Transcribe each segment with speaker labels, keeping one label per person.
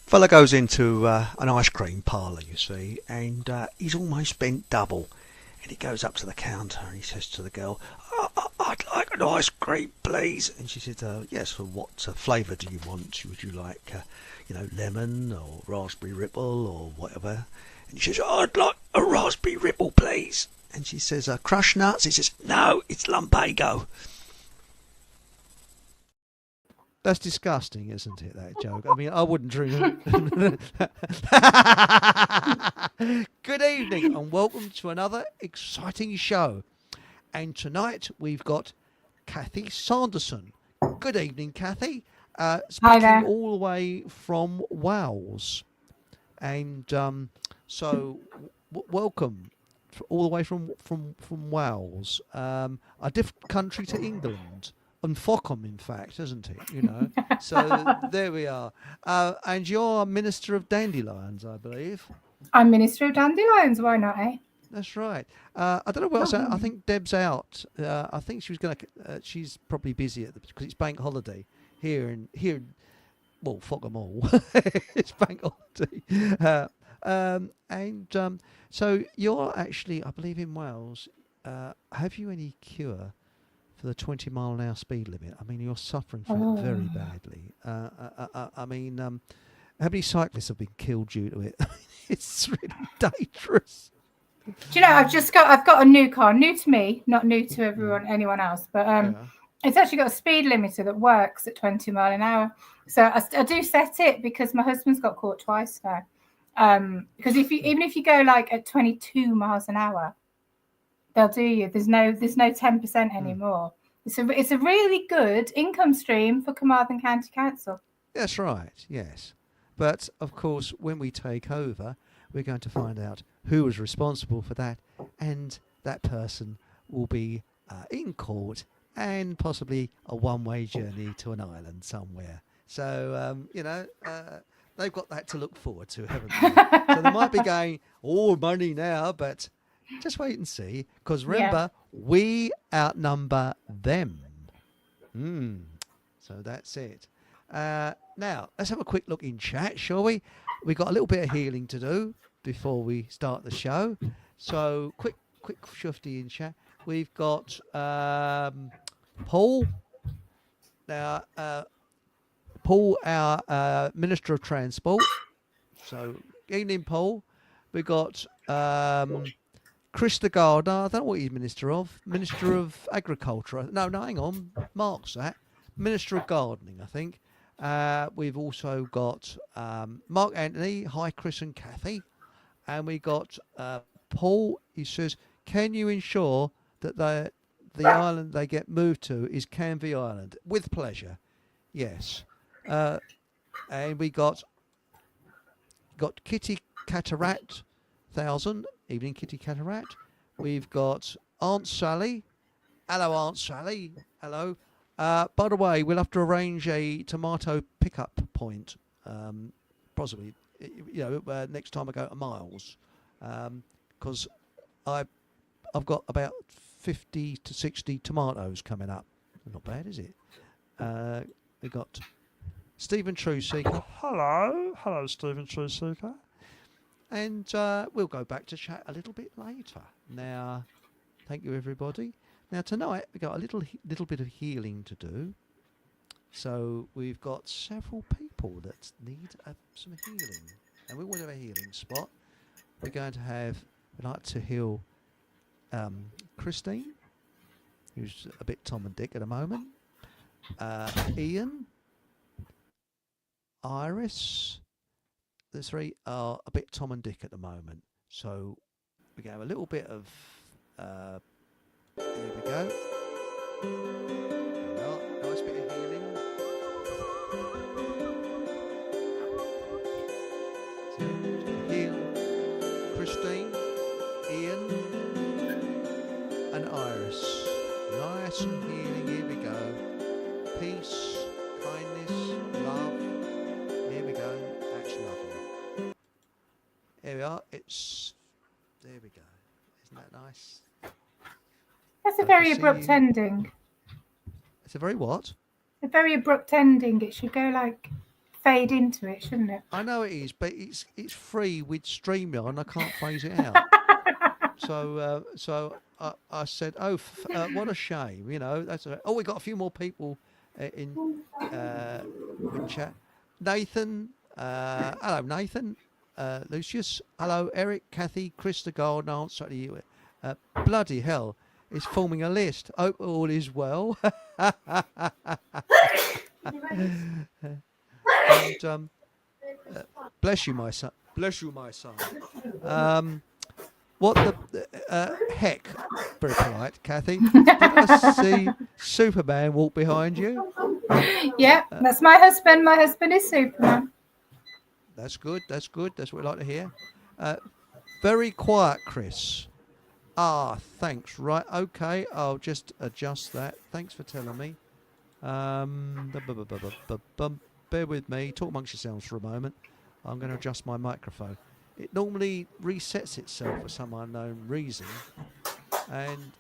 Speaker 1: Fella goes into an ice cream parlour, you see, and he's almost bent double. And he goes up to the counter and he says to the girl, "I'd like an ice cream, please." And she said, "Yes, for what flavour do you want? Would you like, lemon or raspberry ripple or whatever?" And he says, "I'd like a raspberry ripple, please." And she says, "Crushed nuts?" He says, "No, it's lumbago." That's disgusting, isn't it, that joke? I mean, I wouldn't drink. Good evening and welcome to another exciting show. And tonight we've got Kathy Sanderson. Good evening, Kathy.
Speaker 2: Hi
Speaker 1: Speaking
Speaker 2: there.
Speaker 1: all the way from Wales. And welcome all the way from Wales, a different country to England. And Fockham, in fact, isn't it? So there we are. And you're Minister of Dandelions, I believe.
Speaker 2: I'm Minister of Dandelions. Why not, eh?
Speaker 1: That's right. I don't know what else. I
Speaker 2: Oh.
Speaker 1: think Deb's out. I think she was going to. She's probably busy because it's bank holiday here in well, Fockham Hall. It's bank holiday. So you're actually, I believe, in Wales. Have you any cure for the 20-mile-an-hour speed limit? I mean, you're suffering from it very
Speaker 2: Oh.
Speaker 1: badly. I mean, how many cyclists have been killed due to it? It's really dangerous.
Speaker 2: Do you know, I've got a new car, new to me, not new to
Speaker 1: Mm.
Speaker 2: anyone else, but
Speaker 1: Yeah.
Speaker 2: it's actually got a speed limiter that works at 20 mile an hour. So I do set it because my husband's got caught twice now. Because even if you go like at 22 miles an hour, they'll do you. There's no 10%
Speaker 1: Mm.
Speaker 2: anymore. It's a really good income stream for Carmarthen County Council.
Speaker 1: That's right, yes. But of course, when we take over, we're going to find out who was responsible for that, and that person will be in court and possibly a one-way journey to an island somewhere. So, they've got that to look forward to, haven't they? So they might be going, "Oh, money now," but just wait and see, because
Speaker 2: Yeah.
Speaker 1: remember, we outnumber them. Hmm. So that's it. Now, let's have a quick look in chat, shall we? We've got a little bit of healing to do before we start the show. So, quick shufty in chat. We've got Paul. Now, Paul, our Minister of Transport. So, evening, Paul. We've got Chris the Gardener. I don't know what he's Minister of. Minister of Agriculture. No, hang on. Mark's that. Minister of Gardening, I think. We've also got Mark Anthony. Hi, Chris and Kathy. And we got Paul. He says, "Can you ensure that the island they get moved to is Canvey Island?" With pleasure. Yes. Uh, and we got Kitty Cataract 1000. Evening, Kitty Cataract. We've got Aunt Sally. Hello, Aunt Sally. Hello. By the way, we'll have to arrange a tomato pickup point, possibly, next time I go to Miles, because I've got about 50 to 60 tomatoes coming up. Not bad, is it? We got Stephen Trueseeker. Hello, Stephen Trueseeker. And we'll go back to chat a little bit later. Now, thank you, everybody. Now, tonight we've got a little bit of healing to do. So we've got several people that need some healing, and we want to have a healing spot. We'd like to heal Christine, who's a bit Tom and Dick at the moment. Ian, Iris, the three are a bit Tom and Dick at the moment. So we can have a little bit of. Here we go. Nice bit of healing. So heal Christine, Ian, and Iris. Nice and healing. Here we go. Peace, kindness, love. Here we go. That's lovely. Here we are. There we go. Isn't that nice?
Speaker 2: That's a
Speaker 1: I can
Speaker 2: very
Speaker 1: see
Speaker 2: abrupt
Speaker 1: you.
Speaker 2: ending.
Speaker 1: It's a very what?
Speaker 2: A very abrupt ending. It should go like fade into it, shouldn't it?
Speaker 1: I know it is, but it's free with StreamYard. I can't phase it out. So I said, "Oh, what a shame!" That's all right. Oh, we got a few more people uh, in chat. Nathan, hello, Nathan. Lucius, hello, Eric, Kathy, Chris the Garden answer to you. Bloody hell, it's forming a list. Hope all is well. And bless you, my son. Bless you, my son. What the heck? Very polite, Kathy. Did I see Superman walk behind you?
Speaker 2: Yeah, that's my husband. My husband is Superman.
Speaker 1: That's good. That's good. That's what we like to hear. Very quiet, Chris. Ah, thanks. Right. Okay. I'll just adjust that. Thanks for telling me. Bear with me. Talk amongst yourselves for a moment. I'm going to adjust my microphone. It normally resets itself for some unknown reason, and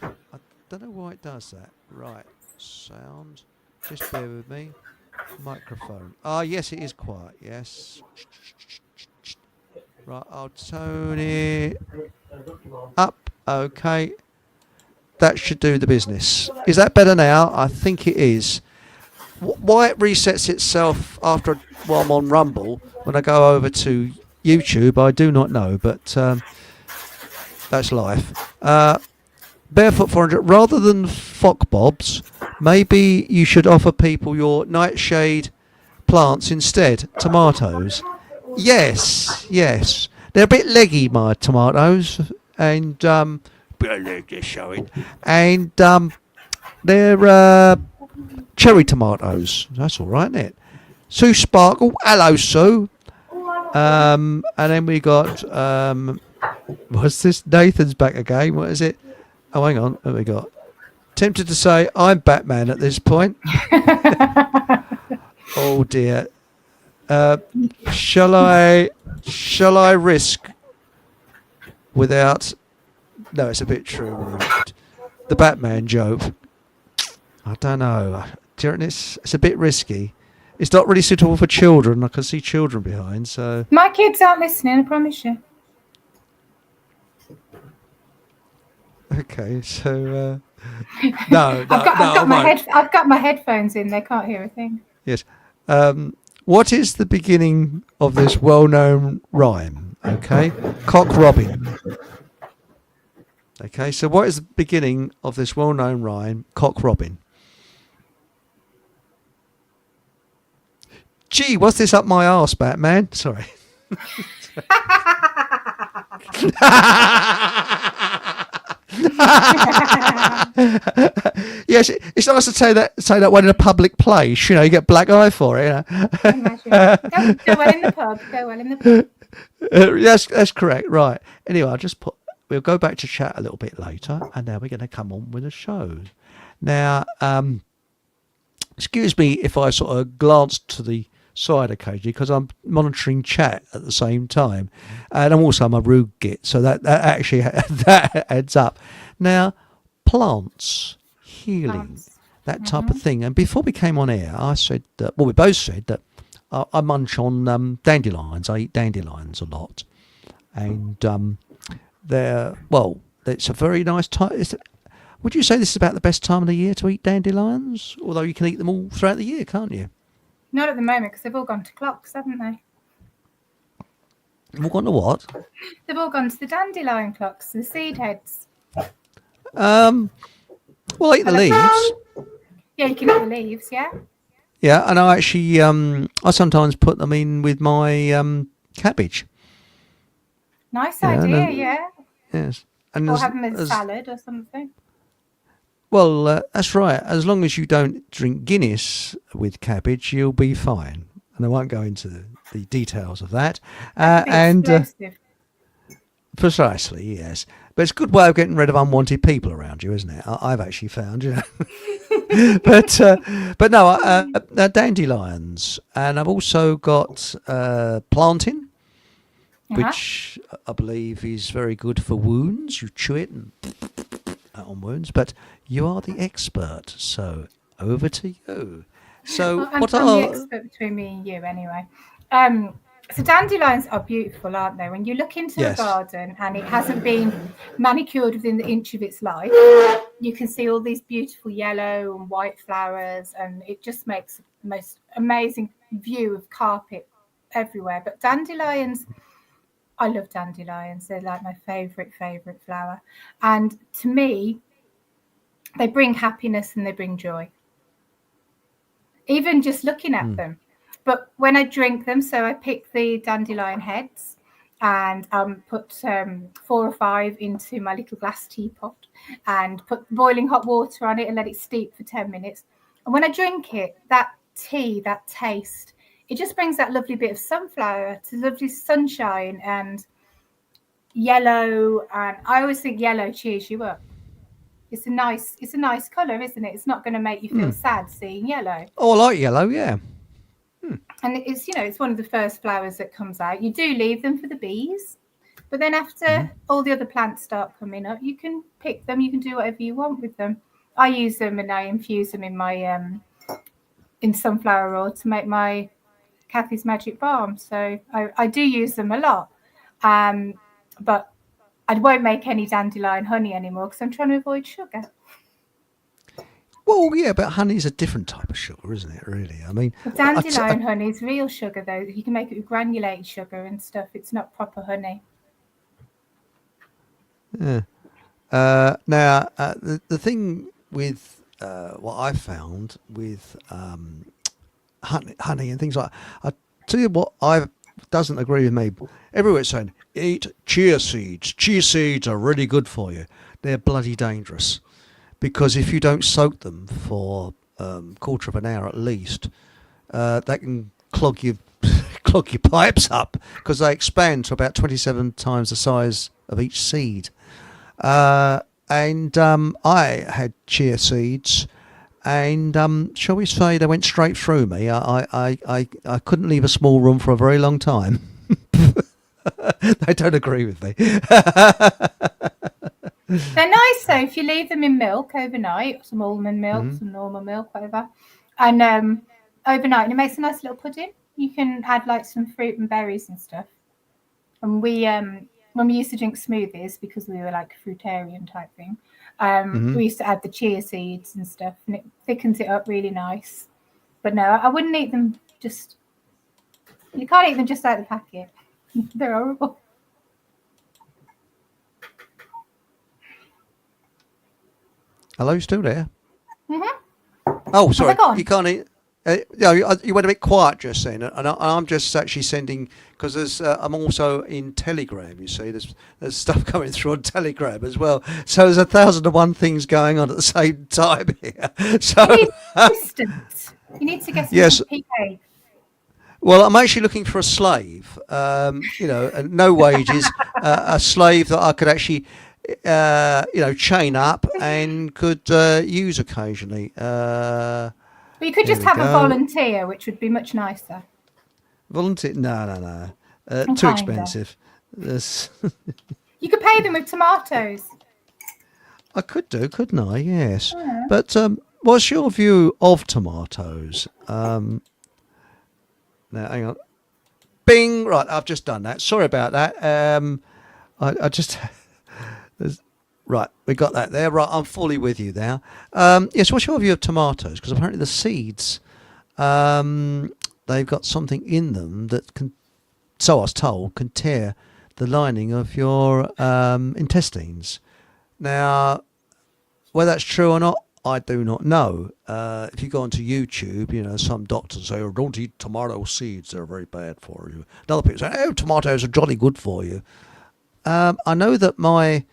Speaker 1: I don't know why it does that. Right, sound. Just bear with me. Microphone. Ah, yes, it is quiet. Yes. Right, I'll tone it up. Okay. That should do the business. Is that better now? I think it is. Why it resets itself after while I'm on Rumble when I go over to YouTube, I do not know, but that's life. Barefoot 400, rather than fock bobs, maybe you should offer people your nightshade plants instead. Tomatoes. Yes. They're a bit leggy, my tomatoes, and bit of leg just showing, and they're cherry tomatoes. That's all right, isn't it? Sue Sparkle. Hello, Sue. And then we got what's this? Nathan's back again. What is it? Oh, hang on. What have we got? Tempted to say I'm Batman at this point. Oh dear. Shall I risk without? No, it's a bit true. The Batman joke. I don't know. It's a bit risky. It's not really suitable for children. I can see children behind, so...
Speaker 2: My kids aren't listening, I promise you.
Speaker 1: Okay, so... No,
Speaker 2: I've got my headphones in. They can't hear a thing.
Speaker 1: Yes. What is the beginning of this well-known rhyme? Okay. Cock Robin. Okay, so what is the beginning of this well-known rhyme? Cock Robin. Gee, what's this up my arse, Batman? Sorry. Yes, it's nice to say that one in a public place. You get black eye for it.
Speaker 2: Imagine. Go well in the pub. Go well in the pub.
Speaker 1: That's correct. Right. Anyway, we'll go back to chat a little bit later, and now we're going to come on with a show. Now, excuse me if I sort of glanced to the side occasionally because I'm monitoring chat at the same time, and I'm also a rude git, so that actually that adds up. Now, plants healing, that type of thing. And before we came on air, I said that, well, we both said that I munch on dandelions. I eat dandelions a lot, and it's a very nice time. Would you say this is about the best time of the year to eat dandelions? Although you can eat them all throughout the year, can't you?
Speaker 2: Not at the moment, because they've all gone to clocks, haven't they?
Speaker 1: They've all gone to what?
Speaker 2: They've all gone to the dandelion clocks, the seed heads.
Speaker 1: Well, I eat the leaves.
Speaker 2: Yeah, you can eat the leaves, yeah.
Speaker 1: Yeah, and I actually, I sometimes put them in with my cabbage.
Speaker 2: Nice idea, yeah.
Speaker 1: Yes. And
Speaker 2: or have them as salad or something.
Speaker 1: Well, that's right. As long as you don't drink Guinness with cabbage, you'll be fine. And I won't go into the details of that. Precisely, yes. But it's a good way of getting rid of unwanted people around you, isn't it? I've actually found, But no, dandelions. And I've also got plantain, which I believe is very good for wounds. You chew it and on wounds. But you are the expert, so over to you. So what
Speaker 2: I'm the
Speaker 1: are
Speaker 2: expert between me and you, anyway. Um, so dandelions are beautiful, aren't they? When you look into a
Speaker 1: yes?
Speaker 2: garden and it hasn't been manicured within the inch of its life, you can see all these beautiful yellow and white flowers, and it just makes the most amazing view of carpet everywhere. But dandelions, I love dandelions. They're like my favorite flower. And to me, they bring happiness and they bring joy, even just looking at
Speaker 1: Mm.
Speaker 2: them. But when I drink them, so I pick the dandelion heads and put 4 or 5 into my little glass teapot and put boiling hot water on it and let it steep for 10 minutes. And when I drink it, that tea, that taste, it just brings that lovely bit of sunflower to lovely sunshine and yellow. And I always think yellow cheers you up. It's a nice colour, isn't it? It's not going to make you feel
Speaker 1: Mm.
Speaker 2: sad seeing yellow.
Speaker 1: Oh, I like yellow. Yeah.
Speaker 2: And it's, it's one of the first flowers that comes out. You do leave them for the bees, but then
Speaker 1: Mm-hmm.
Speaker 2: after all the other plants start coming up, you can pick them. You can do whatever you want with them. I use them and I infuse them in my in sunflower oil to make my Kathy's Magic Balm. So I do use them a lot, um, but I won't make any dandelion honey anymore because I'm trying to avoid sugar.
Speaker 1: Well, yeah, but honey's a different type of sugar, isn't it? Really. I mean,
Speaker 2: But
Speaker 1: I t- I-
Speaker 2: dandelion honey is real sugar, though. You can make it with granulated sugar and stuff. It's not proper honey.
Speaker 1: yeah. Now, the thing with what I found with honey and things like, I tell you what, I doesn't agree with me. Everywhere's saying eat chia seeds. Chia seeds are really good for you. They're bloody dangerous because if you don't soak them for quarter of an hour at least, that can clog your clog your pipes up because they expand to about 27 times the size of each seed. And I had chia seeds, and shall we say they went straight through me. I couldn't leave a small room for a very long time. They don't agree with me.
Speaker 2: They're nice though if you leave them in milk overnight, some almond milk,
Speaker 1: Mhm.
Speaker 2: some normal milk, whatever, and overnight, and it makes a nice little pudding. You can add like some fruit and berries and stuff. And we when we used to drink smoothies because we were like a fruitarian type thing,
Speaker 1: Mhm.
Speaker 2: we used to add the chia seeds and stuff, and it thickens it up really nice. But no, I wouldn't eat them just. You can't eat them just out of the packet. They're horrible.
Speaker 1: Hello, you still there?
Speaker 2: Mm-hmm.
Speaker 1: Oh,
Speaker 2: Have I
Speaker 1: sorry, you
Speaker 2: gone?
Speaker 1: can't eat. No, you went a bit quiet just then, and I'm just actually sending because there's I'm also in Telegram. You see, there's stuff coming through on Telegram as well. So there's 1,001 things going on at the same time here.
Speaker 2: You
Speaker 1: So
Speaker 2: need assistance. You need to get
Speaker 1: yes,
Speaker 2: some PA.
Speaker 1: well, I'm actually looking for a slave. And no wages, a slave that I could actually, chain up and could use occasionally.
Speaker 2: But you could
Speaker 1: There
Speaker 2: just
Speaker 1: we
Speaker 2: have a
Speaker 1: go.
Speaker 2: volunteer, which would be much nicer
Speaker 1: Volunteer? No, no, no.
Speaker 2: and
Speaker 1: Too
Speaker 2: kinder.
Speaker 1: expensive. This
Speaker 2: You could pay them with tomatoes.
Speaker 1: I could do, couldn't I? Yes.
Speaker 2: Mm.
Speaker 1: But what's your view of tomatoes? Now, hang on. Bing. Right, I've just done that. Sorry about that. I just. Right, we got that there. Right, I'm fully with you now. Yes, what's your view of tomatoes? Because apparently the seeds, they've got something in them that can, so I was told, can tear the lining of your intestines. Now, whether that's true or not, I do not know. If you go onto YouTube, some doctors say, oh, don't eat tomato seeds, they're very bad for you. And other people say, oh, tomatoes are jolly good for you. I know that my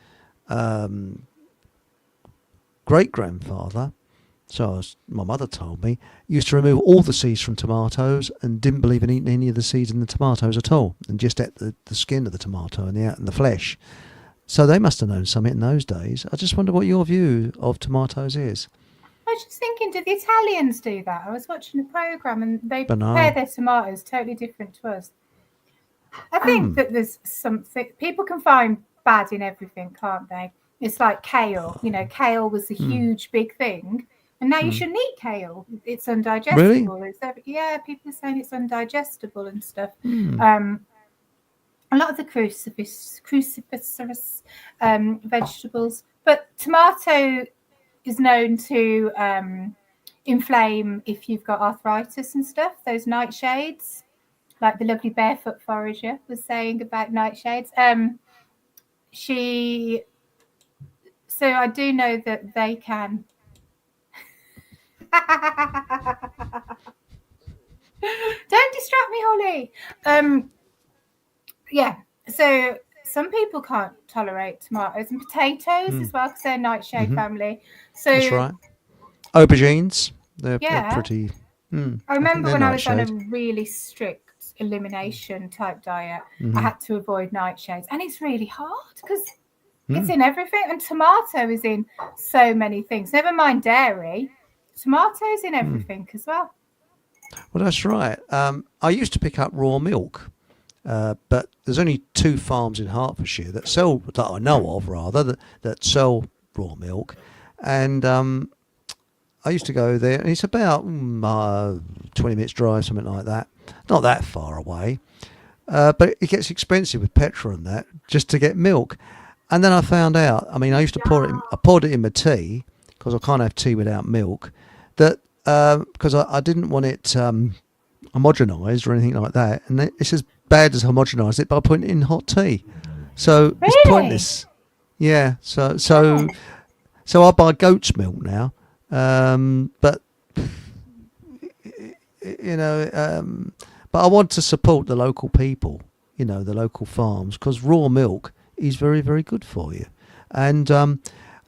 Speaker 1: um, great grandfather, my mother told me, used to remove all the seeds from tomatoes and didn't believe in eating any of the seeds in the tomatoes at all, and just ate the skin of the tomato and the flesh. So they must have known something in those days. I just wonder what your view of tomatoes is.
Speaker 2: I was just thinking, do the Italians do that? I was watching a program and they
Speaker 1: But
Speaker 2: prepare
Speaker 1: no.
Speaker 2: their tomatoes totally different to us. I think
Speaker 1: Hmm.
Speaker 2: that there's something people can find bad in everything, can't they? It's like kale. Kale was a
Speaker 1: Hmm.
Speaker 2: huge, big thing And now you shouldn't eat kale. It's
Speaker 1: Really?
Speaker 2: undigestible. Yeah, people are saying it's undigestible and stuff.
Speaker 1: Hmm.
Speaker 2: A lot of the cruciferous vegetables, but tomato is known to inflame if you've got arthritis and stuff. Those nightshades, like the lovely barefoot forager was saying about nightshades. So I do know that they can. Don't distract me, Holly. Yeah. So some people can't tolerate tomatoes and potatoes as well because they're nightshade family. So
Speaker 1: That's right. Aubergines. They're
Speaker 2: yeah,
Speaker 1: pretty.
Speaker 2: I
Speaker 1: I think
Speaker 2: remember
Speaker 1: they're
Speaker 2: when I was on a
Speaker 1: nightshade.
Speaker 2: really strict elimination type diet, I had to avoid nightshades, and it's really hard because it's in everything, and tomato is in so many things. Never mind dairy, tomatoes in everything as well.
Speaker 1: Well, that's right. I used to pick up raw milk, but there's only 2 farms in Hertfordshire that I know of rather that sell raw milk, and I used to go there, and it's about 20 minutes drive, something like that. Not that far away, but it gets expensive with petrol and that just to get milk. And then I found out. I mean, I used to I poured it in my tea because I can't have tea without milk. That because I didn't want it homogenised or anything like that, and it's as bad as homogenised it by putting it in hot tea. So it's
Speaker 2: Really?
Speaker 1: pointless. Yeah. So I buy goat's milk now, but you know, but I want to support the local people, you know, the local farms, because raw milk is very, very good for you. And I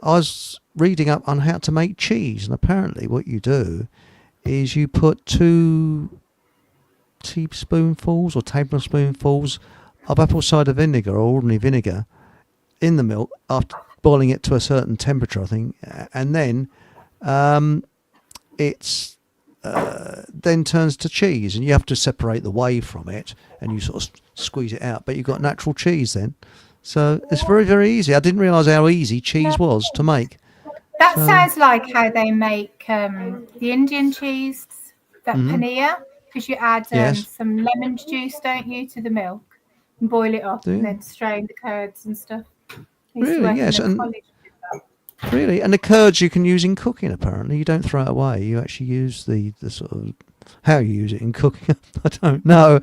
Speaker 1: was reading up on how to make cheese, and apparently what you do is you put 2 teaspoonfuls or tablespoonfuls of apple cider vinegar or ordinary vinegar in the milk after boiling it to a certain temperature, I think, and then it's then turns to cheese, and you have to separate the whey from it, and you sort of squeeze it out, but you've got natural cheese then. So it's very, very easy. I didn't realise how easy cheese was to make.
Speaker 2: That
Speaker 1: So,
Speaker 2: sounds like how they make the Indian cheese, that paneer, because you add
Speaker 1: yes,
Speaker 2: some lemon juice, don't you, to the milk and boil it up
Speaker 1: do
Speaker 2: and
Speaker 1: you?
Speaker 2: then strain the curds and stuff. I used to
Speaker 1: Really?
Speaker 2: work in
Speaker 1: Yes,
Speaker 2: a
Speaker 1: and
Speaker 2: college with that.
Speaker 1: really, and the curds you can use in cooking. Apparently, you don't throw it away. You actually use the sort of how you use it in cooking. I don't know.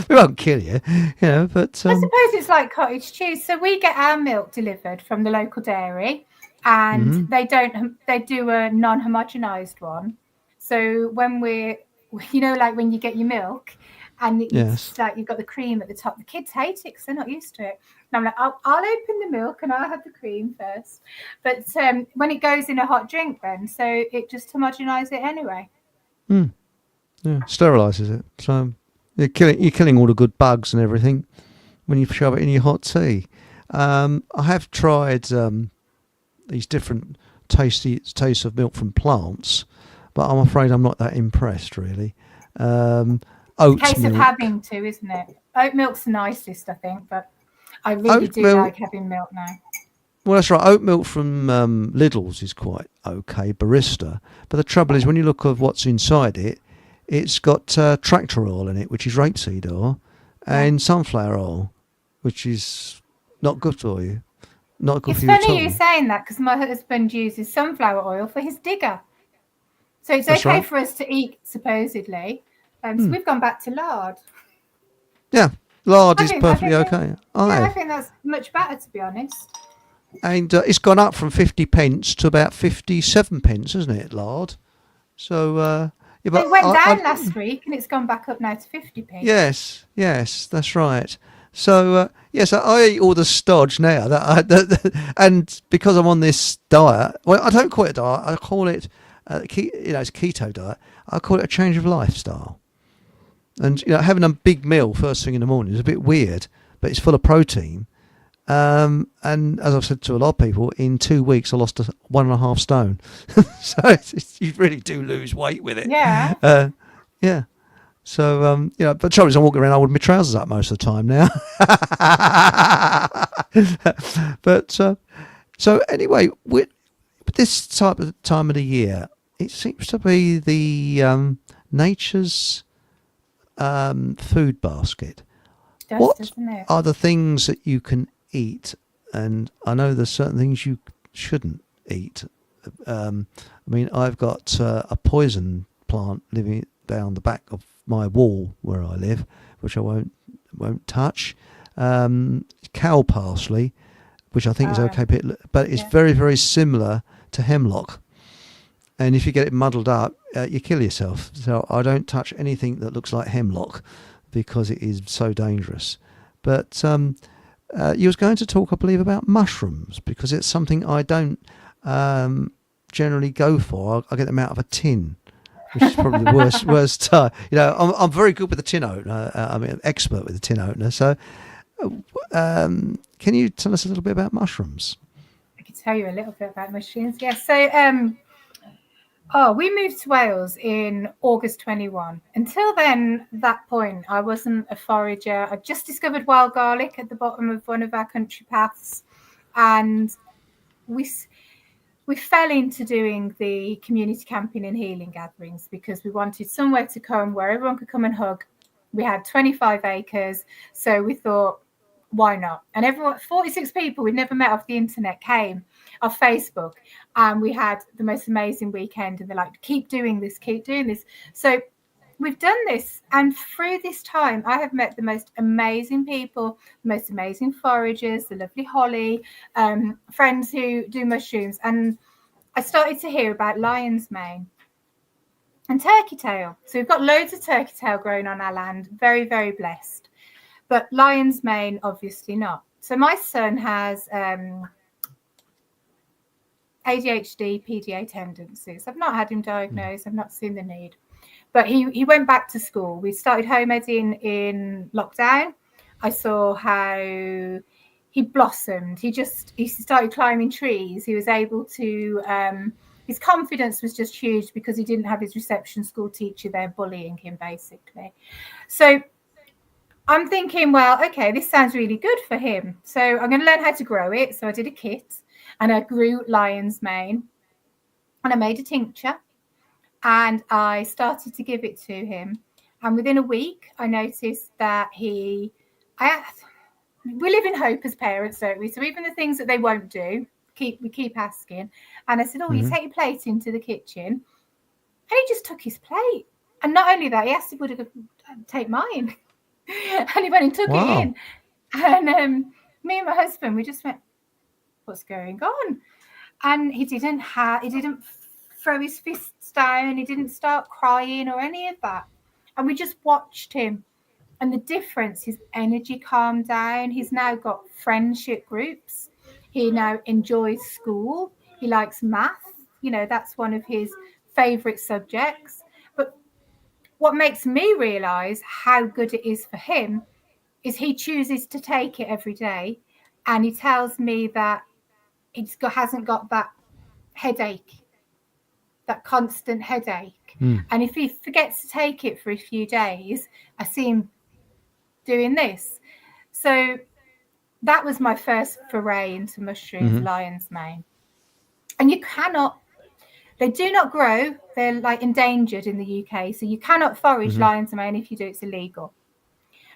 Speaker 1: We won't kill you, you know. But
Speaker 2: I suppose it's like cottage cheese. So we get our milk delivered from the local dairy, and they do a non-homogenized one. So when like when you get your milk, and
Speaker 1: yes,
Speaker 2: it's like you've got the cream at the top. The kids hate it because they're not used to it. And I'm like, I'll open the milk and I'll have the cream first. But when it goes in a hot drink, then so it just homogenizes it anyway.
Speaker 1: yeah, sterilises it. So you're killing all the good bugs and everything when you shove it in your hot tea. I have tried these different tastes of milk from plants, but I'm afraid I'm not that impressed really.
Speaker 2: It's a
Speaker 1: Oat
Speaker 2: case of
Speaker 1: milk.
Speaker 2: having to, isn't it? Oat milk's the nicest, I think, but I really
Speaker 1: Oat
Speaker 2: do
Speaker 1: milk.
Speaker 2: like having milk now.
Speaker 1: Well, that's right. Oat milk from Lidl's is quite okay, barista. But the trouble is, when you look at what's inside it, it's got tractor oil in it, which is rapeseed oil, and sunflower oil, which is not good for you. Not good
Speaker 2: It's
Speaker 1: for you at
Speaker 2: funny you
Speaker 1: all.
Speaker 2: saying that because my husband uses sunflower oil for his digger. So it's
Speaker 1: That's
Speaker 2: okay
Speaker 1: right.
Speaker 2: for us to eat, supposedly. So we've gone back to lard.
Speaker 1: Yeah, lard
Speaker 2: I
Speaker 1: is
Speaker 2: think, I
Speaker 1: perfectly
Speaker 2: think,
Speaker 1: okay. I
Speaker 2: yeah, I
Speaker 1: have.
Speaker 2: think that's much better, to be honest.
Speaker 1: And it's gone up from 50 pence to about 57 pence, isn't it, lard? So, yeah,
Speaker 2: It
Speaker 1: but
Speaker 2: went down last week and it's gone back up now to 50p.
Speaker 1: yes, that's right. So, yes, I eat all the stodge now. And because I'm on this diet, well, I don't call it a diet. I call it, it's a keto diet. I call it a change of lifestyle. And having a big meal first thing in the morning is a bit weird, but it's full of protein. And as I've said to a lot of people, in 2 weeks I lost 1.5 stone. So you really do lose weight with it.
Speaker 2: Yeah.
Speaker 1: Yeah. So but the trouble is I'm walking around with my trousers up most of the time now. But so anyway, this type of time of the year, it seems to be the nature's food basket.
Speaker 2: It does,
Speaker 1: What
Speaker 2: doesn't it?
Speaker 1: are the things that you can eat? And I know there's certain things you shouldn't eat. I mean, I've got a poison plant living down the back of my wall where I live, which I won't touch. Cow parsley, which I think is okay, but it's
Speaker 2: Yeah.
Speaker 1: very, very similar to hemlock. And if you get it muddled up, you kill yourself. So I don't touch anything that looks like hemlock because it is so dangerous. But you was going to talk, I believe, about mushrooms because it's something I don't generally go for. I get them out of a tin, which is probably the worst time. You know, I'm very good with the tin opener. I'm an expert with the tin opener. So can you tell us a little bit about mushrooms?
Speaker 2: I can tell you a little bit about mushrooms. Yeah. So we moved to Wales in August 21. Until then, that point, I wasn't a forager. I just discovered wild garlic at the bottom of one of our country paths, and we fell into doing the community camping and healing gatherings because we wanted somewhere to come where everyone could come and hug. We had 25 acres, so we thought, why not? And everyone, 46 people we'd never met off the internet came off Facebook, and we had the most amazing weekend. And they're like, keep doing this, keep doing this. So we've done this, and through this time, I have met the most amazing people, the most amazing foragers, the lovely Holly, friends who do mushrooms, and I started to hear about lion's mane and turkey tail. So we've got loads of turkey tail growing on our land, very, very blessed. But lion's mane, obviously not. So my son has ADHD, PDA tendencies. I've not had him diagnosed. I've not seen the need. But he went back to school. We started home editing in lockdown. I saw how he blossomed. He started climbing trees. He was able to, his confidence was just huge because he didn't have his reception school teacher there bullying him, basically. So I'm thinking, well, okay, this sounds really good for him. So I'm going to learn how to grow it. So I did a kit and I grew lion's mane and I made a tincture and I started to give it to him. And within a week, I noticed that we live in hope as parents, don't we? So even the things that they won't do, we keep asking. And I said, you take your plate into the kitchen. And he just took his plate. And not only that, he asked if he would take mine. And he went and took it in. And me and my husband, we just went, what's going on? And he didn't throw his fists down. He didn't start crying or any of that. And we just watched him. And the difference, his energy calmed down. He's now got friendship groups. He now enjoys school. He likes math. You know, that's one of his favorite subjects. But what makes me realize how good it is for him is he chooses to take it every day. And he tells me that hasn't got that headache, that constant headache. And if he forgets to take it for a few days, I see him doing this. So that was my first foray into mushrooms, lion's mane. And they do not grow. They're like endangered in the UK. So you cannot forage lion's mane. If you do, it's illegal.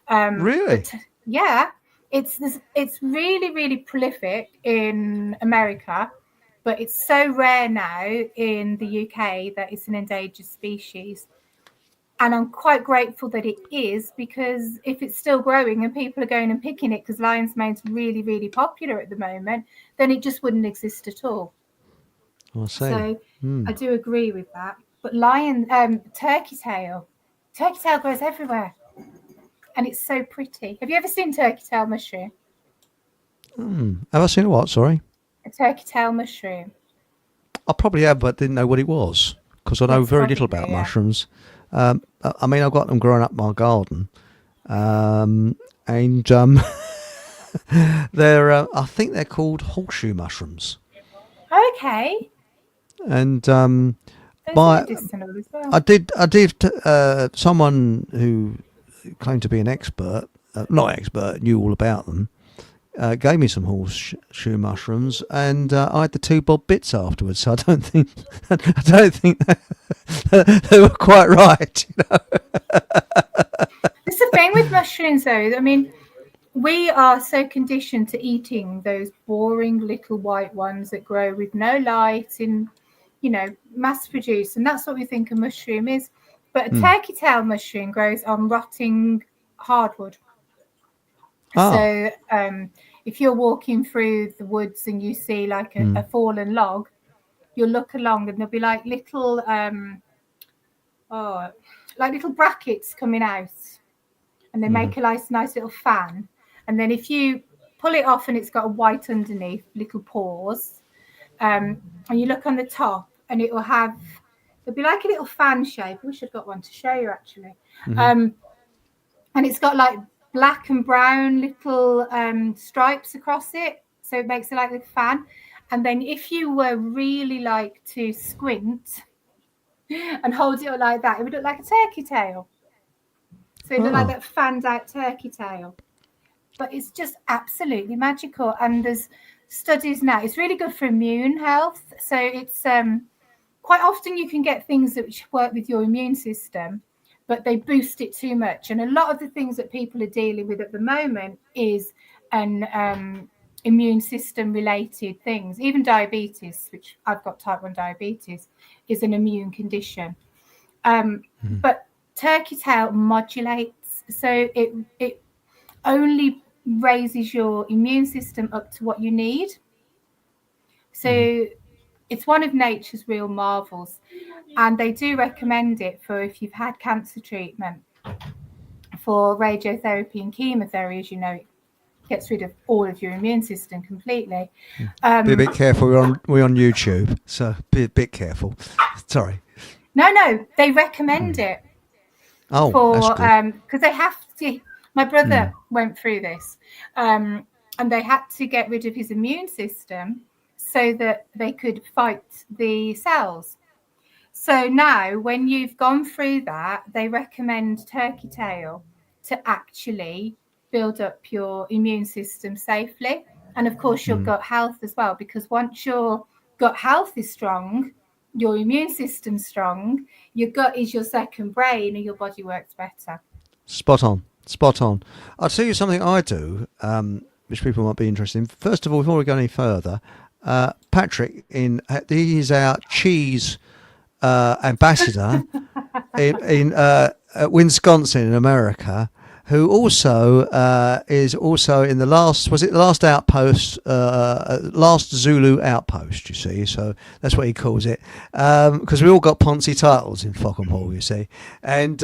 Speaker 1: Really?
Speaker 2: Yeah. It's really, really prolific in America, but it's so rare now in the UK that it's an endangered species. And I'm quite grateful that it is, because if it's still growing and people are going and picking it because lion's mane's really, really popular at the moment, then it just wouldn't exist at all.
Speaker 1: I see.
Speaker 2: So I do agree with that. But turkey tail grows everywhere. And it's so pretty. Have you ever seen turkey tail mushroom?
Speaker 1: Have I seen a what? Sorry?
Speaker 2: A turkey tail mushroom.
Speaker 1: I probably have, but didn't know what it was because I know very little about mushrooms. I mean, I've got them growing up in my garden, and I think they're called horseshoe mushrooms.
Speaker 2: Okay.
Speaker 1: And
Speaker 2: medicinal as well.
Speaker 1: I did. Someone who claimed to be an expert, not expert, knew all about them. gave me some horseshoe mushrooms, and I had the 2 bob bits afterwards. So I don't think they were quite right.
Speaker 2: It's the thing with mushrooms, though. I mean, we are so conditioned to eating those boring little white ones that grow with no light in, mass produced, and that's what we think a mushroom is. But a turkey tail mushroom grows on rotting hardwood. So if you're walking through the woods and you see like a fallen log, you'll look along and there'll be like little little brackets coming out, and they make a nice little fan. And then if you pull it off and it's got a white underneath, little pores, and you look on the top and it'll be like a little fan shape. I wish I'd got one to show you actually. And it's got like black and brown little stripes across it. So it makes it like a fan. And then if you were really like to squint and hold it like that, it would look like a turkey tail. So it looked like that fanned out turkey tail. But it's just absolutely magical. And there's studies now. It's really good for immune health. So it's quite often you can get things that work with your immune system, but they boost it too much. And a lot of the things that people are dealing with at the moment is an immune system related things. Even diabetes, which I've got type 1 diabetes, is an immune condition. But turkey tail modulates, so it only raises your immune system up to what you need. So it's one of nature's real marvels, and they do recommend it for if you've had cancer treatment, for radiotherapy and chemotherapy. As you know, it gets rid of all of your immune system completely.
Speaker 1: Be a bit careful. We're on YouTube, so be a bit careful. Sorry.
Speaker 2: No, they recommend it.
Speaker 1: That's good.
Speaker 2: Because they have to. My brother went through this, and they had to get rid of his immune system so that they could fight the cells. So now, when you've gone through that, they recommend turkey tail to actually build up your immune system safely, and of course your gut health as well. Because once your gut health is strong, your immune system's strong, your gut is your second brain, and your body works better.
Speaker 1: Spot on. I'll tell you something I do, which people might be interested in. First of all, before we go any further, Patrick, he is our cheese ambassador in Wisconsin in America, who also is also in the last outpost, last Zulu outpost, you see. So that's what he calls it, because we all got Ponzi titles in Fockenhall, you see. And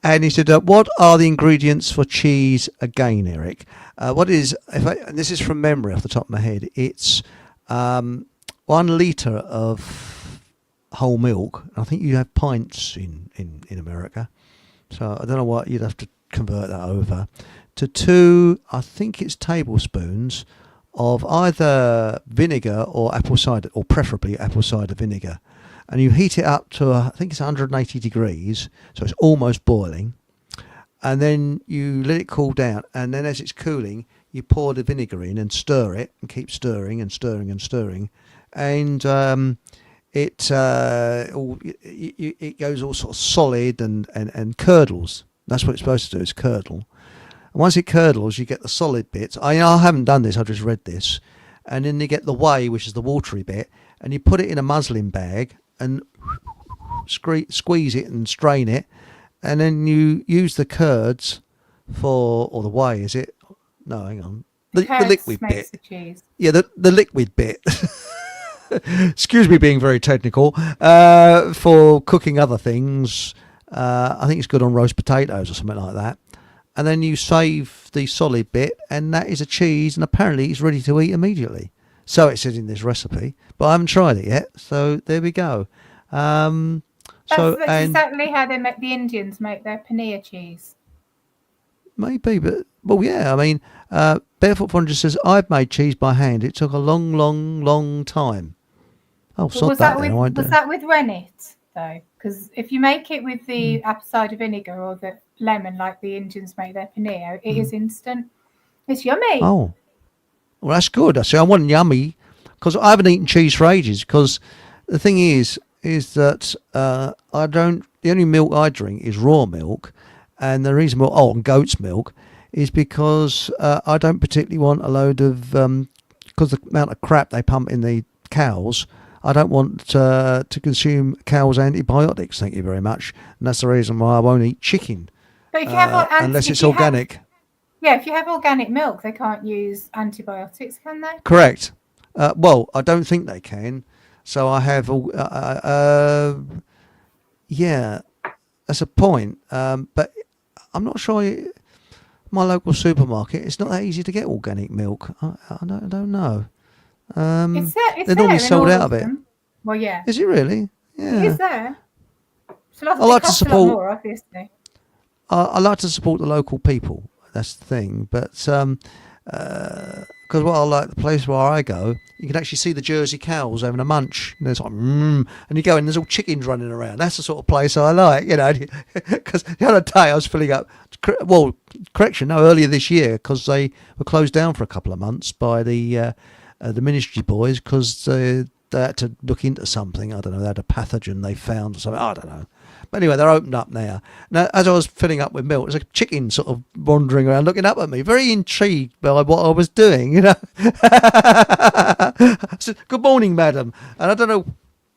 Speaker 1: and he said, what are the ingredients for cheese again, Eric? What is, and this is from memory off the top of my head, it's 1 litre of whole milk. I think you have pints in America. So I don't know what you'd have to convert that over to 2. I think it's tablespoons of either vinegar or apple cider, or preferably apple cider vinegar, and you heat it up to I think it's 180 degrees, so it's almost boiling, and then you let it cool down, and then as it's cooling, you pour the vinegar in and stir it, and keep stirring and stirring and stirring, and it goes all sort of solid and curdles. That's what it's supposed to do, is curdle. And once it curdles, you get the solid bits. I haven't done this, I just read this. And then you get the whey, which is the watery bit, and you put it in a muslin bag and squeeze it and strain it. And then you use the curds or the whey, is it? No, hang on. The liquid bit.
Speaker 2: The cheese.
Speaker 1: Yeah, the liquid bit. Excuse me being very technical, for cooking other things. I think it's good on roast potatoes or something like that. And then you save the solid bit, and that is a cheese, and apparently it's ready to eat immediately. So it says in this recipe, but I haven't tried it yet, so there we go.
Speaker 2: That's exactly how the Indians make their paneer cheese.
Speaker 1: Maybe, but well, yeah. I mean, Barefoot Foreigner says I've made cheese by hand. It took a long time. Oh,
Speaker 2: was that with rennet though? Because if you make it with the apple cider vinegar or the lemon, like the Indians make their paneer, it is instant. It's yummy.
Speaker 1: Oh, well, that's good. I see. I want yummy because I haven't eaten cheese for ages. Because the thing is that I don't. The only milk I drink is raw milk, and the reason and goat's milk is because I don't particularly want a load of because the amount of crap they pump in the cows. I don't want to consume cows' antibiotics. Thank you very much, and that's the reason why I won't eat chicken
Speaker 2: But if you have
Speaker 1: unless it's organic.
Speaker 2: if you have organic milk, they can't use antibiotics, can they?
Speaker 1: Correct. Well, I don't think they can. So I have all. Yeah, that's a point. But I'm not sure. My local supermarket, it's not that easy to get organic milk. I don't know.
Speaker 2: It's there. It's
Speaker 1: They're normally
Speaker 2: there in
Speaker 1: sold
Speaker 2: all
Speaker 1: out
Speaker 2: of
Speaker 1: of it.
Speaker 2: them. Well, yeah,
Speaker 1: Is it really?
Speaker 2: it is
Speaker 1: Yeah.
Speaker 2: there.
Speaker 1: I
Speaker 2: It
Speaker 1: like to
Speaker 2: costs a lot
Speaker 1: support.
Speaker 2: more, obviously.
Speaker 1: I like to support the local people. That's the thing. But because what I like, the place where I go, you can actually see the Jersey cows having a munch. And there's like, and you go and there's all chickens running around. That's the sort of place I like, Because the other day I was filling up. Well, correction, no, earlier this year because they were closed down for a couple of months by the ministry boys because they had to look into something. I don't know. They had a pathogen they found or something. I don't know. But anyway, they're opened up now. Now, as I was filling up with milk, there's a chicken sort of wandering around looking up at me, very intrigued by what I was doing, I said, "Good morning, madam." And I don't know,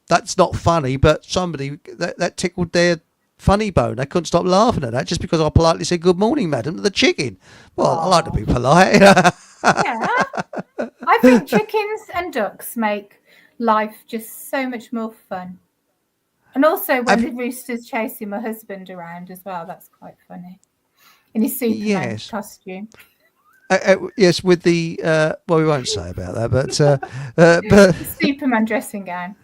Speaker 1: that's not funny, but somebody, that tickled their funny bone. They couldn't stop laughing at that just because I politely said, "Good morning, madam," to the chicken. Well, I like to be polite.
Speaker 2: Yeah, I think chickens and ducks make life just so much more fun. And also when the rooster's chasing my husband around as well, that's quite funny. In his Superman
Speaker 1: Yes.
Speaker 2: costume.
Speaker 1: Yes, with the well, we won't say about that, but
Speaker 2: The Superman dressing gown.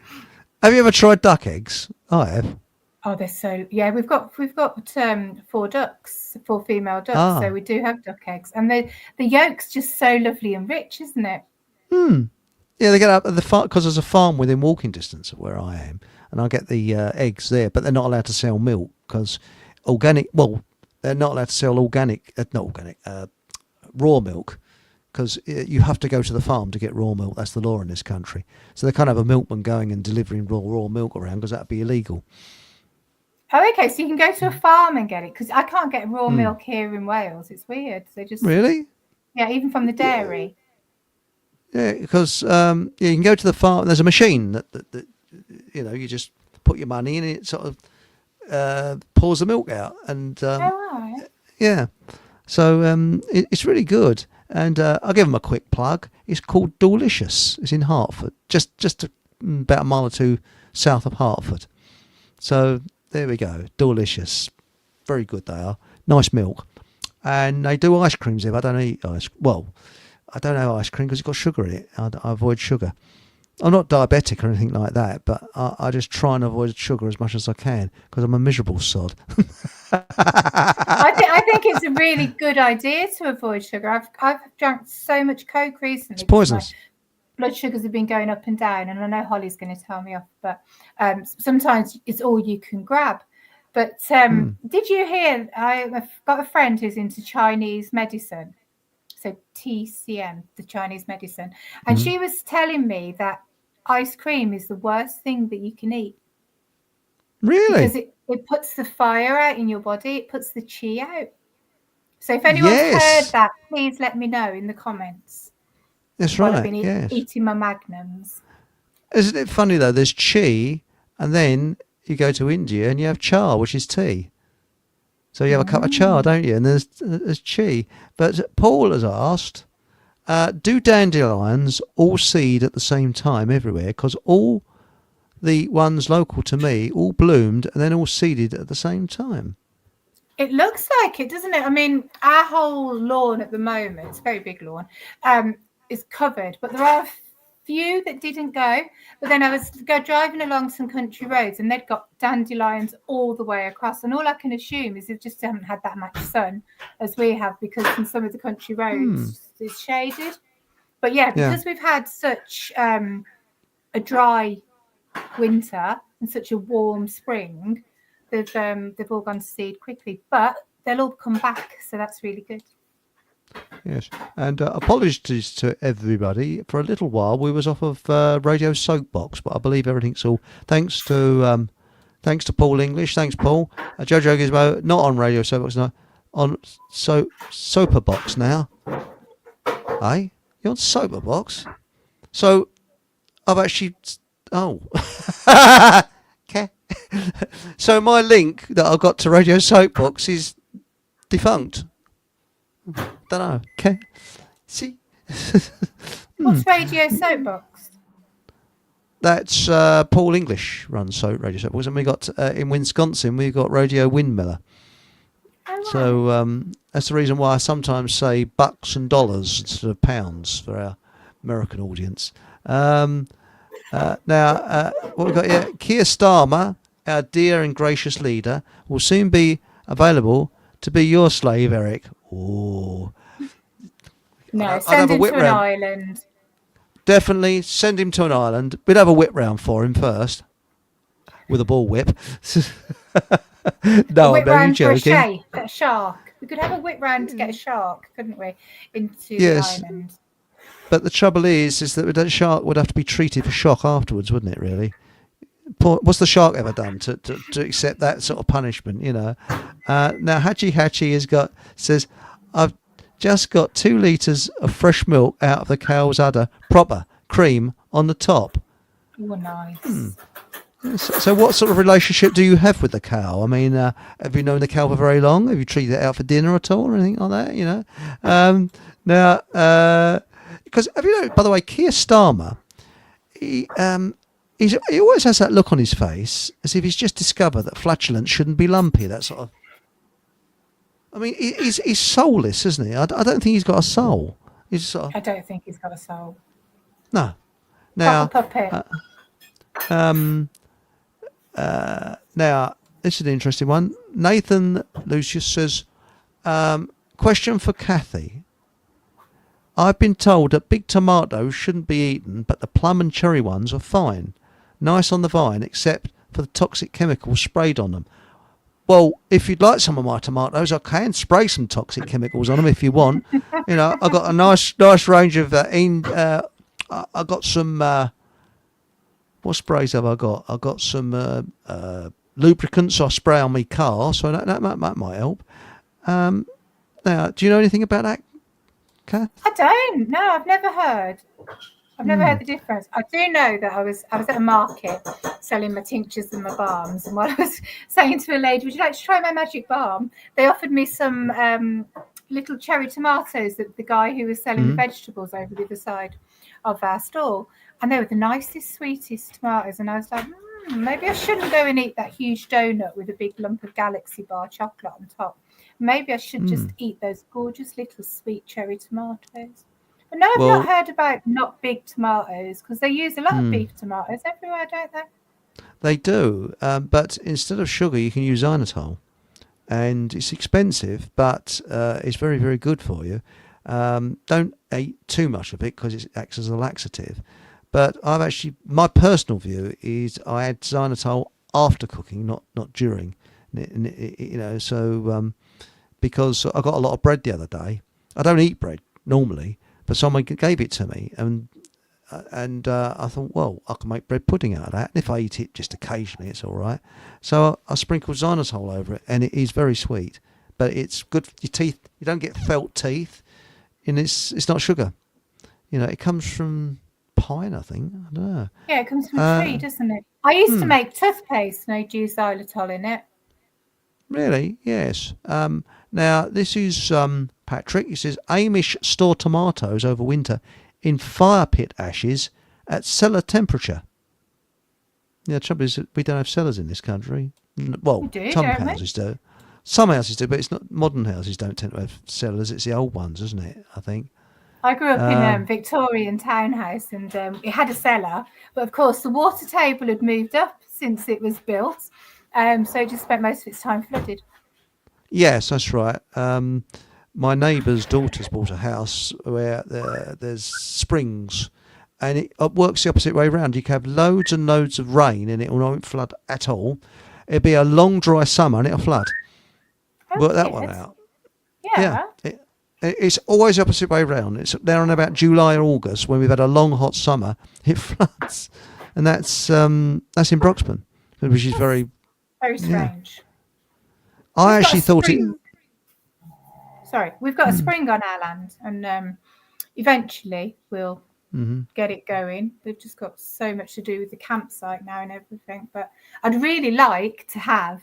Speaker 1: have you ever tried duck eggs? I have.
Speaker 2: Oh, they're so we've got 4 ducks, 4 female ducks, so
Speaker 1: Ah,
Speaker 2: we do have duck eggs. And the yolk's just so lovely and rich, isn't it?
Speaker 1: yeah, they get up at the farm because there's a farm within walking distance of where I am, and I get the eggs there. But they're not allowed to sell milk because organic. Well, they're not allowed to sell organic, not organic, raw milk because you have to go to the farm to get raw milk. That's the law in this country. So they can't have a milkman going and delivering raw milk around because that'd be illegal.
Speaker 2: Oh, okay. So you can go to a farm and get it because I can't get raw milk here in Wales. It's weird. They just
Speaker 1: Really?
Speaker 2: even from the dairy.
Speaker 1: Yeah, because you can go to the farm. There's a machine that you just put your money in, and it sort of pours the milk out, and
Speaker 2: Oh, right.
Speaker 1: yeah. So it's really good, and I'll give them a quick plug. It's called Delicious. It's in Hertford, just about a mile or two south of Hertford. So there we go, Delicious. Very good they are. Nice milk, and they do ice creams there. But I don't eat ice. Well, I don't have ice cream because it's got sugar in it. I avoid sugar. I'm not diabetic or anything like that, but I just try and avoid sugar as much as I can because I'm a miserable sod.
Speaker 2: I think it's a really good idea to avoid sugar. I've drank so much Coke recently.
Speaker 1: It's poisonous.
Speaker 2: My blood sugars have been going up and down, and I know Holly's going to tell me off, but sometimes it's all you can grab. But did you hear? I've got a friend who's into Chinese medicine, so TCM, the Chinese medicine, and she was telling me that ice cream is the worst thing that you can eat.
Speaker 1: Really?
Speaker 2: Because it puts the fire out in your body. It puts the chi out. So if anyone's heard that, please let me know in the comments.
Speaker 1: That's
Speaker 2: While
Speaker 1: right.
Speaker 2: I've been eating my magnums.
Speaker 1: Isn't it funny though? There's chi, and then you go to India and you have cha, which is tea. So you have a cup of cha, don't you? And there's chi. But Paul has asked, do dandelions all seed at the same time everywhere? Because all the ones local to me all bloomed and then all seeded at the same time.
Speaker 2: It looks like it, doesn't it? I mean, our whole lawn at the moment, it's a very big lawn, is covered, but there are a few that didn't go. But then I was driving along some country roads and they'd got dandelions all the way across. And all I can assume is they just haven't had that much sun as we have, because in some of the country roads it's shaded. But because we've had such a dry winter and such a warm spring, they've all gone to seed quickly, but they'll all come back, so that's really good.
Speaker 1: Yes, and apologies to everybody. For a little while, we was off of Radio Soapbox, but I believe everything's all thanks to Paul English. Thanks, Paul. Jojo Gizmo not on Radio Soapbox, no, on Soapbox now. Hey, you're on Soapbox. So I've actually okay. So my link that I got to Radio Soapbox is defunct. Don't know. Okay. See.
Speaker 2: What's Radio Soapbox?
Speaker 1: That's Paul English runs Radio Soapbox, and we got in Wisconsin we got Radio Windmiller.
Speaker 2: Oh, right.
Speaker 1: So that's the reason why I sometimes say bucks and dollars instead of pounds for our American audience. Now, what we've got here, Keir Starmer, our dear and gracious leader, will soon be available to be your slave, Eric. Oh.
Speaker 2: No, send him to an island.
Speaker 1: Definitely send him to an island. We'd have a whip round for him first with a ball whip. No, I'm only joking.
Speaker 2: A shark. We could have a whip round to get a shark, couldn't we? Into the island.
Speaker 1: But the trouble is that that shark would have to be treated for shock afterwards, wouldn't it? Really. What's the shark ever done to accept that sort of punishment? You know. Now Hachi says, I've just got 2 litres of fresh milk out of the cow's udder, proper cream on the top.
Speaker 2: Oh, nice.
Speaker 1: So what sort of relationship do you have with the cow? I mean, have you known the cow for very long? Have you treated it out for dinner at all or anything like that? You know. Now, because have you know? By the way, Keir Starmer, he always has that look on his face as if he's just discovered that flatulence shouldn't be lumpy. That sort of. I mean, he's soulless, isn't he? I don't think he's got a soul. He's sort of,
Speaker 2: I don't think he's got a soul.
Speaker 1: No. Now,
Speaker 2: puppet.
Speaker 1: Now, this is an interesting one. Nathan Lucius says, question for Kathy. I've been told that big tomatoes shouldn't be eaten, but the plum and cherry ones are fine. Nice on the vine, except for the toxic chemicals sprayed on them. Well, if you'd like some of my tomatoes, I can spray some toxic chemicals on them if you want. You know, I've got a nice range of... I've got some... what sprays have I got? I've got some lubricants I spray on my car, so that might help. Now, do you know anything about that, Kath?
Speaker 2: I don't. No, I've never heard. I've never heard the difference. I do know that I was at a market selling my tinctures and my balms, and while I was saying to a lady, would you like to try my magic balm? They offered me some little cherry tomatoes that the guy who was selling the vegetables over the other side of our stall, and they were the nicest, sweetest tomatoes, and I was like, maybe I shouldn't go and eat that huge donut with a big lump of Galaxy Bar chocolate on top. Maybe I should just eat those gorgeous little sweet cherry tomatoes. But no, I've not heard about not big tomatoes, because they use a lot of beef tomatoes everywhere, don't they? They
Speaker 1: do, but instead of sugar, you can use xylitol. And it's expensive, but it's very, very good for you. Don't eat too much of it because it acts as a laxative. But my personal view is I add xylitol after cooking, not during. You know, so because I got a lot of bread the other day. I don't eat bread normally, but someone gave it to me, and I thought, well, I can make bread pudding out of that. And if I eat it just occasionally, it's all right. So I sprinkled xylitol over it, and it is very sweet. But it's good for your teeth. You don't get felt teeth, and it's not sugar. You know, it comes from pine, I think. I don't know.
Speaker 2: Yeah, it comes from a tree, doesn't it? I used to make toothpaste, and I'd use xylitol in it.
Speaker 1: Really? Yes. Now, this is Patrick. He says, Amish store tomatoes over winter in fire pit ashes at cellar temperature. Yeah, the trouble is that we don't have cellars in this country. Well, some houses do. Some houses do, but it's not. Modern houses don't tend to have cellars. It's the old ones, isn't it? I think.
Speaker 2: I grew up in a Victorian townhouse, and it had a cellar, but of course the water table had moved up since it was built, so it just spent most of its time flooded. Yes,
Speaker 1: that's right. My neighbour's daughter's bought a house where there's springs, and it works the opposite way around. You can have loads and loads of rain, and it won't flood at all. It'll be a long, dry summer, and it'll flood. Work that one out.
Speaker 2: Yeah.
Speaker 1: It's always the opposite way round. It's down in about July or August when we've had a long hot summer. It floods, and that's in Broxton, which is
Speaker 2: That's
Speaker 1: very
Speaker 2: very
Speaker 1: yeah.
Speaker 2: strange.
Speaker 1: I
Speaker 2: We've got a
Speaker 1: actually thought it.
Speaker 2: spring. Sorry, we've got a spring on our land, and eventually we'll get it going. They've just got so much to do with the campsite now and everything. But I'd really like to have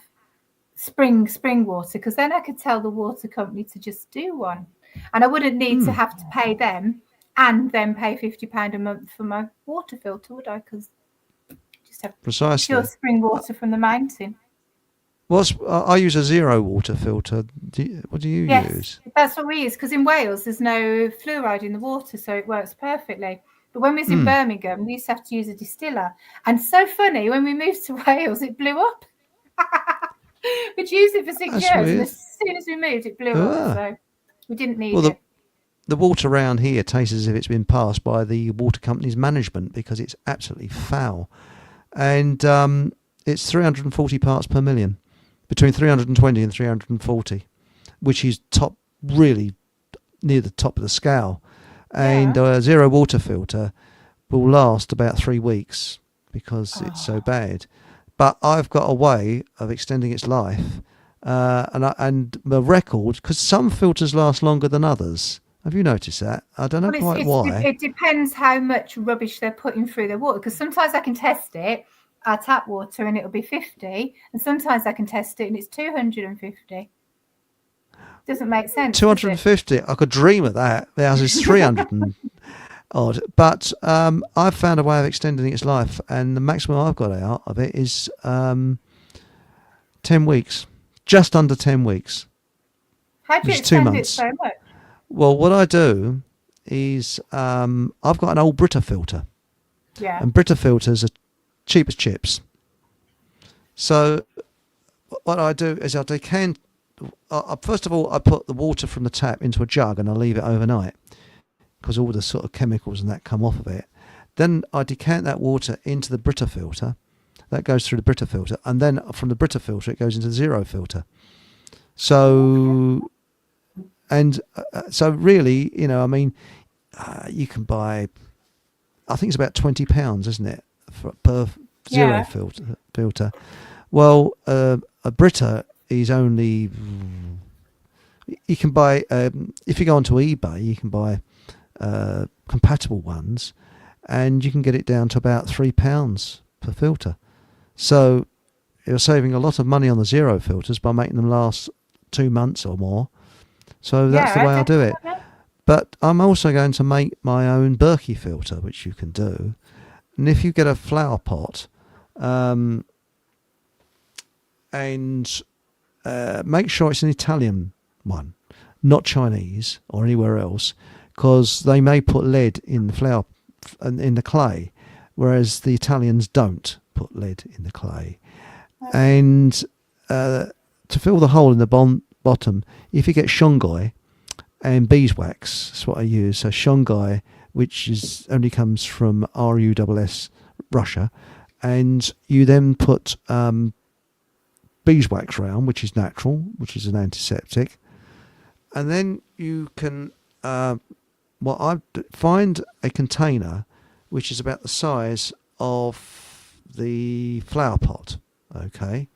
Speaker 2: spring water, because then I could tell the water company to just do one, and I wouldn't need to have to pay them and then pay £50 a month for my water filter, would I? Because just have
Speaker 1: Precisely.
Speaker 2: pure spring water from the mountain.
Speaker 1: I use a zero water filter. What do you
Speaker 2: Yes,
Speaker 1: use?
Speaker 2: that's what we use, because in Wales there's no fluoride in the water, so it works perfectly. But when we was in Birmingham, we used to have to use a distiller. And so funny, when we moved to Wales, it blew up. We'd used it for 6
Speaker 1: That's
Speaker 2: years, and
Speaker 1: weird.
Speaker 2: as soon as we moved, it blew up. So we didn't need
Speaker 1: Well,
Speaker 2: it.
Speaker 1: the water around here tastes as if it's been passed by the water company's management because it's absolutely foul. And it's 340 parts per million, between 320 and 340, which is really near the top of the scale. And a zero water filter will last about 3 weeks because it's so bad. But I've got a way of extending its life, and the record, because some filters last longer than others. Have you noticed that? I don't know quite why.
Speaker 2: It depends how much rubbish they're putting through their water, because sometimes I can test it, our tap water, and it'll be 50, and sometimes I can test it and it's 250. Doesn't make sense.
Speaker 1: 250. I could dream of that. Ours is 300 and odd. But I've found a way of extending its life, and the maximum I've got out of it is 10 weeks, just under 10 weeks.
Speaker 2: How do you
Speaker 1: Which is 2
Speaker 2: extend it
Speaker 1: months.
Speaker 2: so much?
Speaker 1: Well, what I do is I've got an old Brita filter,
Speaker 2: Yeah.
Speaker 1: and Brita filters are cheap as chips. So what I do is I decant. First of all, I put the water from the tap into a jug and I leave it overnight because all the sort of chemicals and that come off of it. Then I decant that water into the Brita filter. That goes through the Brita filter, and then from the Brita filter it goes into the zero filter. So, and so really, I mean, you can buy, I think it's about £20, isn't it, per zero filter. Well, a Brita is only, you can buy, if you go onto eBay, you can buy compatible ones, and you can get it down to about £3 per filter. So you're saving a lot of money on the zero filters by making them last 2 months or more. So that's the way I do it. But I'm also going to make my own Berkey filter, which you can do. And if you get a flower pot, and make sure it's an Italian one, not Chinese or anywhere else, because they may put lead in the in the clay, whereas the Italians don't put lead in the clay. And to fill the hole in the bottom, if you get shungite and beeswax, that's what I use. So shungite, which only comes from RUSS, Russia, and you then put beeswax round, which is natural, which is an antiseptic, and then you can find a container which is about the size of the flower pot. Okay,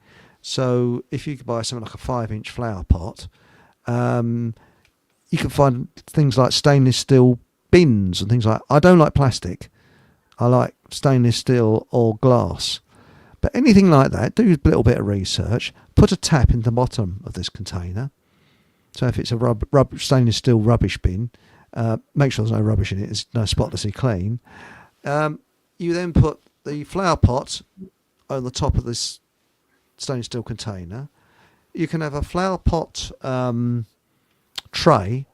Speaker 1: so if you could buy something like a 5-inch flower pot, you can find things like stainless steel bins and things like. I don't like plastic. I like stainless steel or glass. But anything like that, do a little bit of research. Put a tap in the bottom of this container. So if it's a stainless steel rubbish bin, make sure there's no rubbish in it. It's no spotlessly clean. You then put the flower pot on the top of this stainless steel container. You can have a flower pot tray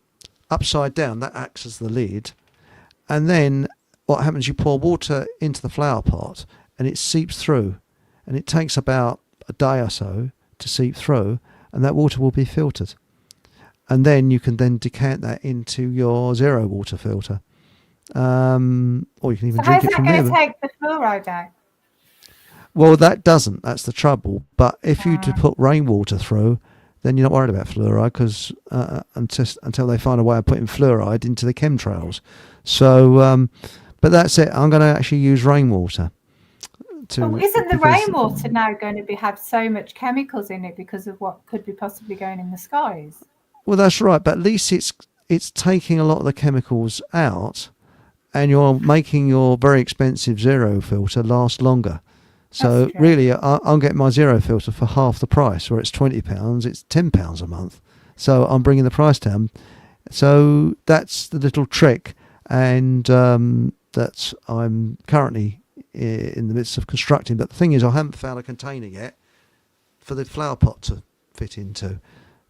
Speaker 1: upside down. That acts as the lid. And then what happens, you pour water into the flower pot and it seeps through. And it takes about a day or so to seep through, and that water will be filtered. And then you can then decant that into your zero water filter. Or you can even drink it from there.
Speaker 2: How's that going to take the fluoride out?
Speaker 1: Well, that doesn't. That's the trouble. But if you to put rainwater through, then you're not worried about fluoride because until they find a way of putting fluoride into the chemtrails. So, but that's it. I'm going to actually use rainwater.
Speaker 2: Isn't the rainwater now going to have so much chemicals in it because of what could be possibly going in the skies?
Speaker 1: Well, that's right, but at least it's taking a lot of the chemicals out, and you're making your very expensive zero filter last longer. So really, I'm getting my zero filter for half the price. Where it's £20, it's £10 a month. So I'm bringing the price down. So that's the little trick, and that I'm currently in the midst of constructing. But the thing is, I haven't found a container yet for the flower pot to fit into.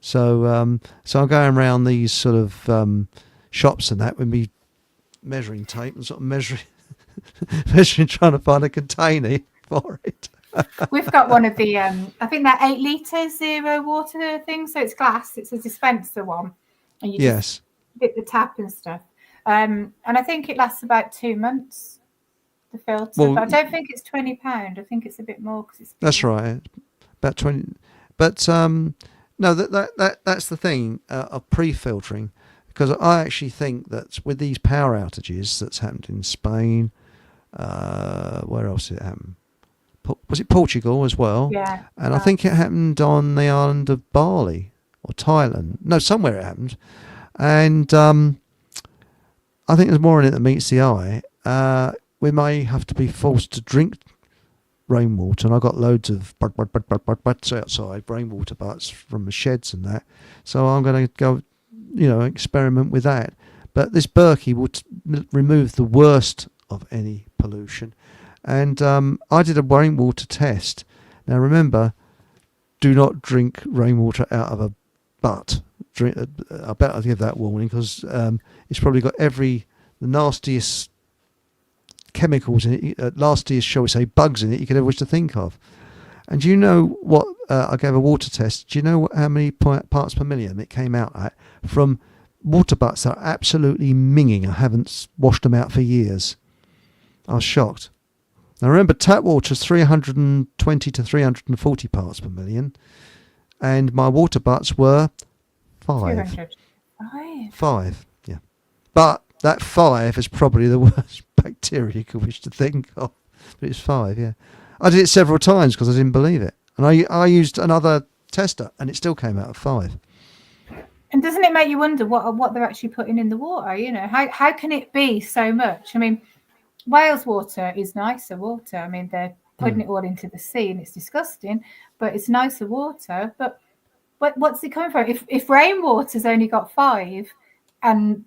Speaker 1: So so I'm going around these sort of shops and that with me measuring tape and sort of measuring, trying to find a container for it.
Speaker 2: We've got one of the, I think that 8 litre zero water thing. So it's glass. It's a dispenser one. And you just dip the tap and stuff. And I think it lasts about 2 months, the filter. Well, but I don't think it's £20. I think it's a bit more.
Speaker 1: That's right. About 20. But no, that's the thing of pre-filtering. Because I actually think that with these power outages that's happened in Spain, where else did it happen? Was it Portugal as well?
Speaker 2: Yeah.
Speaker 1: And I think it happened on the island of Bali or Thailand. No, somewhere it happened. And I think there's more in it than meets the eye. We may have to be forced to drink rainwater, and I got loads of butts outside, rainwater butts from the sheds and that. So I'm going to go, experiment with that. But this Berkey will remove the worst of any pollution. And I did a rainwater test. Now remember, do not drink rainwater out of a butt. I better give that warning because it's probably got the nastiest chemicals in it, nastiest, shall we say, bugs in it you could ever wish to think of. And do you know what? I gave a water test. Do you know how many parts per million it came out at from water butts that are absolutely minging? I haven't washed them out for years. I was shocked. Now remember, tap water is 320 to 340 parts per million, and my water butts were 5.
Speaker 2: 200.
Speaker 1: 5, yeah. But that 5 is probably the worst bacteria you could wish to think of. But it's 5, yeah. I did it several times because I didn't believe it. And I used another tester and it still came out of 5.
Speaker 2: And doesn't it make you wonder what they're actually putting in the water? How can it be so much? I mean, Wales water is nicer water. I mean, they're putting it all into the sea and it's disgusting, but it's nicer water. But what's it coming from? If rainwater's only got 5 and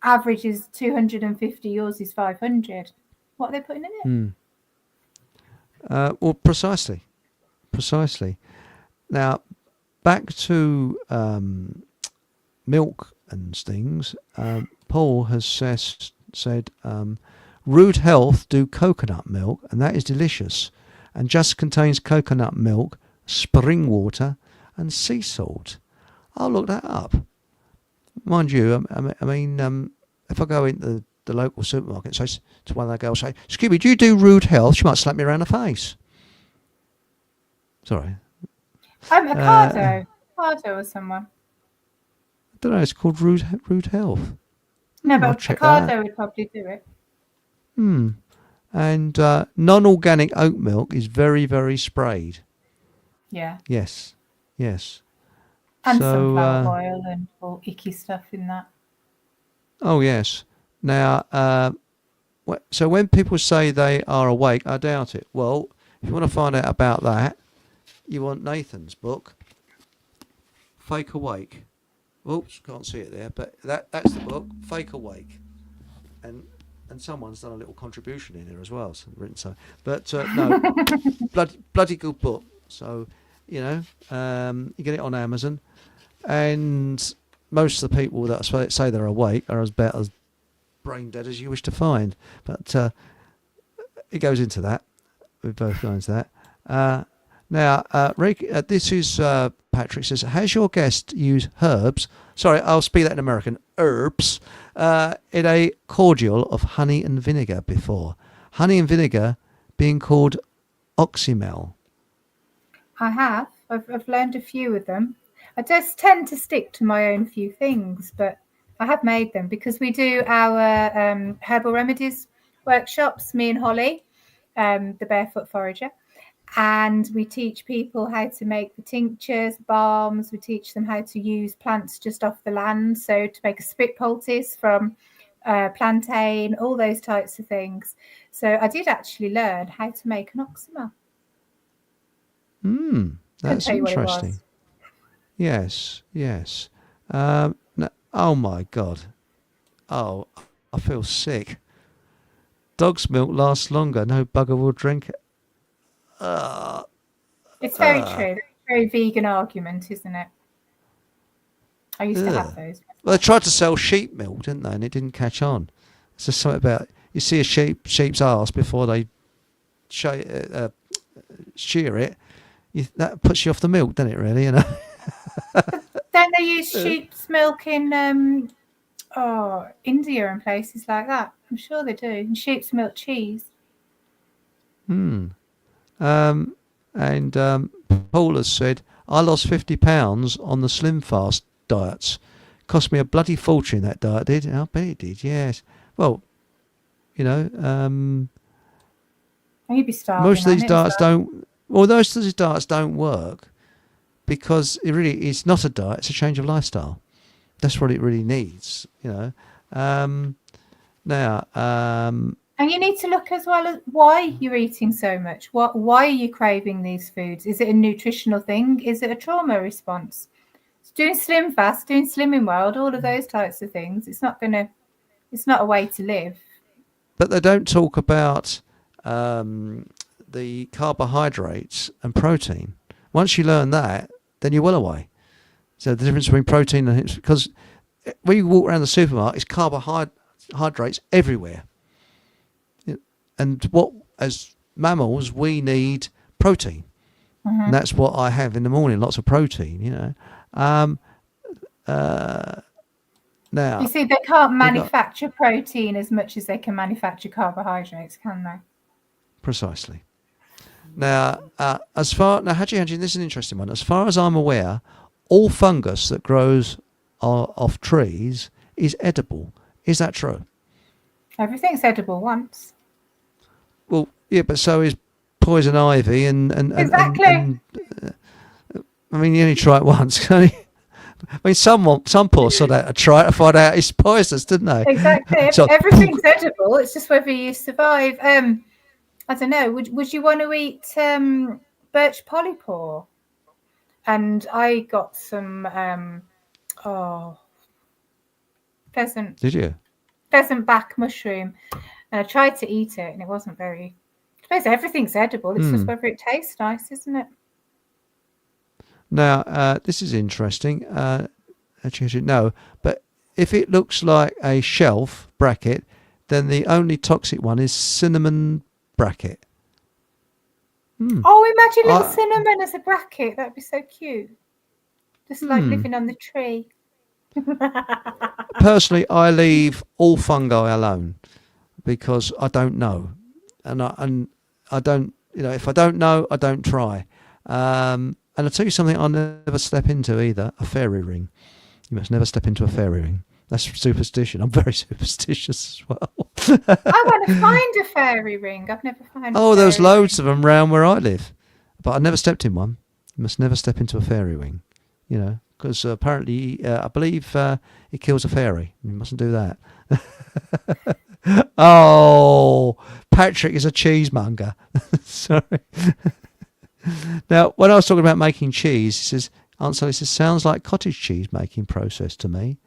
Speaker 2: average is 250, yours is 500, what are they putting in it?
Speaker 1: Well, precisely. Now, back to milk and things. Paul has said Rude Health do coconut milk, and that is delicious, and just contains coconut milk, spring water, and sea salt. I'll look that up. Mind you, I mean, if I go into the local supermarket and say to one of the girls, say, "Scooby, do you do Rude Health?" She might slap me around the face. Sorry.
Speaker 2: Ocado or someone.
Speaker 1: I don't know. It's called Rude Health.
Speaker 2: No, but Ocado would probably do it.
Speaker 1: And non-organic oat milk is very, very sprayed.
Speaker 2: Yeah.
Speaker 1: Yes.
Speaker 2: And sunflower oil and all icky stuff in that.
Speaker 1: Oh, yes. Now, so when people say they are awake, I doubt it. Well, if you want to find out about that, you want Nathan's book, Fake Awake. Oops, can't see it there, but that's the book, Fake Awake. And someone's done a little contribution in there as well, but no, bloody good book. So, you get it on Amazon, and most of the people that say they're awake are about as brain dead as you wish to find. But it goes into that. We both go into that. Now, Rick, this is Patrick says, has your guest used herbs? Sorry, I'll speak that in American. Herbs in a cordial of honey and vinegar before. Honey and vinegar being called oxymel.
Speaker 2: I have. I've learned a few of them. I just tend to stick to my own few things, but I have made them because we do our herbal remedies workshops, me and Holly, the Barefoot Forager, and we teach people how to make the tinctures, balms. We teach them how to use plants just off the land, so to make a spit poultice from plantain, all those types of things. So I did actually learn how to make an oxima.
Speaker 1: That's
Speaker 2: tell you what it was.
Speaker 1: interesting. Yes, yes. Oh my God. Oh, I feel sick. Dog's milk lasts longer. No bugger will drink it.
Speaker 2: It's very true. Very vegan argument, isn't it? I used to have those.
Speaker 1: Well, they tried to sell sheep milk, didn't they? And it didn't catch on. It's just something about you see a sheep's arse before they shear it. That puts you off the milk, doesn't it? Really, you know.
Speaker 2: Don't they use sheep's milk in India and places like that? I'm sure they do. And sheep's milk cheese.
Speaker 1: And Paul has said, I lost 50 pounds on the Slim Fast diets. Cost me a bloody fortune, that diet did. I bet it did, yes. Well, you know,
Speaker 2: You'd be starving.
Speaker 1: most of these diets don't. Well, most of these diets don't work because it's not a diet; it's a change of lifestyle. That's what it really needs, you know. Now,
Speaker 2: and you need to look as well at why you're eating so much. Why are you craving these foods? Is it a nutritional thing? Is it a trauma response? Doing Slim Fast, doing Slimming World, all of those types of things. It's not a way to live.
Speaker 1: But they don't talk about the carbohydrates and protein. Once you learn that, then you're well away. So the difference between protein and because when you walk around the supermarket, it's carbohydrates everywhere. And what, as mammals, we need protein. And that's what I have in the morning, lots of protein, you know. Now,
Speaker 2: you see, they can't manufacture protein as much as they can manufacture carbohydrates, can they?
Speaker 1: Precisely. Now, Haji, this is an interesting one. As far as I'm aware, all fungus that grows off trees is edible. Is that true?
Speaker 2: Everything's edible once.
Speaker 1: Well, yeah, but so is poison ivy and
Speaker 2: exactly.
Speaker 1: I mean, you only try it once, can't you? I mean, some poor sod had to try it to find out it's poisonous, didn't they?
Speaker 2: Exactly. Everything's edible. It's just whether you survive. I don't know. Would you want to eat birch polypore? And I got some pheasant.
Speaker 1: Did you?
Speaker 2: Pheasant back mushroom, and I tried to eat it, and it wasn't very. I suppose everything's edible. It's just whether it tastes nice, isn't it?
Speaker 1: Now, this is interesting. Actually, no, but if it looks like a shelf bracket, then the only toxic one is cinnamon bracket.
Speaker 2: Oh, imagine little cinnamon as a bracket. That'd be so cute. Just like living on the tree.
Speaker 1: Personally, I leave all fungi alone because I don't know, and I don't. You know, if I don't know, I don't try. And I'll tell you something I'll never step into either, a fairy ring. You must never step into a fairy ring. That's superstition. I'm very superstitious as well.
Speaker 2: I want to find a fairy ring. I've never found
Speaker 1: Oh, there's loads of them round where I live. But I never stepped in one. You must never step into a fairy ring, you know, because apparently, I believe it kills a fairy. You mustn't do that. Oh, Patrick is a cheesemonger. Sorry. Now, when I was talking about making cheese, he says, Aunt Sally says, sounds like cottage cheese making process to me.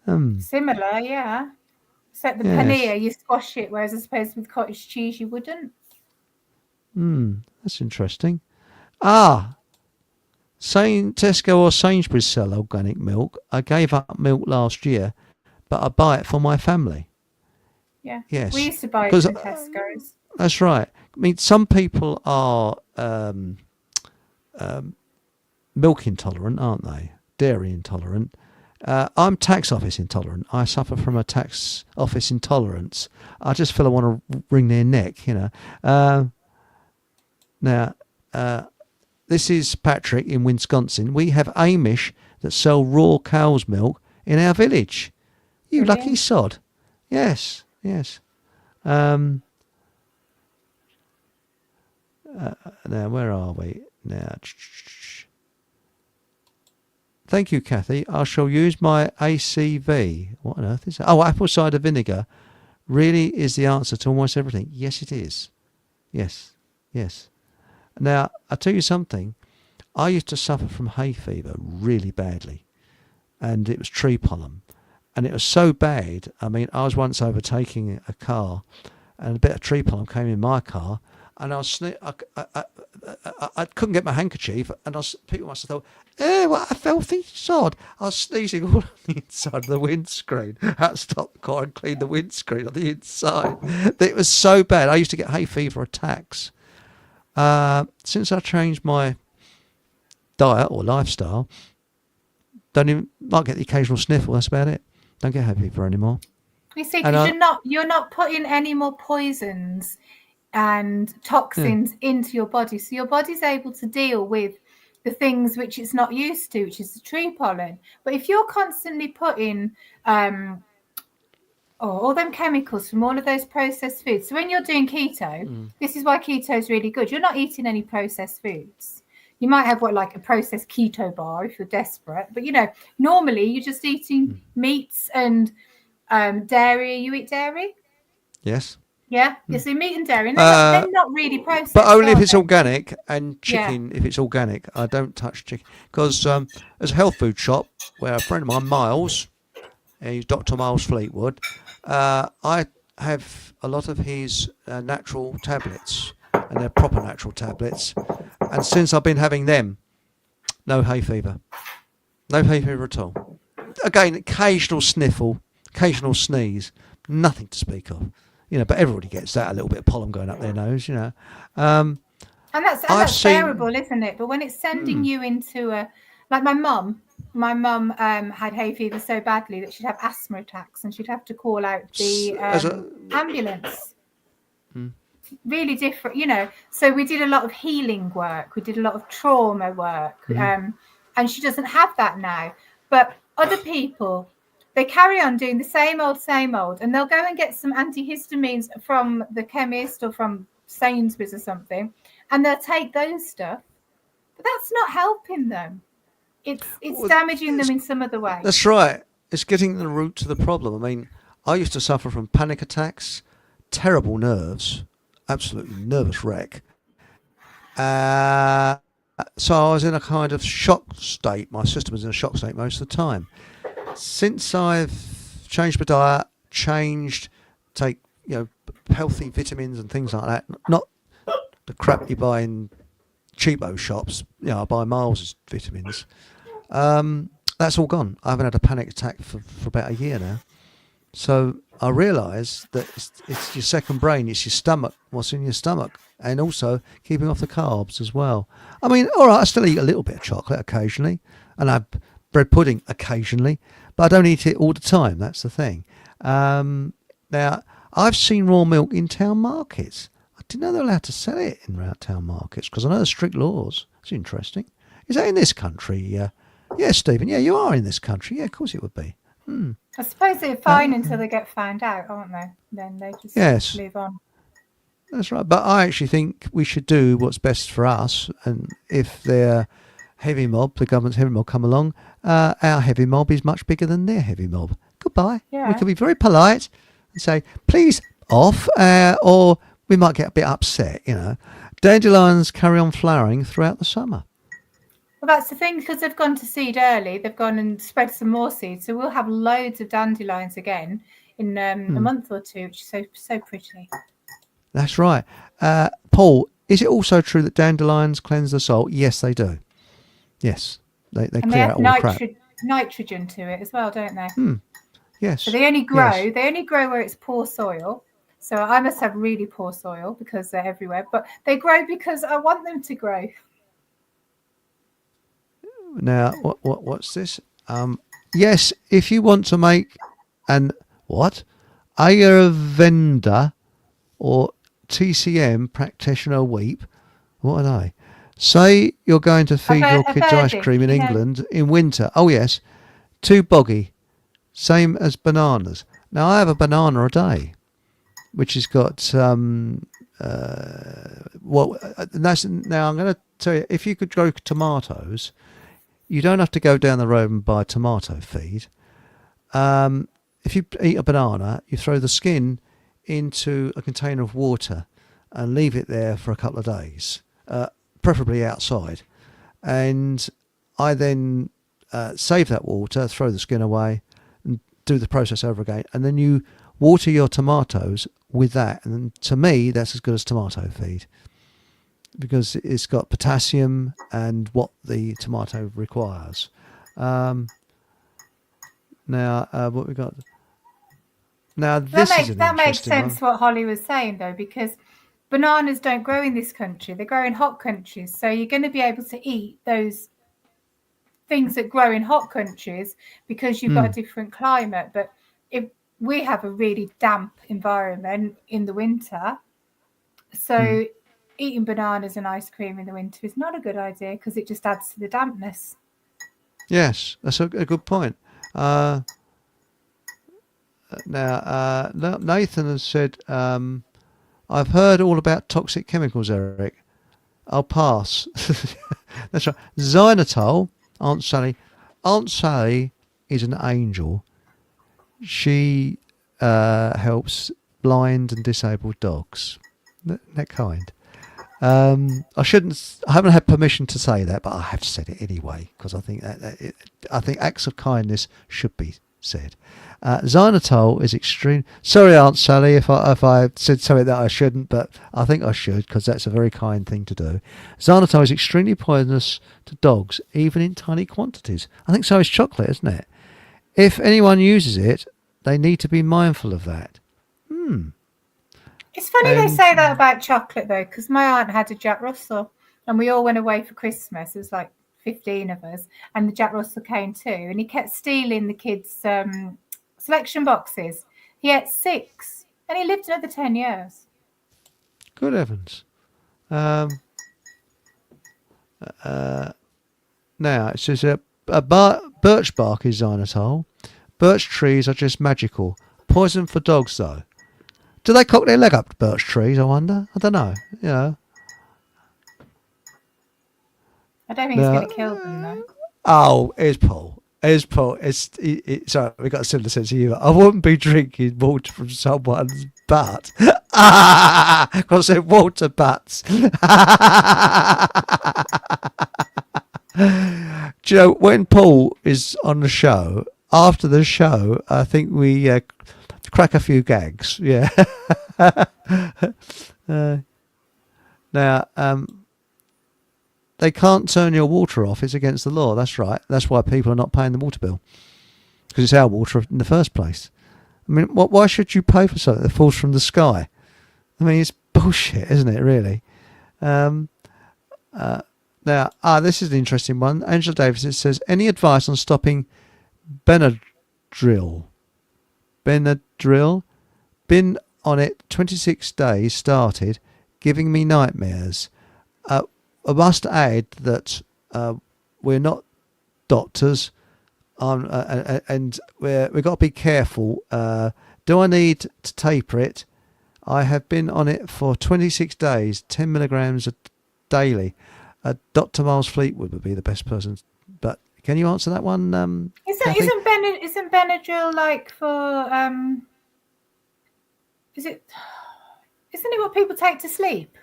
Speaker 2: Similar, yeah. Except the paneer, you squash it, whereas I suppose with cottage cheese you wouldn't.
Speaker 1: That's interesting. Tesco or Sainsbury's sell organic milk. I gave up milk last year, but I buy it for my family.
Speaker 2: Yeah.
Speaker 1: Yes.
Speaker 2: We used to buy it from Tesco's.
Speaker 1: That's right. I mean, some people are milk intolerant, aren't they? Dairy intolerant. I'm tax office intolerant. I suffer from a tax office intolerance. I just feel I want to wring their neck, you know. Now, this is Patrick in Wisconsin. We have Amish that sell raw cow's milk in our village. You
Speaker 2: Brilliant.
Speaker 1: lucky sod. Yes, yes. Now, where are we? Now, thank you, Kathy. I shall use my ACV. What on earth is that? Oh, apple cider vinegar really is the answer to almost everything. Yes, it is. Yes, yes. Now, I'll tell you something. I used to suffer from hay fever really badly, and it was tree pollen. And it was so bad, I mean, I was once overtaking a car, and a bit of tree pollen came in my car, and I couldn't get my handkerchief, and people must have thought, what a filthy sod. I was sneezing all on the inside of the windscreen. I had to stop the car and clean the windscreen on the inside. It was so bad. I used to get hay fever attacks. Since I changed my diet or lifestyle, might get the occasional sniffle, that's about it. Don't get hay fever anymore.
Speaker 2: You see, because you're not putting any more poisons and toxins into your body, so your body's able to deal with the things which it's not used to, which is the tree pollen. But if you're constantly putting all them chemicals from all of those processed foods, so when you're doing keto, this is why keto is really good. You're not eating any processed foods. You might have like a processed keto bar if you're desperate, but normally you're just eating meats and dairy. You eat dairy?
Speaker 1: Yes.
Speaker 2: Yeah, so meat and dairy. They're not really processed.
Speaker 1: But only if it's organic, and chicken, if it's organic. I don't touch chicken. Because there's a health food shop where a friend of mine, Miles, he's Dr. Miles Fleetwood, I have a lot of his natural tablets, and they're proper natural tablets. And since I've been having them, no hay fever. No hay fever at all. Again, occasional sniffle, occasional sneeze, nothing to speak of. But everybody gets that, a little bit of pollen going up their nose, And
Speaker 2: that's terrible, isn't it? But when it's sending you into like my mum had hay fever so badly that she'd have asthma attacks and she'd have to call out the ambulance. Really different, So we did a lot of healing work. We did a lot of trauma work. And she doesn't have that now. But other people, they carry on doing the same old, and they'll go and get some antihistamines from the chemist or from Sainsbury's or something, and they'll take those stuff, but that's not helping them. It's damaging them in some other way.
Speaker 1: That's right. It's getting to the root to the problem. I mean, I used to suffer from panic attacks, terrible nerves, absolutely nervous wreck. So I was in a kind of shock state. My system was in a shock state most of the time. Since I've changed my diet, take healthy vitamins and things like that, not the crap you buy in cheapo shops. I buy Miles' vitamins. That's all gone. I haven't had a panic attack for about a year now. So I realise that it's your second brain, it's your stomach, what's in your stomach, and also keeping off the carbs as well. I mean, all right, I still eat a little bit of chocolate occasionally, and I have bread pudding occasionally, but I don't eat it all the time. That's the thing. Now, I've seen raw milk in town markets. I didn't know they were allowed to sell it in town markets because I know there's strict laws. It's interesting. Is that in this country? Yeah, Stephen. Yeah, you are in this country. Yeah, of course it would be.
Speaker 2: I suppose they're fine until they get found out, aren't they? Then they just move on.
Speaker 1: That's right. But I actually think we should do what's best for us. And if their heavy mob, the government's heavy mob, come along, our heavy mob is much bigger than their heavy mob. Goodbye. Yeah. We can be very polite and say, please off, or we might get a bit upset, Dandelions carry on flowering throughout the summer.
Speaker 2: Well, that's the thing, because they've gone to seed early. They've gone and spread some more seeds. So we'll have loads of dandelions again in a month or two, which is so pretty. That's
Speaker 1: right. Paul, is it also true that dandelions cleanse the soil? Yes, they do. Yes. They clear out all the crap.
Speaker 2: Nitrogen to it as well, don't they?
Speaker 1: Yes.
Speaker 2: So they only grow where it's poor soil. So I must have really poor soil because they're everywhere. But they grow because I want them to grow.
Speaker 1: Now, what's this? Yes, if you want to make an Ayurveda or TCM practitioner weep, what are they? Say you're going to feed your
Speaker 2: A
Speaker 1: kids ice
Speaker 2: verdict,
Speaker 1: cream in England in winter. Oh yes, too boggy, same as bananas. Now I have a banana a day, which has got that's now I'm going to tell you, if you could grow tomatoes, you don't have to go down the road and buy tomato feed. If you eat a banana, you throw the skin into a container of water and leave it there for a couple of days, preferably outside. And I then save that water, throw the skin away, and do the process over again. And then you water your tomatoes with that. And to me, that's as good as tomato feed because it's got potassium and what the tomato requires. Now, what we got? Now, this is an
Speaker 2: that makes
Speaker 1: interesting
Speaker 2: sense
Speaker 1: one.
Speaker 2: what Holly was saying though, because bananas don't grow in this country; they grow in hot countries. So you're going to be able to eat those things that grow in hot countries because you've got a different climate. But if we have a really damp environment in the winter, so eating bananas and ice cream in the winter is not a good idea because it just adds to the dampness.
Speaker 1: Yes, that's a good point. Now, Nathan has said, I've heard all about toxic chemicals, Eric. I'll pass. That's right. Xylitol, Aunt Sally. Aunt Sally is an angel. She helps blind and disabled dogs. That kind. I haven't had permission to say that, but I have said it anyway because I think I think acts of kindness should be said. Xylitol is extreme. Sorry, Aunt Sally, if I said something that I shouldn't, but I think I should because that's a very kind thing to do. Xylitol is extremely poisonous to dogs, even in tiny quantities. I think so is chocolate, isn't it? If anyone uses it, they need to be mindful of that.
Speaker 2: It's funny they say that about chocolate though, because my aunt had a Jack Russell, and we all went away for Christmas. It was like 15 of us, and the Jack Russell came too, and he kept stealing the kids' selection boxes. He ate 6, and he lived another 10 years.
Speaker 1: Good heavens. Now, it says birch bark is xylitol. Birch trees are just magical. Poison for dogs, though. Do they cock their leg up to birch trees, I wonder? I don't know. You know.
Speaker 2: I don't think it's going to kill them, though.
Speaker 1: Oh, here's Paul. Sorry, we got a similar sense of humour. I wouldn't be drinking water from someone's butt. Because I said water butts. Do you know, when Paul is on the show, after the show, I think we crack a few gags. Yeah. Now, they can't turn your water off. It's against the law. That's right. That's why people are not paying the water bill. Because it's our water in the first place. I mean, why should you pay for something that falls from the sky? I mean, it's bullshit, isn't it, really? Now, this is an interesting one. Angela Davis says, any advice on stopping Benadryl? Been on it 26 days, started, giving me nightmares. I must add that we're not doctors, and we've got to be careful. Do I need to taper it? I have been on it for 26 days, 10 milligrams daily. Dr. Miles Fleetwood would be the best person. But can you answer that one?
Speaker 2: Isn't Benadryl like for isn't it what people take to sleep?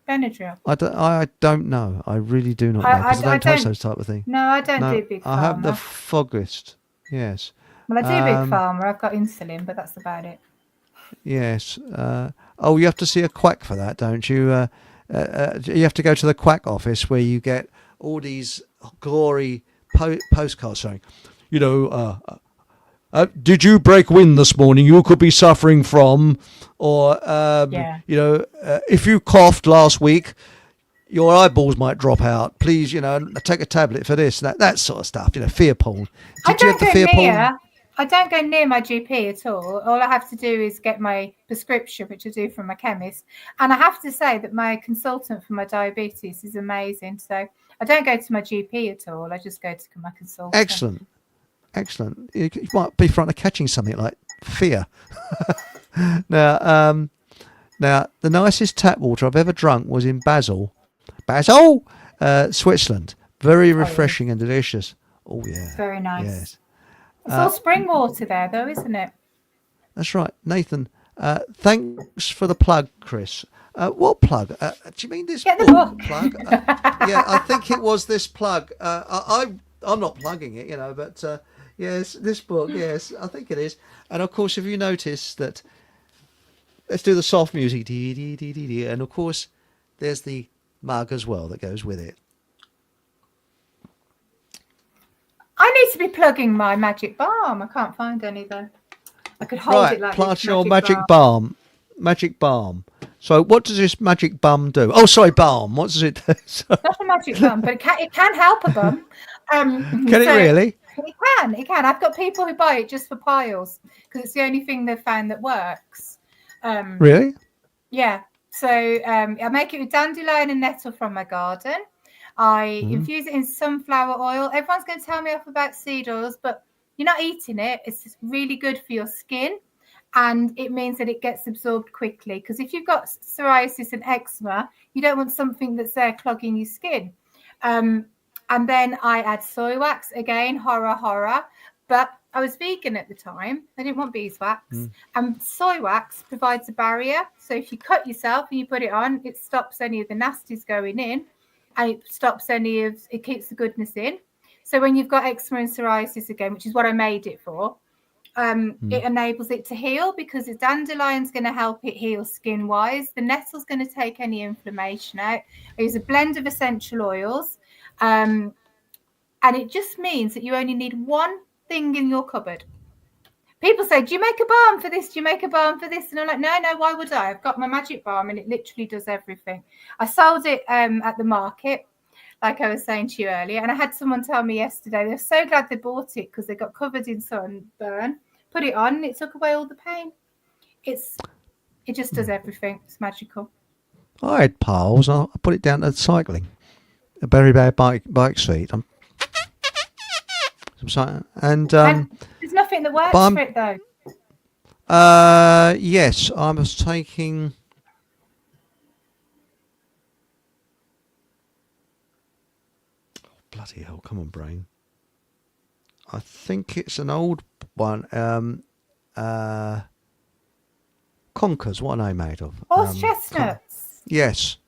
Speaker 2: Benadryl.
Speaker 1: I don't know. I really do not know because I don't taste those type of thing.
Speaker 2: No, I don't do Big Pharma.
Speaker 1: I have the foggiest. Yes.
Speaker 2: Well, I do Big Pharma. I've got insulin, but that's about it.
Speaker 1: Yes. You have to see a quack for that, don't you? You have to go to the quack office where you get all these glory postcards saying, you know, did you break wind this morning? You could be suffering from, or you know, if you coughed last week, your eyeballs might drop out. Please, you know, take a tablet for this, that sort of stuff. You know, fear porn.
Speaker 2: I don't go near I don't go near my GP at all. All I have to do is get my prescription, which I do from my chemist. And I have to say that my consultant for my diabetes is amazing. So I don't go to my GP at all. I just go to my consultant.
Speaker 1: Excellent. Excellent. You might be front of catching something like fear. Now, the nicest tap water I've ever drunk was in Basel, Switzerland. Very refreshing and delicious. Oh yeah,
Speaker 2: It's very nice.
Speaker 1: Yes.
Speaker 2: It's all spring water there, though, isn't it?
Speaker 1: That's right, Nathan. Thanks for the plug, Chris. What plug? Do you mean this
Speaker 2: Get the
Speaker 1: book
Speaker 2: book.
Speaker 1: plug? Yeah, I think it was this plug. I'm not plugging it, but yes, this book. Yes, I think it is. And of course, if you notice that, let's do the soft music, and of course, there's the mug as well that goes with it.
Speaker 2: I need to be plugging my magic balm. I can't find any though. I could hold it like
Speaker 1: plant
Speaker 2: this.
Speaker 1: your magic balm. Magic balm. So what does this magic balm do? Oh, sorry, balm. What does it do?
Speaker 2: Not a magic bum, but it can help a bum.
Speaker 1: Can it really?
Speaker 2: It can. I've got people who buy it just for piles because it's the only thing they've found that works.
Speaker 1: Really?
Speaker 2: Yeah. So I make it with dandelion and nettle from my garden. I infuse it in sunflower oil. Everyone's going to tell me off about seed oils, but you're not eating it. It's really good for your skin. And it means that it gets absorbed quickly. Because if you've got psoriasis and eczema, you don't want something that's there clogging your skin. And then I add soy wax. Again, horror. But I was vegan at the time. I didn't want beeswax. And soy wax provides a barrier. So if you cut yourself and you put it on, it stops any of the nasties going in. And it stops it keeps the goodness in. So when you've got eczema and psoriasis again, which is what I made it for, it enables it to heal because the dandelion's going to help it heal skin-wise. The nettle's going to take any inflammation out. I use a blend of essential oils. And it just means that you only need one thing in your cupboard. People say, do you make a balm for this? Do you make a balm for this? And I'm like, no, why would I? I've got my magic balm and it literally does everything. I sold it at the market, like I was saying to you earlier. And I had someone tell me yesterday, they're so glad they bought it because they got covered in sunburn, put it on and it took away all the pain. It just does everything. It's magical.
Speaker 1: I had piles. I put it down to cycling. A very bad bike seat. And
Speaker 2: there's nothing that works for it though.
Speaker 1: Yes, I was taking. Oh, bloody hell! Come on, brain. I think it's an old one. Conkers. What are they made of?
Speaker 2: Horse chestnuts.
Speaker 1: Yes.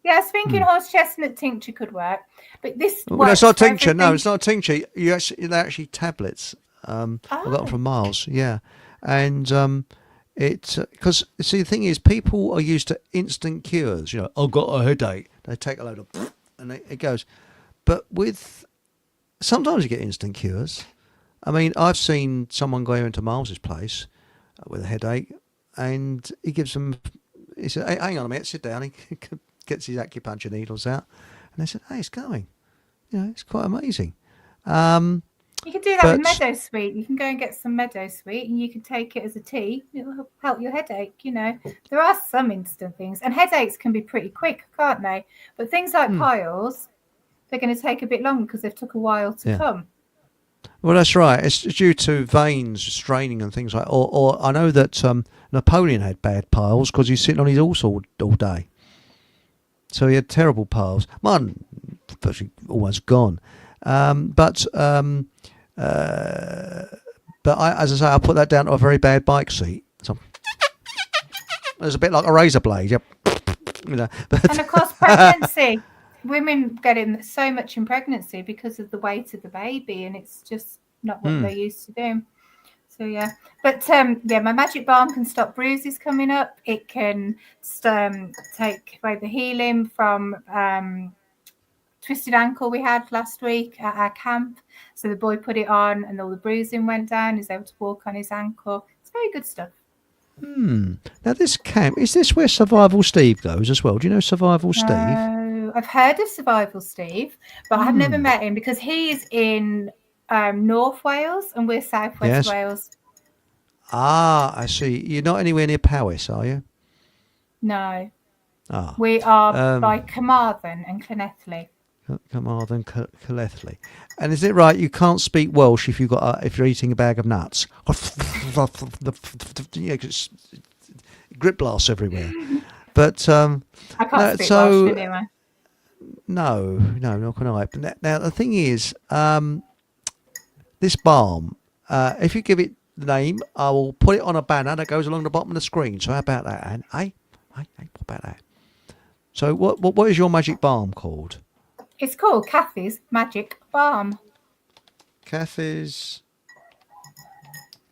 Speaker 2: Yeah, I was thinking horse chestnut tincture could work, but this.
Speaker 1: Well, it's not tincture. No, it's not tincture. They're actually tablets. I got them from Miles. Yeah, and it because see the thing is, people are used to instant cures. I've got a headache. They take a load of and it goes. But sometimes you get instant cures. I mean, I've seen someone go into Miles's place with a headache, and he gives them. He said, "Hey, hang on a minute, sit down." He gets his acupuncture needles out, and they said, "Hey, it's going. It's quite amazing."
Speaker 2: You can do that with meadowsweet. You can go and get some meadowsweet, and you can take it as a tea. It'll help your headache. There are some instant things, and headaches can be pretty quick, can't they? But things like piles, they're going to take a bit longer because they've took a while to come.
Speaker 1: Well, that's right. It's due to veins straining and things like. Or I know that Napoleon had bad piles because he's sitting on his horse all day. So he had terrible piles. Mine virtually almost gone. But I, as I say, I put that down to a very bad bike seat. So it's a bit like a razor blade. Yep.
Speaker 2: And of course, pregnancy. Women get in so much in pregnancy because of the weight of the baby, and it's just not what they're used to doing. So yeah, but my magic balm can stop bruises coming up. It can take away the healing from twisted ankle we had last week at our camp. So the boy put it on, and all the bruising went down. He's able to walk on his ankle. It's very good stuff.
Speaker 1: Now this camp, is this where Survival Steve goes as well? Do you know Survival Steve?
Speaker 2: I've heard of Survival Steve, but I've never met him because he's in North Wales and we're Southwest
Speaker 1: Yes.
Speaker 2: Wales.
Speaker 1: Ah, I see. You're not anywhere near Powys, are you?
Speaker 2: No,
Speaker 1: Ah,
Speaker 2: we are
Speaker 1: um,
Speaker 2: by Carmarthen and Llanelli.
Speaker 1: Carmarthen, Collethley. And is it right you can't speak Welsh if if you're eating a bag of nuts? Yeah, 'cause grip blasts everywhere. But
Speaker 2: I can't
Speaker 1: no,
Speaker 2: speak Welsh
Speaker 1: so
Speaker 2: anyway.
Speaker 1: no, not can I. But now the thing is, this balm, if you give it the name, I will put it on a banner that goes along the bottom of the screen. So how about that, Anne? What about that? So what is your magic balm called?
Speaker 2: It's called Kathy's Magic Balm.
Speaker 1: Kathy's.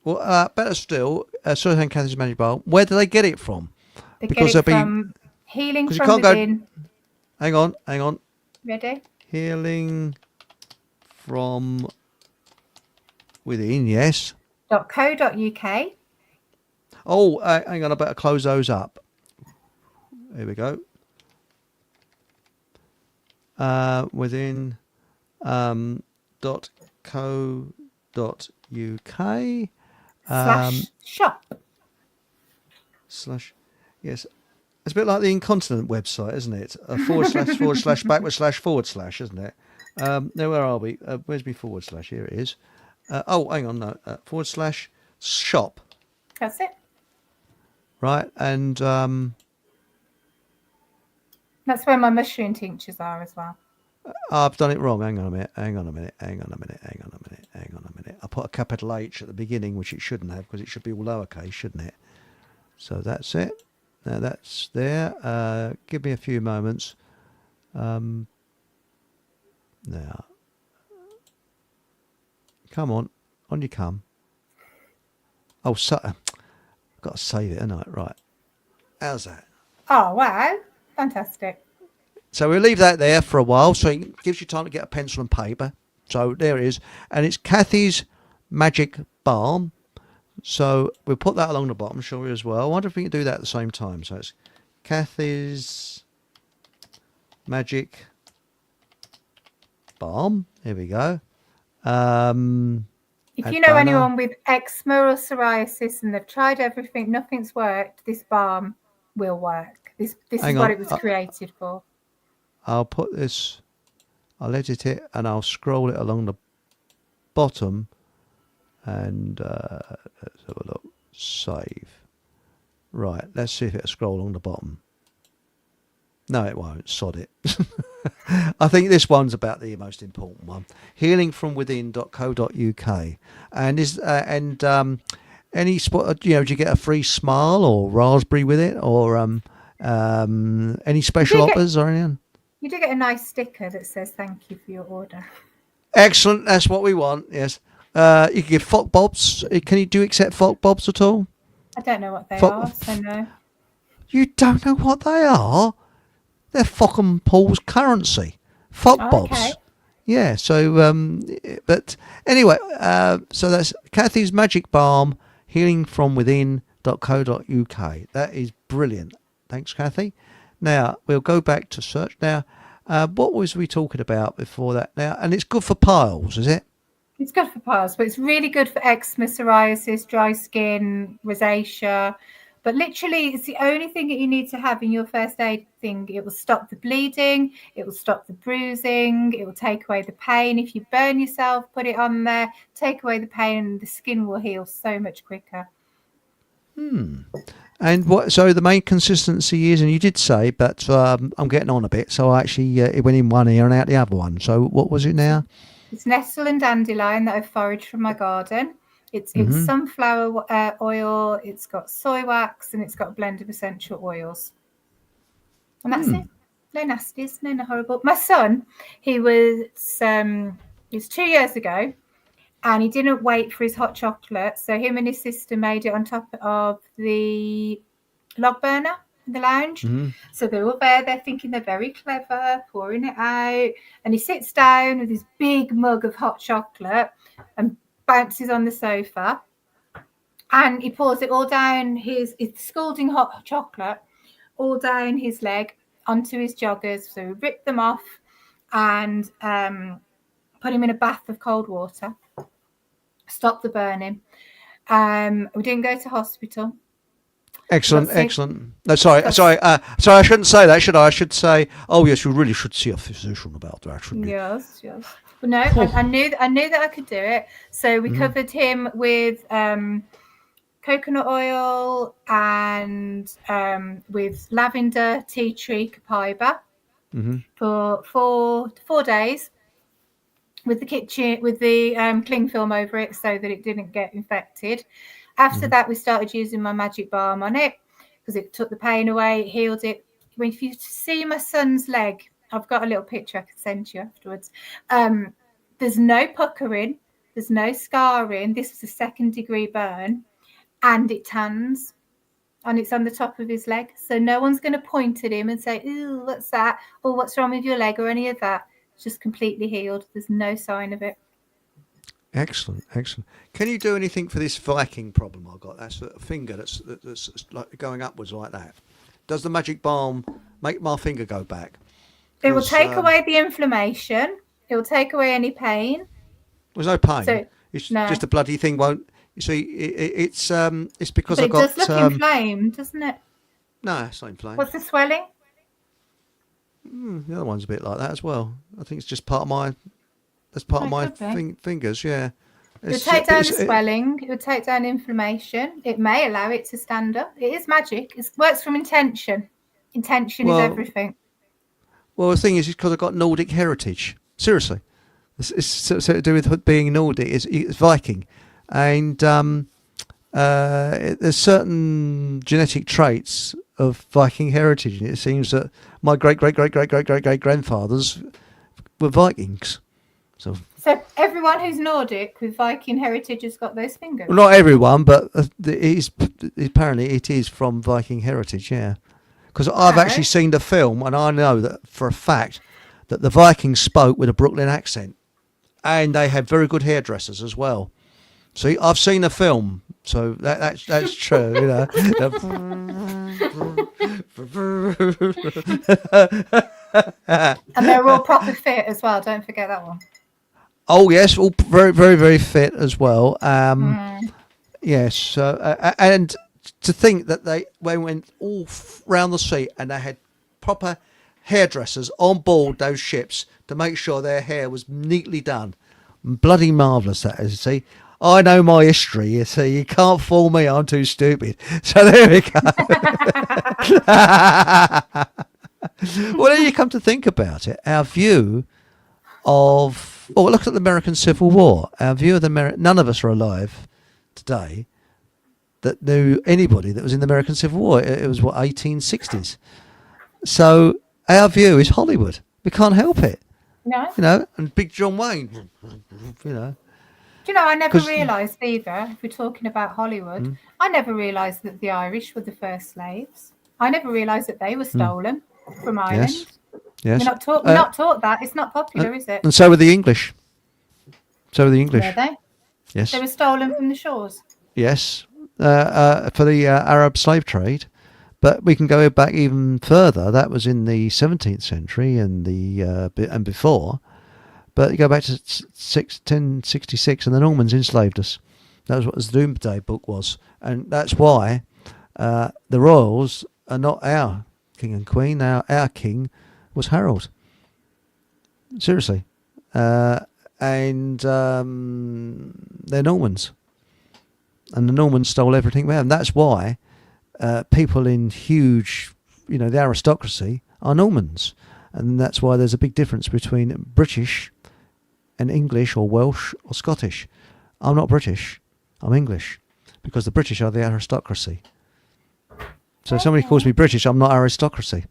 Speaker 1: Well, better still, sorry, Kathy's magic balm. Where do they get it from?
Speaker 2: They get
Speaker 1: Because
Speaker 2: it
Speaker 1: they'll be
Speaker 2: from Healing
Speaker 1: because you
Speaker 2: from
Speaker 1: can't go.
Speaker 2: Within.
Speaker 1: Hang on.
Speaker 2: Ready?
Speaker 1: Healing from within. Yes.
Speaker 2: .co.uk.
Speaker 1: Oh, hang on. I better close those up. Here we go. Within dot co dot uk
Speaker 2: /shop.
Speaker 1: slash yes. It's a bit like the incontinent website, isn't it? // // isn't it? Now where are we? Where's my /? Here it is. Hang on, no. / shop.
Speaker 2: That's it.
Speaker 1: Right, and
Speaker 2: That's where my mushroom tinctures are as well.
Speaker 1: I've done it wrong. Hang on a minute. I put a capital H at the beginning, which it shouldn't have, because it should be all lowercase, shouldn't it? So that's it. Now that's there. Give me a few moments. Now, come on you come. Oh, I've got to save it, haven't I? Right. How's that?
Speaker 2: Oh, wow. Fantastic.
Speaker 1: So we'll leave that there for a while, so it gives you time to get a pencil and paper. So there it is. And it's Kathy's Magic Balm. So we'll put that along the bottom, shall we, as well? I wonder if we can do that at the same time. So it's Kathy's Magic Balm. Here we go.
Speaker 2: If you know anyone with eczema or psoriasis and they've tried everything, nothing's worked, this balm will work. This is what it was created for.
Speaker 1: I'll put this, I'll edit it, and I'll scroll it along the bottom. And let's have a look. Save. Right, let's see if it'll scroll along the bottom. No, it won't. Sod it. I think this one's about the most important one. Healingfromwithin.co.uk. And any spot? Do you get a free smile or raspberry with it, or any special offers or anything?
Speaker 2: You do get a nice sticker that says "Thank you for your order."
Speaker 1: Excellent. That's what we want. Yes. You can give Fock Bobs. Can you accept Fock Bobs at all?
Speaker 2: I don't know what they are, so no.
Speaker 1: You don't know what they are? They're Fock and Paul's currency. Fock Bobs. Okay. Yeah, so, but anyway, so that's Kathy's Magic Balm, healingfromwithin.co.uk. That is brilliant. Thanks, Kathy. Now, we'll go back to search. Now, what was we talking about before that now? And it's good for piles, is it?
Speaker 2: It's good for piles, but it's really good for eczema, psoriasis, dry skin, rosacea. But literally, it's the only thing that you need to have in your first aid thing. It will stop the bleeding. It will stop the bruising. It will take away the pain. If you burn yourself, put it on there. Take away the pain, and the skin will heal so much quicker.
Speaker 1: And so the main consistency is, and you did say, but I'm getting on a bit. So I actually it went in one ear and out the other one. So what was it now?
Speaker 2: It's nettle and dandelion that I've foraged from my garden. It's sunflower oil, it's got soy wax, and it's got a blend of essential oils. And that's it. No nasties, no horrible. My son, it was 2 years ago, and he didn't wait for his hot chocolate. So him and his sister made it on top of the log burner in the lounge. So they're all there, they're thinking they're very clever, pouring it out. And he sits down with his big mug of hot chocolate and bounces on the sofa, and he pours it all down it's scalding hot chocolate all down his leg onto his joggers. So we ripped them off and put him in a bath of cold water. Stop the burning. We didn't go to hospital.
Speaker 1: Excellent, excellent. No, sorry. I shouldn't say that, should I? I should say, oh yes, you really should see a physician about that, shouldn't you?
Speaker 2: Yes. But no, I knew that I could do it. So we covered him with coconut oil and with lavender, tea tree, copaiba for 4 days. With the cling film over it so that it didn't get infected. After that, we started using my magic balm on it because it took the pain away, it healed it. If you see my son's leg, I've got a little picture I can send you afterwards. There's no puckering, there's no scarring. This was a 2nd-degree burn, and it tans, and it's on the top of his leg. So no one's going to point at him and say, "Ooh, what's that?" or "What's wrong with your leg?" or any of that. It's just completely healed. There's no sign of it.
Speaker 1: Excellent. Can you do anything for this Viking problem I've got? That's a finger that's like going upwards like that. Does the magic balm make my finger go back?
Speaker 2: It will take away the inflammation. It will take away any pain.
Speaker 1: There's no pain.
Speaker 2: So,
Speaker 1: it's just a bloody thing won't. You see, it's because
Speaker 2: I've got. It does look inflamed, doesn't it?
Speaker 1: No, it's not inflamed.
Speaker 2: What's the swelling?
Speaker 1: The other one's a bit like that as well. I think it's just part of my. That's part of my fingers. Yeah.
Speaker 2: It would take down the swelling. It would take down inflammation. It may allow it to stand up. It is magic. It works from intention. Intention is everything.
Speaker 1: Well, the thing is, it's because I've got Nordic heritage. Seriously, it's so to do with being Nordic. It's Viking, and there's certain genetic traits of Viking heritage. And it seems that my great grandfathers were Vikings. So
Speaker 2: everyone who's Nordic with Viking heritage has got those fingers.
Speaker 1: Well, not everyone, but apparently it is from Viking heritage. Yeah, because I've actually seen the film, and I know that for a fact that the Vikings spoke with a Brooklyn accent, and they had very good hairdressers as well. See, I've seen the film, so that's true. You know.
Speaker 2: And they're all proper fit as well. Don't forget that one.
Speaker 1: Oh yes, all very, very, very fit as well. Yes, and to think that they went all round the sea and they had proper hairdressers on board those ships to make sure their hair was neatly done. Bloody marvellous that is. See, I know my history. You see, you can't fool me. I'm too stupid. So there we go. Well, then you come to think about it. Our view of look at the American Civil War. Our view of none of us are alive today that knew anybody that was in the American Civil War. It was 1860s. So our view is Hollywood. We can't help it.
Speaker 2: No.
Speaker 1: You know, and Big John Wayne. You know.
Speaker 2: Do you know, I never realised either, if we're talking about Hollywood, I never realised that the Irish were the first slaves. I never realised that they were stolen from Ireland.
Speaker 1: Yes.
Speaker 2: We're not taught that. It's not popular, is it?
Speaker 1: And so were the English.
Speaker 2: Were they?
Speaker 1: Yes.
Speaker 2: They were stolen from the shores.
Speaker 1: Yes, for the Arab slave trade. But we can go back even further. That was in the 17th century and and before. But you go back to 1066 and the Normans enslaved us. That was what the Doomsday Book was. And that's why the royals are not our king and queen. Our king was Harold. Seriously. And they're Normans. And the Normans stole everything we have. And that's why people in huge, the aristocracy are Normans. And that's why there's a big difference between British and English or Welsh or Scottish. I'm not British. I'm English. Because the British are the aristocracy. So if somebody calls me British, I'm not aristocracy.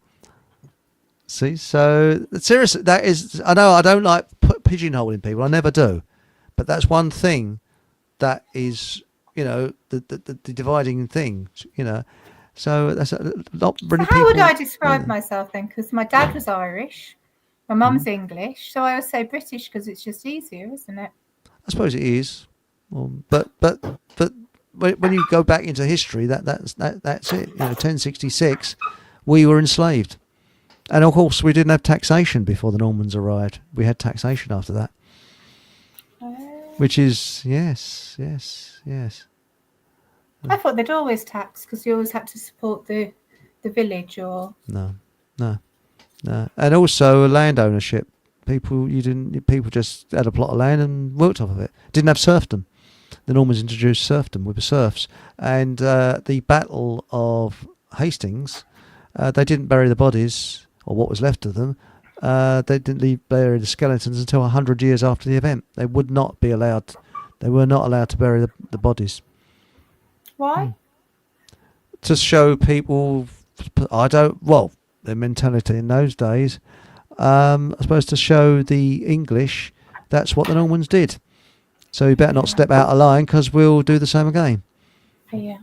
Speaker 1: See, so seriously, that is. I know I don't like pigeonholing people. I never do, but that's one thing that is, the dividing thing. So that's not really.
Speaker 2: So how would I describe myself then? Because my dad was Irish, my mum's English, so I always say British because it's just easier, isn't it?
Speaker 1: I suppose it is, but when you go back into history, that's it. 1066, we were enslaved. And of course, we didn't have taxation before the Normans arrived. We had taxation after that. which is yes.
Speaker 2: I thought they'd always tax because you always had to support the village or.
Speaker 1: No, no, no, and also land ownership. People just had a plot of land and worked off of it. Didn't have serfdom. The Normans introduced serfdom with the serfs, and the Battle of Hastings, they didn't bury the bodies or what was left of them. They didn't bury the skeletons until 100 years after the event. They would not be allowed. They were not allowed to bury the bodies.
Speaker 2: Why?
Speaker 1: To show people, their mentality in those days. I suppose to show the English that's what the Normans did. So you better not step out of line because we'll do the same again.
Speaker 2: Yeah.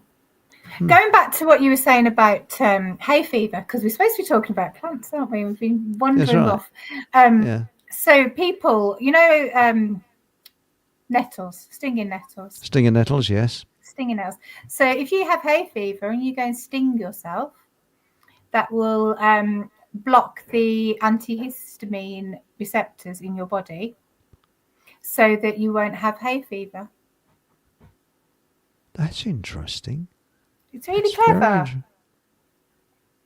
Speaker 2: Going back to what you were saying about hay fever, because we're supposed to be talking about plants, aren't we? We've been wandering off. So people, nettles, stinging nettles.
Speaker 1: Stinging nettles, yes.
Speaker 2: Stinging nettles. So if you have hay fever and you go and sting yourself, that will block the antihistamine receptors in your body so that you won't have hay fever.
Speaker 1: That's interesting.
Speaker 2: It's really clever.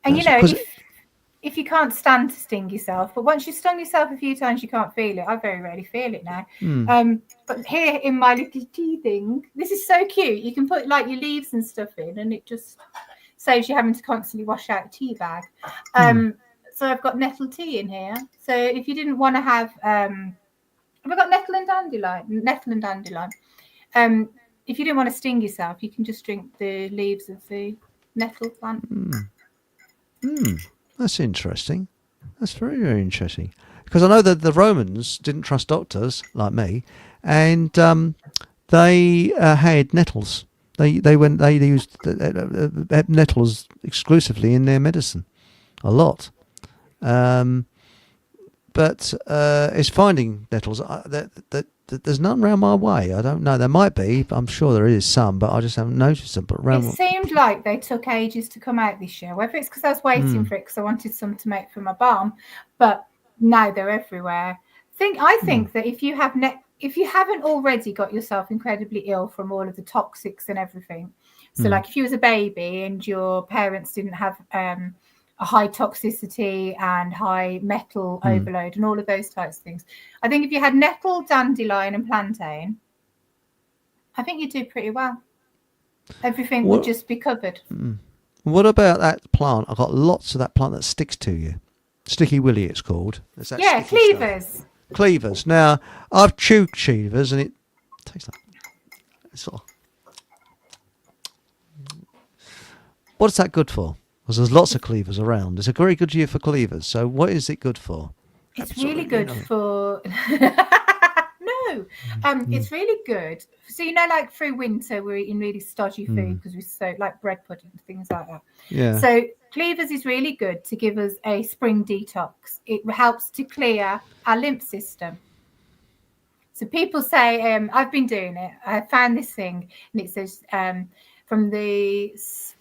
Speaker 2: And if you can't stand to sting yourself, but once you've stung yourself a few times, you can't feel it. I very rarely feel it now. But here in my little tea thing, this is so cute. You can put like your leaves and stuff in, and it just saves you having to constantly wash out a tea bag. So I've got nettle tea in here. So if you didn't want to have, I've got nettle and dandelion. If you didn't want to sting yourself, you can just drink the leaves of the nettle plant.
Speaker 1: That's interesting. That's very, very interesting. Because I know that the Romans didn't trust doctors like me, and they had nettles. They used nettles exclusively in their medicine, a lot. But it's finding nettles. There's none around my way. I don't know. There might be. I'm sure there is some, but I just haven't noticed them. But
Speaker 2: it seemed like they took ages to come out this year. Whether it's because I was waiting for it because I wanted some to make for my balm, but now they're everywhere. I think that if you haven't already got yourself incredibly ill from all of the toxics and everything, so like if you was a baby and your parents didn't have a high toxicity and high metal overload and all of those types of things. I think if you had nettle, dandelion and plantain, I think you'd do pretty well. Everything would just be covered.
Speaker 1: What about that plant? I've got lots of that plant that sticks to you. Sticky willy it's called.
Speaker 2: Cleavers.
Speaker 1: Stuff. Cleavers. Now, I've chewed cleavers and it tastes like sort of... What's that good for? Because there's lots of cleavers around. It's a very good year for cleavers. So what is it good for?
Speaker 2: It's really good for... No. It's really good. So, like through winter, we're eating really stodgy food because we're so like bread pudding, things like that.
Speaker 1: Yeah.
Speaker 2: So cleavers is really good to give us a spring detox. It helps to clear our lymph system. So people say, I've been doing it. I found this thing and it says... from the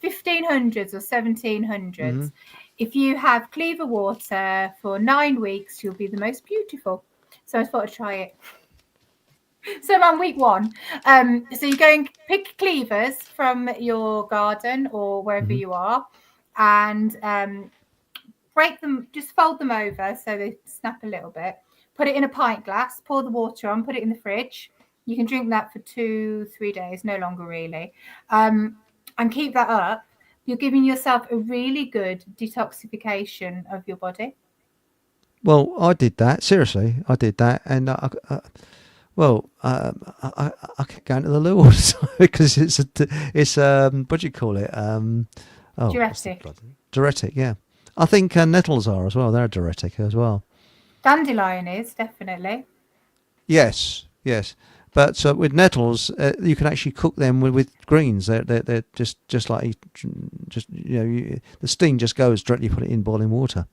Speaker 2: 1500s or 1700s, if you have cleaver water for 9 weeks, you'll be the most beautiful. So I thought I'd try it. So I'm on week 1. So you go and pick cleavers from your garden or wherever you are and break them, just fold them over so they snap a little bit. Put it in a pint glass, pour the water on, put it in the fridge. You can drink that for 2-3 days, no longer really. And keep that up. You're giving yourself a really good detoxification of your body.
Speaker 1: Well, I did that. Seriously, I did that. And I kept going to the loo all the time because it's what do you call it?
Speaker 2: Diuretic.
Speaker 1: Diuretic, yeah. I think nettles are as well. They're a diuretic as well.
Speaker 2: Dandelion is, definitely.
Speaker 1: Yes. But with nettles, you can actually cook them with greens. They're just like the sting just goes directly. Put it in boiling water.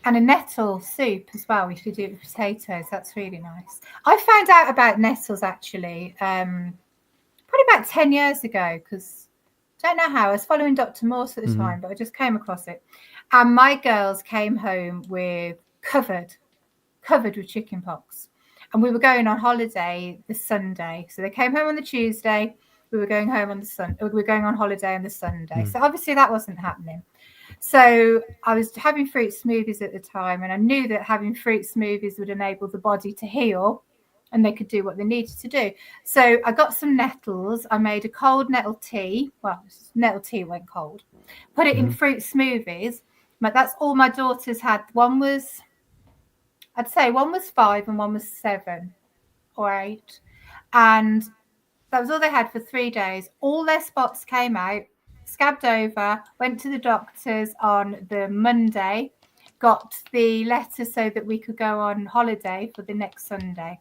Speaker 1: And
Speaker 2: a nettle soup as well. We should do it with potatoes. That's really nice. I found out about nettles actually probably about 10 years ago because I don't know how. I was following Dr. Morse at the time, but I just came across it. And my girls came home with covered with chicken pox. and we were going on holiday the Sunday. So they came home on the Tuesday. We were going home on the We were going on holiday on the Sunday. So obviously that wasn't happening. So I was having fruit smoothies at the time, and I knew that having fruit smoothies would enable the body to heal and they could do what they needed to do. So I got some nettles. I made a cold nettle tea. Well, nettle tea went cold. Put it in fruit smoothies. But that's all my daughters had. I'd say one was 5 and one was 7 or 8. And that was all they had for 3 days. All their spots came out, scabbed over, went to the doctors on the Monday, got the letter so that we could go on holiday for the next Sunday.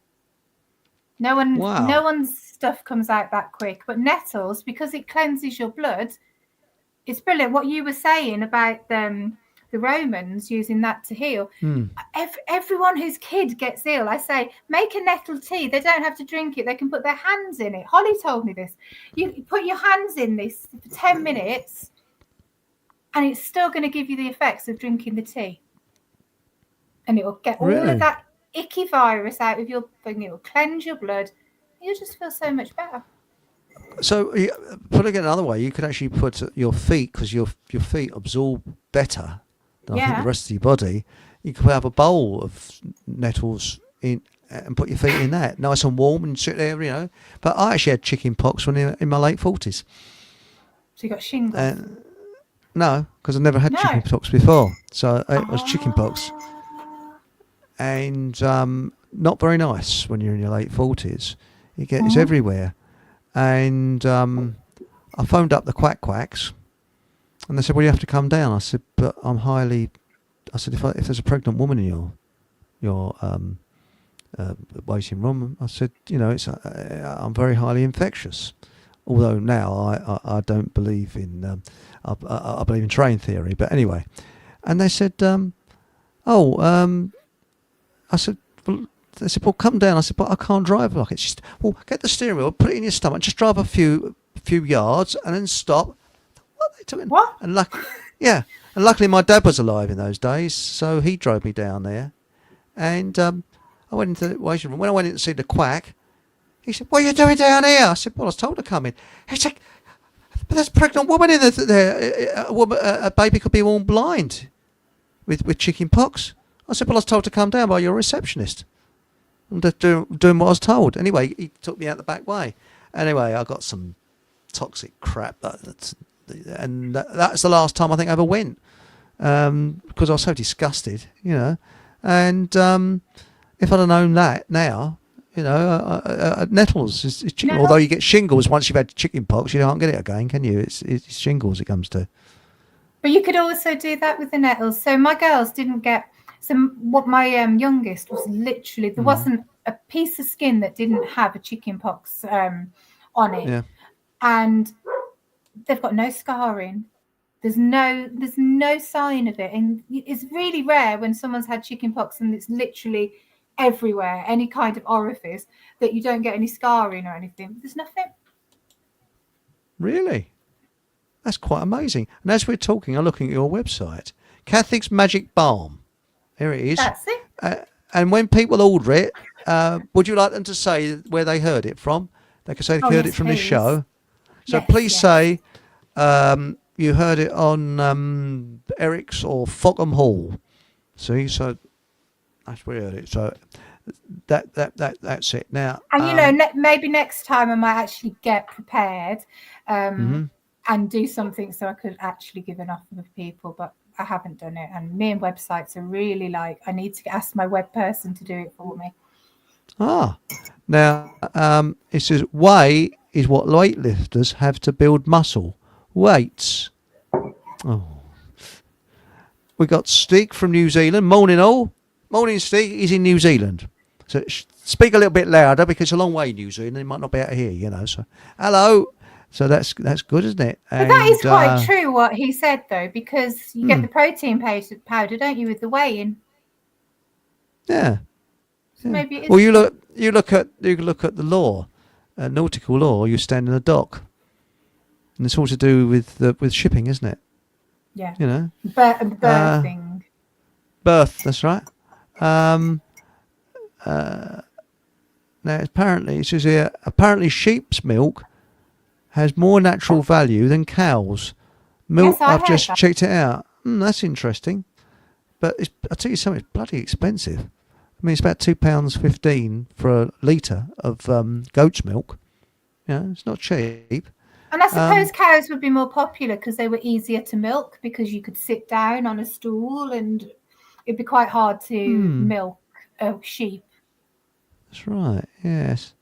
Speaker 2: No one's stuff comes out that quick. But nettles, because it cleanses your blood, it's brilliant. What you were saying about the Romans using that to heal. Everyone whose kid gets ill, I say, make a nettle tea. They don't have to drink it. They can put their hands in it. Holly told me this. You put your hands in this for 10 minutes and it's still going to give you the effects of drinking the tea. And it will get all of that icky virus out of your thing. It will cleanse your blood. You'll just feel so much better.
Speaker 1: So, putting it another way, you could actually put your feet, because your feet absorb better than I think the rest of your body. You could have a bowl of nettles in and put your feet in that, nice and warm, and sit there, you know. But I actually had chicken pox when in my late 40s.
Speaker 2: So you got shingles?
Speaker 1: No, because I never had chicken pox before. So it was chicken pox. And not very nice when you're in your late 40s. It's everywhere. And I phoned up the quacks, and they said, well, you have to come down. I said, but if there's a pregnant woman in your waiting room, I said, you know, I'm very highly infectious. Although now I don't believe in, I believe in train theory. But anyway, and they said, I said, well, they said, well, come down. I said, but I can't drive like it. She said, well, get the steering wheel, put it in your stomach, just drive a few yards and then stop. What are they doing?
Speaker 2: What?
Speaker 1: And luckily my dad was alive in those days, so he drove me down there. And I went into the waiting room. When I went in to see the quack, he said, what are you doing down here? I said, well, I was told to come in. He said, but there's a pregnant woman in there. A baby could be born blind with chicken pox. I said, well, I was told to come down by your receptionist. I'm just doing what I was told. Anyway, he took me out the back way. Anyway, I got some toxic crap. That's the last time I think I ever went, because I was so disgusted, you know. And if I'd have known that now, you know, nettles is chicken.
Speaker 2: No.
Speaker 1: Although you get shingles once you've had chicken pox, you can't get it again, can you? It's shingles it comes to.
Speaker 2: But you could also do that with the nettles. So my girls didn't get. So what my youngest was literally, there wasn't a piece of skin that didn't have a chicken pox on it.
Speaker 1: Yeah.
Speaker 2: And they've got no scarring. There's no sign of it. And it's really rare when someone's had chicken pox and it's literally everywhere, any kind of orifice, that you don't get any scarring or anything. There's nothing.
Speaker 1: Really? That's quite amazing. And as we're talking, I'm looking at your website, Catholics Magic Balm. Here it is.
Speaker 2: That's it.
Speaker 1: And when people order it, would you like them to say where they heard it from? They can say they heard it from this show. So please say you heard it on Eric's or Fockham Hall. See, so that's where we heard it. So that's it. Now,
Speaker 2: and maybe next time I might actually get prepared and do something so I could actually give an offer to people, but I haven't done it. And me and websites are really like, I need to ask my web person to do it for me.
Speaker 1: Now it says whey is what weightlifters have to build muscle. Weights. We got Stig from New Zealand. Morning all. Morning Stig. He's in New Zealand. So speak a little bit louder because it's a long way in New Zealand. He might not be able to hear, you know. So hello. So that's good, isn't it?
Speaker 2: But that is quite true what he said though, because you get the protein powder, don't you, with the whey-in?
Speaker 1: Yeah.
Speaker 2: So maybe it is.
Speaker 1: Well, you look at the law, nautical law. You stand in a dock, and it's all to do with shipping, isn't it?
Speaker 2: Yeah.
Speaker 1: You know.
Speaker 2: Birthing.
Speaker 1: Birth. That's right. Now, apparently, it says here, apparently sheep's milk has more natural value than cows. Milk,
Speaker 2: Yes, I
Speaker 1: I've
Speaker 2: heard
Speaker 1: just
Speaker 2: that.
Speaker 1: checked it out. That's interesting. But I'll tell you something, it's bloody expensive. I mean, it's about £2.15 for a litre of goat's milk. It's not cheap.
Speaker 2: And I suppose
Speaker 1: Um,
Speaker 2: cows would be more popular because they were easier to milk because you could sit down on a stool and it'd be quite hard to milk a sheep.
Speaker 1: That's right, yes.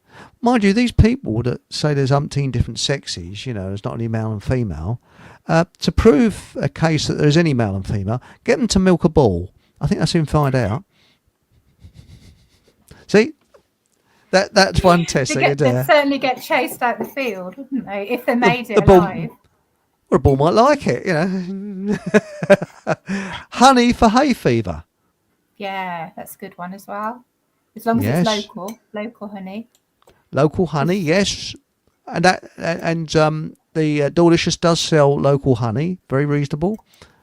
Speaker 1: Mind you, these people that say there's umpteen different sexes, there's not only male and female, to prove a case that there's any male and female, get them to milk a bull. I think that's who find out. See? That's one test that you do.
Speaker 2: They'd certainly get chased out the field, wouldn't they, if they made
Speaker 1: The
Speaker 2: it
Speaker 1: bull,
Speaker 2: alive?
Speaker 1: well, a bull might like it, Honey for hay fever.
Speaker 2: Yeah, that's a good one as well. As long as
Speaker 1: Yes.
Speaker 2: it's local honey.
Speaker 1: Local honey, yes. And the Delicious does sell local honey, very reasonable.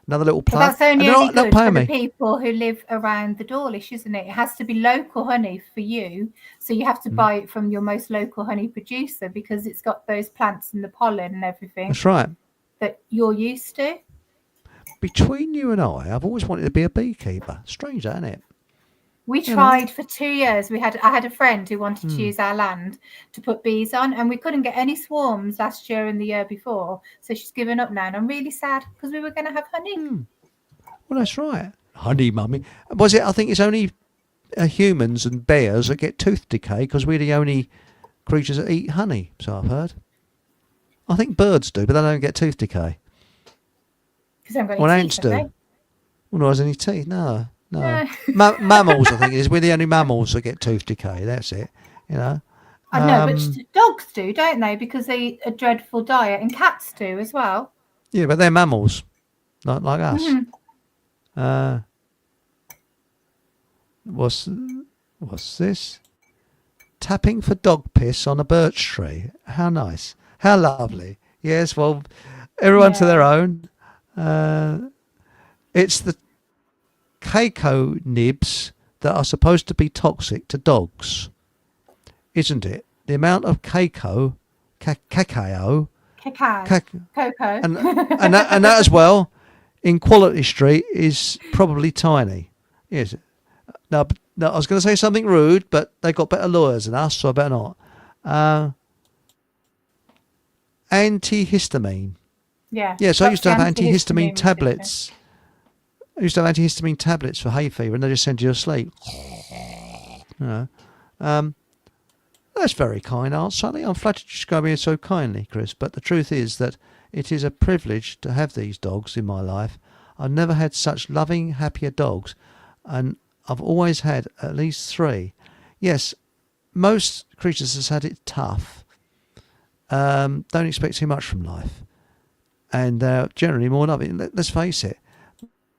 Speaker 1: Another little
Speaker 2: But
Speaker 1: plug.
Speaker 2: that's only
Speaker 1: And they're
Speaker 2: good
Speaker 1: not
Speaker 2: for
Speaker 1: paying
Speaker 2: the
Speaker 1: me.
Speaker 2: people who live around the Dawlish, isn't it? It has to be local honey for you. So you have to buy it from your most local honey producer because it's got those plants and the pollen and everything
Speaker 1: That's right.
Speaker 2: that you're used to.
Speaker 1: Between you and I've always wanted to be a beekeeper. Strange, isn't it?
Speaker 2: We tried for 2 years. I had a friend who wanted to use our land to put bees on, and we couldn't get any swarms last year and the year before. So she's given up now, and I'm really sad because we were going to have honey.
Speaker 1: Well, that's right. Honey, mummy. Was it? I think it's only humans and bears that get tooth decay because we're the only creatures that eat honey, so I've heard. I think birds do, but they don't get tooth decay.
Speaker 2: Because I've got
Speaker 1: Well,
Speaker 2: any
Speaker 1: ants
Speaker 2: teeth,
Speaker 1: do.
Speaker 2: have they?
Speaker 1: Well, no, has any teeth? No.
Speaker 2: No.
Speaker 1: Mammals, I think it is. We're the only mammals that get tooth decay. That's it.
Speaker 2: I know, but dogs do, don't they? Because they eat a dreadful diet, and cats do as well.
Speaker 1: Yeah, but they're mammals, not like us. What's this? Tapping for dog piss on a birch tree. How nice. How lovely. Yes, well, everyone to their own. It's the cacao nibs that are supposed to be toxic to dogs, isn't it? The amount of cacao,
Speaker 2: Cacao. Cocoa.
Speaker 1: and that as well in Quality Street is probably tiny. Yes. No, I was going to say something rude, but they got better lawyers than us, so I better not. Antihistamine.
Speaker 2: Yeah.
Speaker 1: Yeah, so I used to have
Speaker 2: antihistamine
Speaker 1: antihistamine tablets. I used to have antihistamine tablets for hay fever, and they just send you to sleep. That's very kind, Aunt Sally. I'm flattered you describe me so kindly, Chris. But the truth is that it is a privilege to have these dogs in my life. I've never had such loving, happier dogs, and I've always had at least 3. Yes, most creatures has had it tough. Don't expect too much from life, and generally more loving. Let's face it.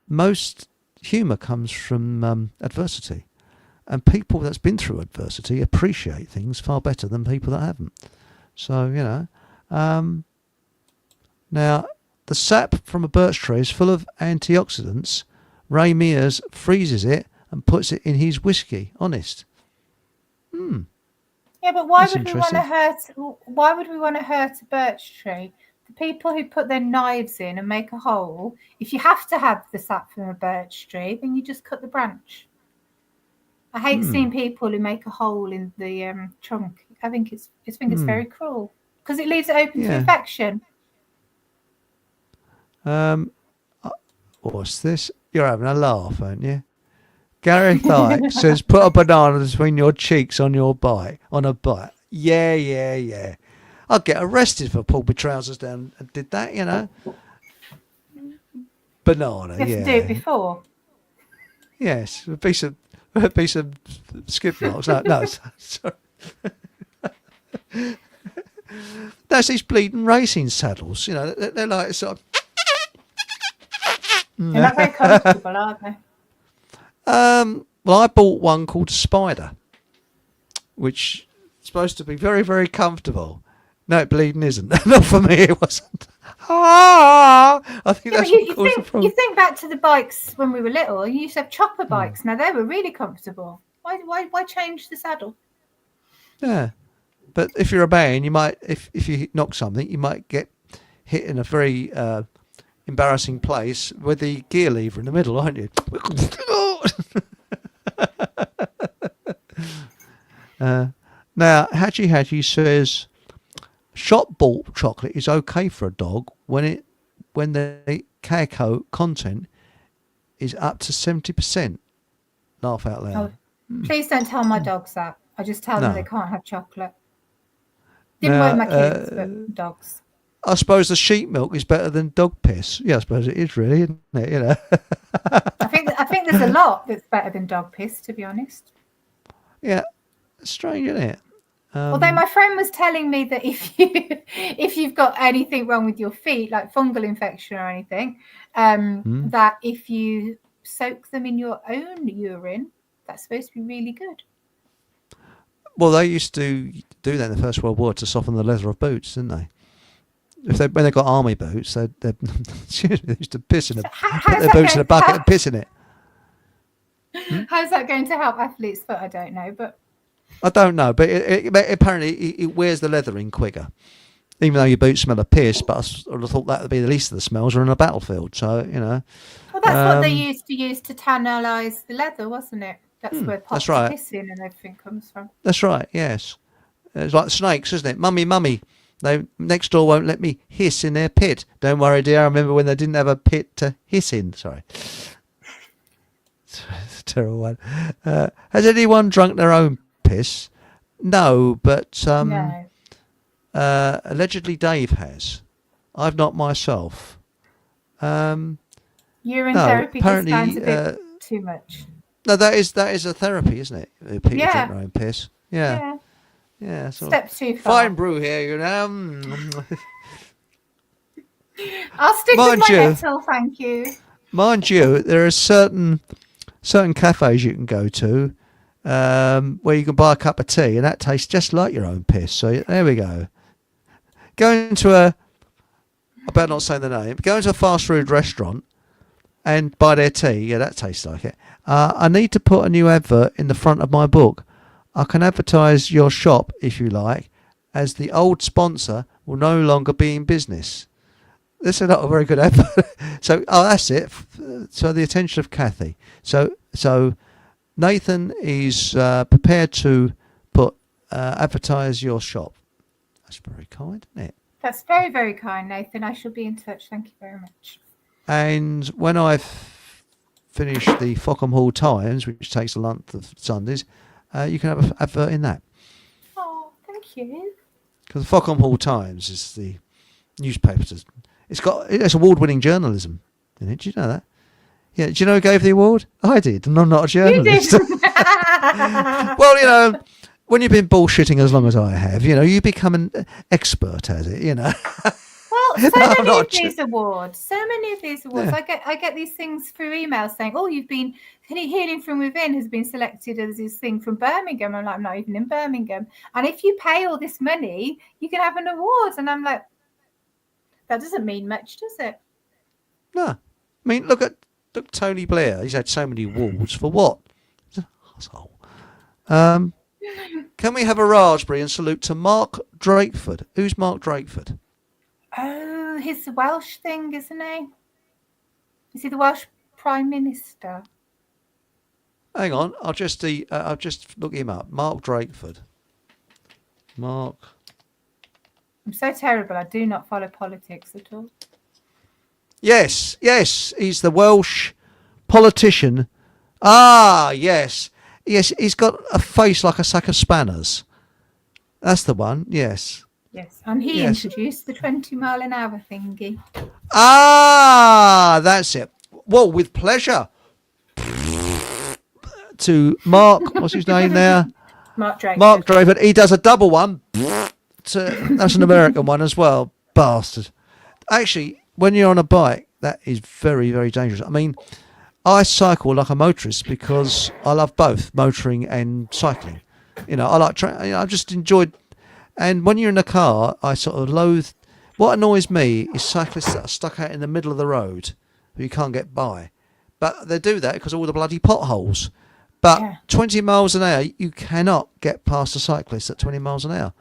Speaker 1: Most humour comes from adversity, and people that's been through adversity appreciate things far better than people that haven't. So, now the sap from a birch tree is full of antioxidants. Ray Mears freezes it and puts it in his whiskey. Honest.
Speaker 2: Yeah, but why
Speaker 1: That's
Speaker 2: would we want to
Speaker 1: interesting.
Speaker 2: hurt? Why would we want to hurt a birch tree? The people who put their knives in and make a hole. If you have to have the sap from a birch tree, then you just cut the branch. I hate seeing people who make a hole in the trunk. I think it's very cruel because it leaves it open to infection.
Speaker 1: What's this? You're having a laugh, aren't you? Gareth Ike says, put a banana between your cheeks on a bite. Yeah. I'd get arrested if I pulled my trousers down and did that, Banana,
Speaker 2: You have to do it before.
Speaker 1: Yes, a piece of skip marks. No, sorry. That's these bleeding racing saddles. They're like sort of.
Speaker 2: They're not very comfortable, are they?
Speaker 1: Well, I bought one called Spider, which is supposed to be very, very comfortable. No, bleeding isn't. Not for me, it wasn't. I think that's what caused the problem.
Speaker 2: You think back to the bikes when we were little. You used to have chopper bikes. Now they were really comfortable. Why change the saddle?
Speaker 1: Yeah. But if you're a man, you might, if you knock something, you might get hit in a very embarrassing place with the gear lever in the middle, aren't you? Now, Hachi says shop bought chocolate is okay for a dog when the cacao content is up to 70%. Laugh out loud.
Speaker 2: Oh, please don't tell my dogs that. I just tell them
Speaker 1: No.
Speaker 2: they can't have chocolate. Didn't work my kids, but dogs.
Speaker 1: I suppose the sheep milk is better than dog piss. Yeah, I suppose it is really, isn't it? You know.
Speaker 2: I think there's a lot that's better than dog piss, to be honest.
Speaker 1: Yeah, strange, isn't it?
Speaker 2: Although my friend was telling me that if you've got anything wrong with your feet, like fungal infection or anything, that if you soak them in your own urine, that's supposed to be really good.
Speaker 1: Well, they used to do that in the First World War to soften the leather of boots, didn't they? When they got army boots, they used to piss in put their boots in a bucket and piss in it.
Speaker 2: How's that going to help athlete's foot? I don't know, but
Speaker 1: I don't know, but apparently it wears the leather in quicker, even though your boots smell of piss. But I would have thought that would be the least of the smells are on a battlefield. So
Speaker 2: Well, that's what they used to use to tannalise the leather, wasn't it? That's where pots of pissing and everything comes from.
Speaker 1: That's right. Yes, it's like snakes, isn't it? Mummy. They next door won't let me hiss in their pit. Don't worry, dear. I remember when they didn't have a pit to hiss in. Sorry. It's a terrible one. Has anyone drunk their own piss? No, but
Speaker 2: No.
Speaker 1: Allegedly Dave has. I've not myself.
Speaker 2: Urine therapy just sounds a bit too much.
Speaker 1: No, that is a therapy, isn't it? People drink their own piss. Yeah.
Speaker 2: Step too far.
Speaker 1: Fine brew here, you know.
Speaker 2: I'll stick with my metal, thank you.
Speaker 1: Mind you, there are certain cafes you can go to where you can buy a cup of tea and that tastes just like your own piss. So there we go. Going to I better not say the name, go into a fast food restaurant and buy their tea. Yeah, that tastes like it. I need to put a new advert in the front of my book. I can advertise your shop, if you like, as the old sponsor will no longer be in business. This is not a very good advert. So, that's it. So, the attention of Kathy. So Nathan is prepared to advertise your shop. That's very kind, isn't it?
Speaker 2: That's very, very kind, Nathan. I shall be in touch. Thank you very much.
Speaker 1: And when I've finished the Fockham Hall Times, which takes a month of Sundays, you can have an advert in that.
Speaker 2: Oh, thank you.
Speaker 1: Because the Fockham Hall Times is the newspaper. It's award-winning journalism in it. Do you know that? Yeah. Do you know who gave the award? I did, and I'm not a journalist.
Speaker 2: You did.
Speaker 1: Well, you know, when you've been bullshitting as long as I have, you know, you become an expert at it. You know.
Speaker 2: Well, so many of these awards. Yeah. I get these things through emails saying, "Oh, you've been Healing from Within has been selected as this thing from Birmingham." I'm like, I'm not even in Birmingham. And if you pay all this money, you can have an award. And I'm like, that doesn't mean much, does it?
Speaker 1: No. I mean, look Tony Blair. He's had so many awards for what? He's an asshole. Can we have a raspberry and salute to Mark Drakeford? Who's Mark Drakeford?
Speaker 2: Oh, he's the Welsh thing, isn't he? Is he the Welsh Prime Minister?
Speaker 1: Hang on, I'll just look him up. Mark Drakeford. Mark.
Speaker 2: I'm so terrible. I do not follow politics at all.
Speaker 1: Yes, he's the Welsh politician. Ah, yes, he's got a face like a sack of spanners. That's the one. Yes.
Speaker 2: Yes, and he introduced the 20-mile-an-hour thingy.
Speaker 1: Ah, that's it. Well, with pleasure. To Mark, what's his name now?
Speaker 2: Mark Drake.
Speaker 1: Mark Drake. He does a double one. That's an American one as well. Bastard. Actually, when you're on a bike, that is very, very dangerous. I mean, I cycle like a motorist because I love both motoring and cycling. You know, I like. I've just enjoyed. And when you're in a car, I sort of loathe. What annoys me is cyclists that are stuck out in the middle of the road who you can't get by. But they do that because of all the bloody potholes. But
Speaker 2: Yeah.
Speaker 1: 20 miles an hour, you cannot get past a cyclist at 20 miles an hour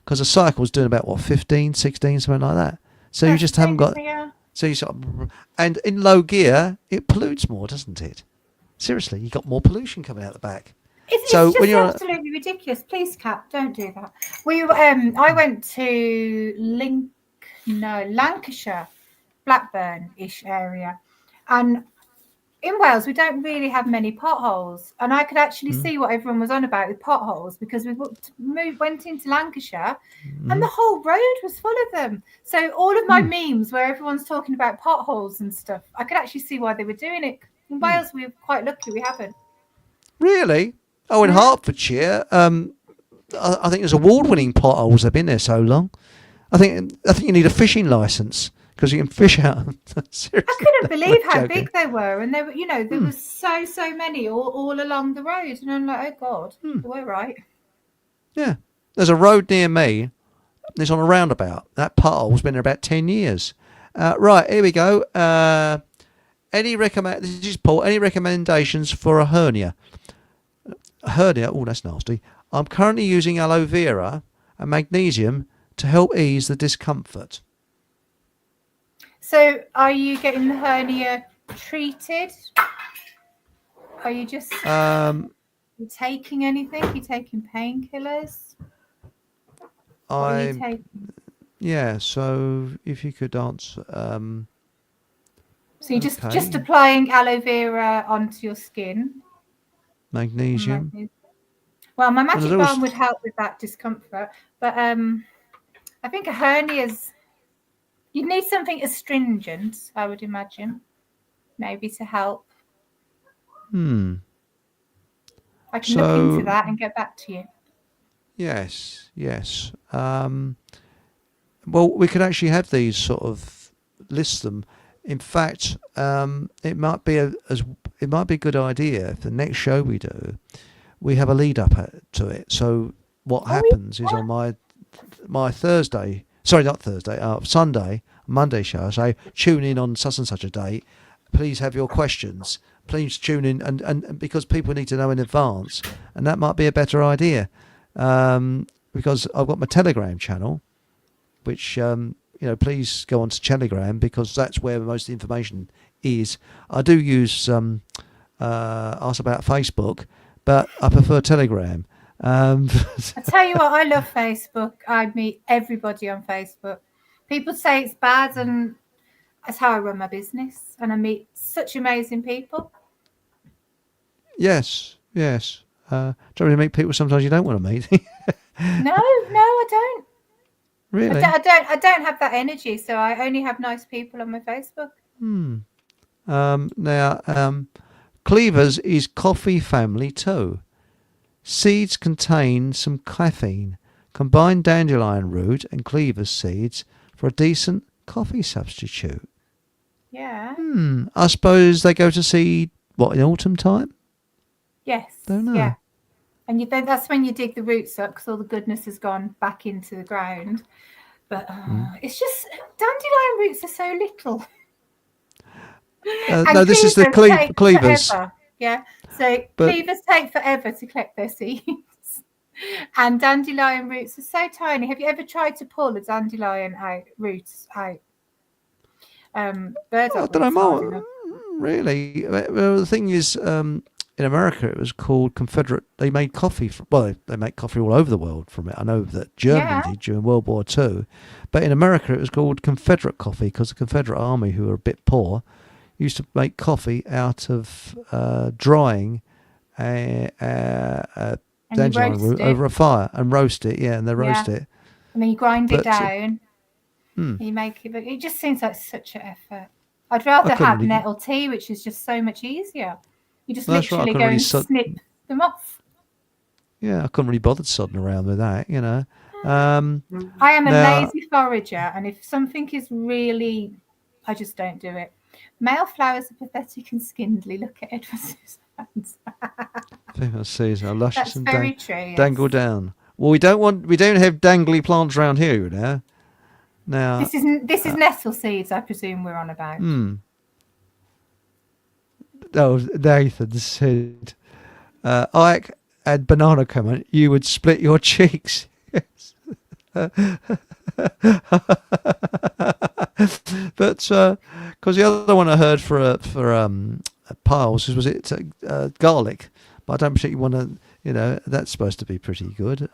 Speaker 1: because a cycle's doing about, what, 15, 16, something like that. So you
Speaker 2: That's
Speaker 1: just
Speaker 2: the
Speaker 1: haven't
Speaker 2: same
Speaker 1: got...
Speaker 2: thing, yeah.
Speaker 1: So you sort of... And in low gear, it pollutes more, doesn't it? Seriously, you got more pollution coming out the back.
Speaker 2: It's
Speaker 1: So when
Speaker 2: just
Speaker 1: you're...
Speaker 2: absolutely ridiculous. Please, Kat, don't do that. I went to Lancashire, Blackburn-ish area, and in Wales we don't really have many potholes, and I could actually see what everyone was on about with potholes because went into Lancashire, and the whole road was full of them. So all of my memes where everyone's talking about potholes and stuff, I could actually see why they were doing it. In Wales, we're quite lucky we haven't.
Speaker 1: Really? Oh, in
Speaker 2: Yeah.
Speaker 1: Hertfordshire, I think there's award-winning potholes. They've been there so long. I think you need a fishing license because you can fish out. Seriously,
Speaker 2: I couldn't believe how
Speaker 1: joking.
Speaker 2: big they were, and they were, there was so many all along the road, and I'm like, oh God, we're right.
Speaker 1: Yeah, there's a road near me. It's on a roundabout. That pothole's been there about 10 years. Right, here we go. This is Paul. Any recommendations for a hernia? A hernia? Oh, that's nasty. I'm currently using aloe vera and magnesium to help ease the discomfort.
Speaker 2: So, are you getting the hernia treated? Are you just you taking anything? Are you taking painkillers?
Speaker 1: Yeah. So if you could answer.
Speaker 2: So you're just applying aloe vera onto your skin.
Speaker 1: Magnesium.
Speaker 2: Well, my magic balm would help with that discomfort, but I think a hernia's. You'd need something astringent, I would imagine, maybe to help. I can look into that and get back to you.
Speaker 1: Yes. Well, we could actually have these sort of list them. In fact, it might be a good idea if the next show we do, we have a lead up to it. So what happens is on my Thursday, sorry, not Thursday, Sunday, Monday show, I say tune in on such and such a date. Please have your questions. Please tune in, and because people need to know in advance, and that might be a better idea. Because I've got my Telegram channel, which please go on to Telegram because that's where most of the information is. I do use ask about Facebook, but I prefer Telegram.
Speaker 2: I tell you what, I love Facebook. I meet everybody on Facebook. People say it's bad, and that's how I run my business, and I meet such amazing people.
Speaker 1: Yes. Don't really meet people sometimes you don't want to meet.
Speaker 2: No, I don't.
Speaker 1: Really?
Speaker 2: I don't have that energy, so I only have nice people on my Facebook.
Speaker 1: Now, Cleavers is coffee family too. Seeds contain some caffeine. Combine dandelion root and cleavers seeds for a decent coffee substitute.
Speaker 2: Yeah.
Speaker 1: I suppose they go to seed, in autumn time?
Speaker 2: Yes.
Speaker 1: Don't know.
Speaker 2: Yeah. And that's when you dig the roots up because all the goodness has gone back into the ground. But it's just dandelion roots are so little.
Speaker 1: No, this is the cleavers.
Speaker 2: Forever. Yeah. So cleavers take forever to collect their seeds. And dandelion roots are so tiny. Have you ever tried to pull a dandelion roots out? Burdock
Speaker 1: I don't know. Really? Well, the thing is, in America, it was called Confederate. They made coffee. They make coffee all over the world from it. I know that Germany did during World War II. But in America, it was called Confederate coffee because the Confederate Army, who were a bit poor, used to make coffee out of drying dandelion root over a fire and roast it. Yeah, and they roast it.
Speaker 2: And then you grind it down. And you make it. But it just seems like such an effort. I'd rather have nettle tea, which is just so much easier. You just literally go and snip them off.
Speaker 1: Yeah, I couldn't really bother sodding around with that,
Speaker 2: I am a lazy forager, and if something is really, I just don't do it. Male flowers are pathetic and skindly. Look at Edward Suzanne's.
Speaker 1: Female seeds are luscious and
Speaker 2: very true,
Speaker 1: dangle down. Well, we don't have dangly plants around here now. Now
Speaker 2: this is nettle seeds, I presume we're on about.
Speaker 1: Oh, Nathan said, Ike and Banana comment, you would split your cheeks. But because the other one I heard for piles was it garlic, but I don't particularly want to. That's supposed to be pretty good.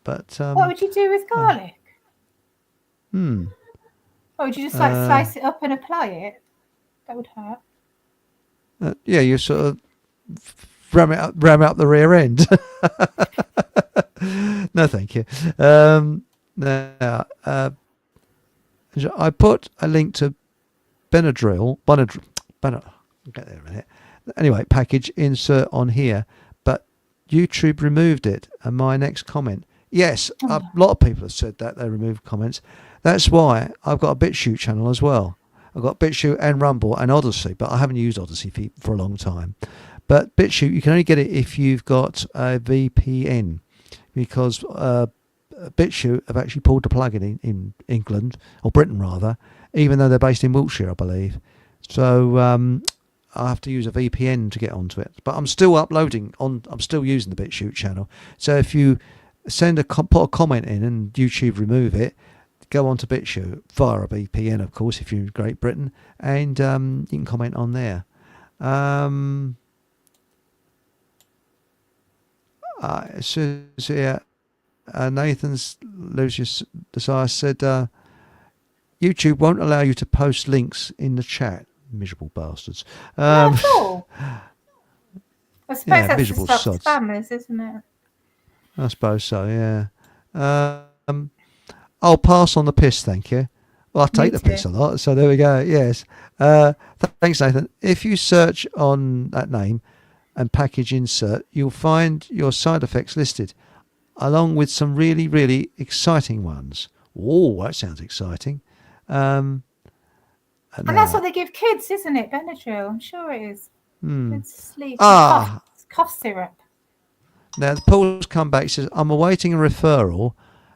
Speaker 1: But
Speaker 2: What would you do with garlic?
Speaker 1: hmm.
Speaker 2: Or would you just like slice it up and apply it? That would hurt.
Speaker 1: Yeah, you sort of ram up the rear end. No, thank you. Now, I put a link to Benadryl. I'll get there in a minute. Anyway, package insert on here, but YouTube removed it. And my next comment, yes, a lot of people have said that they removed comments. That's why I've got a BitChute channel as well. I've got BitChute and Rumble and Odyssey, but I haven't used Odyssey for a long time. But BitChute, you can only get it if you've got a VPN, because BitChute have actually pulled the plug in England, or Britain rather, even though they're based in Wiltshire, I believe. So I have to use a VPN to get onto it. But I'm still uploading I'm still using the BitChute channel. So if you put a comment in and YouTube remove it, go on to BitChute via a VPN, of course, if you're in Great Britain, and you can comment on there. It says here, Nathan's Lucius Desire said, YouTube won't allow you to post links in the chat. Miserable bastards.
Speaker 2: Not at all. I suppose
Speaker 1: Yeah,
Speaker 2: that's to
Speaker 1: miserable
Speaker 2: stop
Speaker 1: sods.
Speaker 2: spammers, isn't it?
Speaker 1: I suppose so, yeah. I'll pass on the piss, thank you. Well, I take the piss a lot, so there we go. Yes. Thanks, Nathan. If you search on that name and package insert, you'll find your side effects listed, along with some really, really exciting ones. Oh, that sounds exciting.
Speaker 2: And that's what they give kids, isn't it? Benadryl, I'm sure it is. Kids sleep. Cough syrup.
Speaker 1: Now, Paul's come back. He says, I'm awaiting a referral.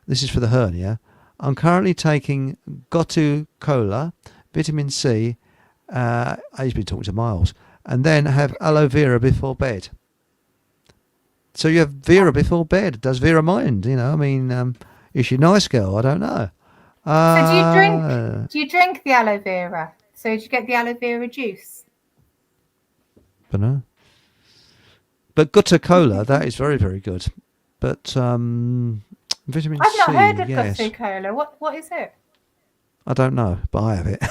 Speaker 1: This is for the hernia. I'm currently taking Gotu Cola, vitamin C. He's been talking to Miles. And then have aloe vera before bed. So you have Vera before bed. Does Vera mind? Is she a nice girl? I don't know.
Speaker 2: So do you drink the aloe vera? So do you get the aloe vera juice?
Speaker 1: But no. But Gotu Cola, that is very, very good. But vitamin C,
Speaker 2: I've not heard of
Speaker 1: yes.
Speaker 2: Gotu Cola. What is it?
Speaker 1: I don't know, but I have it.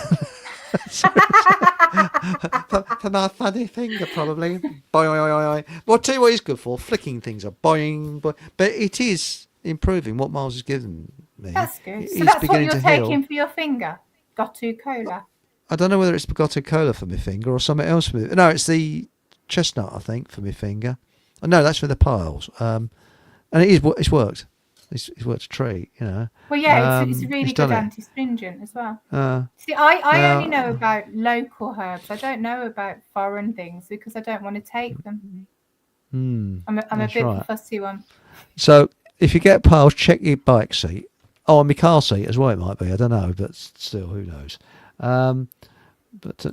Speaker 1: for my funny finger, probably. Boing. Well, I'll tell you what it's good for. Flicking things up. Boing. But it is improving what Miles has given me.
Speaker 2: That's good. So that's what you're taking for your finger? Gotu Cola? I
Speaker 1: don't know whether it's Gotu Cola for my finger or something else for me. No, it's the chestnut, I think, for my finger. Oh, no, that's for the piles. And it's worked. It's worked a treat,
Speaker 2: Well, yeah, it's a really good anti-stringent as well. See, I only know about local herbs. I don't know about foreign things because I don't want to take them. I'm a bit of a fussy one.
Speaker 1: So if you get piles, check your bike seat. Oh, and my car seat as well, it might be. I don't know, but still, who knows? But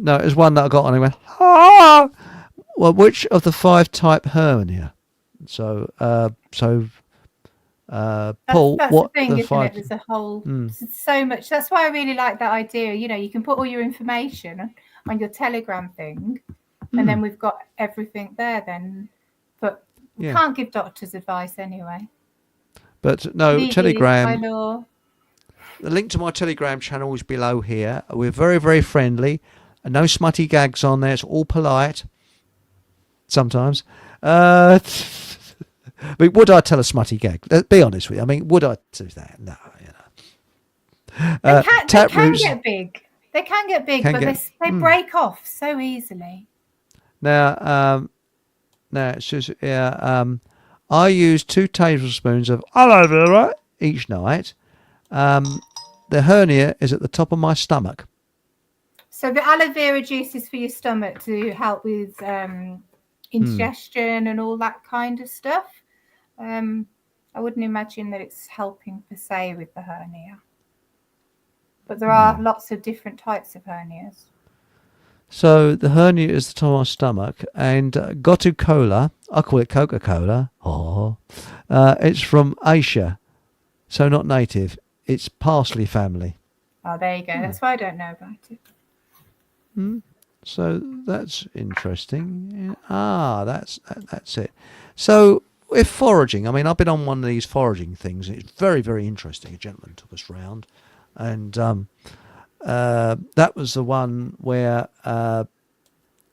Speaker 1: no, it was one that I got on and went, ah! Well, which of the 5 type hernia? So Paul,
Speaker 2: that's
Speaker 1: what
Speaker 2: the thing,
Speaker 1: the
Speaker 2: isn't
Speaker 1: 5?
Speaker 2: it? There's a whole so much. That's why I really like that idea. You can put all your information on your Telegram thing, and then we've got everything there. Then, but we can't give doctors advice anyway.
Speaker 1: But no,
Speaker 2: legally,
Speaker 1: Telegram.
Speaker 2: by law.
Speaker 1: The link to my Telegram channel is below here. We're very, very friendly. No smutty gags on there. It's all polite. Sometimes. But would I tell a smutty gag? Be honest with you. I mean, would I do that? No,
Speaker 2: They can get big. They can get big, but they break off so easily.
Speaker 1: Now it's just, I use 2 tablespoons of aloe vera each night. The hernia is at the top of my stomach.
Speaker 2: So the aloe vera juice is for your stomach to help with indigestion and all that kind of stuff. I wouldn't imagine that it's helping per se with the hernia. But there are lots of different types of hernias.
Speaker 1: So the hernia is the top of my stomach, and Gotu Cola, I call it Coca-Cola. Oh, it's from Asia, so not native. It's parsley family.
Speaker 2: Oh, there you go. That's why I don't know about it.
Speaker 1: So that's interesting. That's it. So with foraging, I mean, I've been on one of these foraging things, and it's very, very interesting. A gentleman took us round, and that was the one where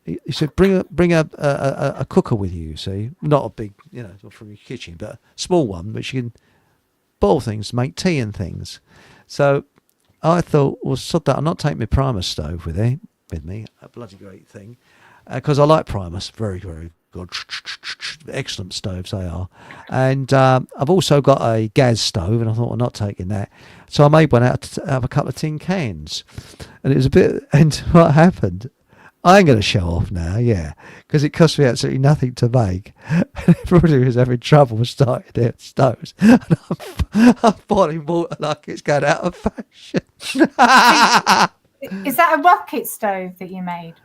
Speaker 1: he said, bring a cooker with you. You see, not a big, not from your kitchen, but a small one, which you can boil things, make tea and things. So I thought, well, sod that. I'm not taking my Primus stove with me, a bloody great thing, because I like Primus, very, very good, excellent stoves they are. And I've also got a gas stove, and I thought I'm not taking that. So I made one out of a couple of tin cans, and it was a bit. And what happened? I ain't going to show off now, because it cost me absolutely nothing to make. Everybody was having trouble starting their stoves. And I'm boiling water like it's going out of fashion.
Speaker 2: Is that a rocket stove that you made?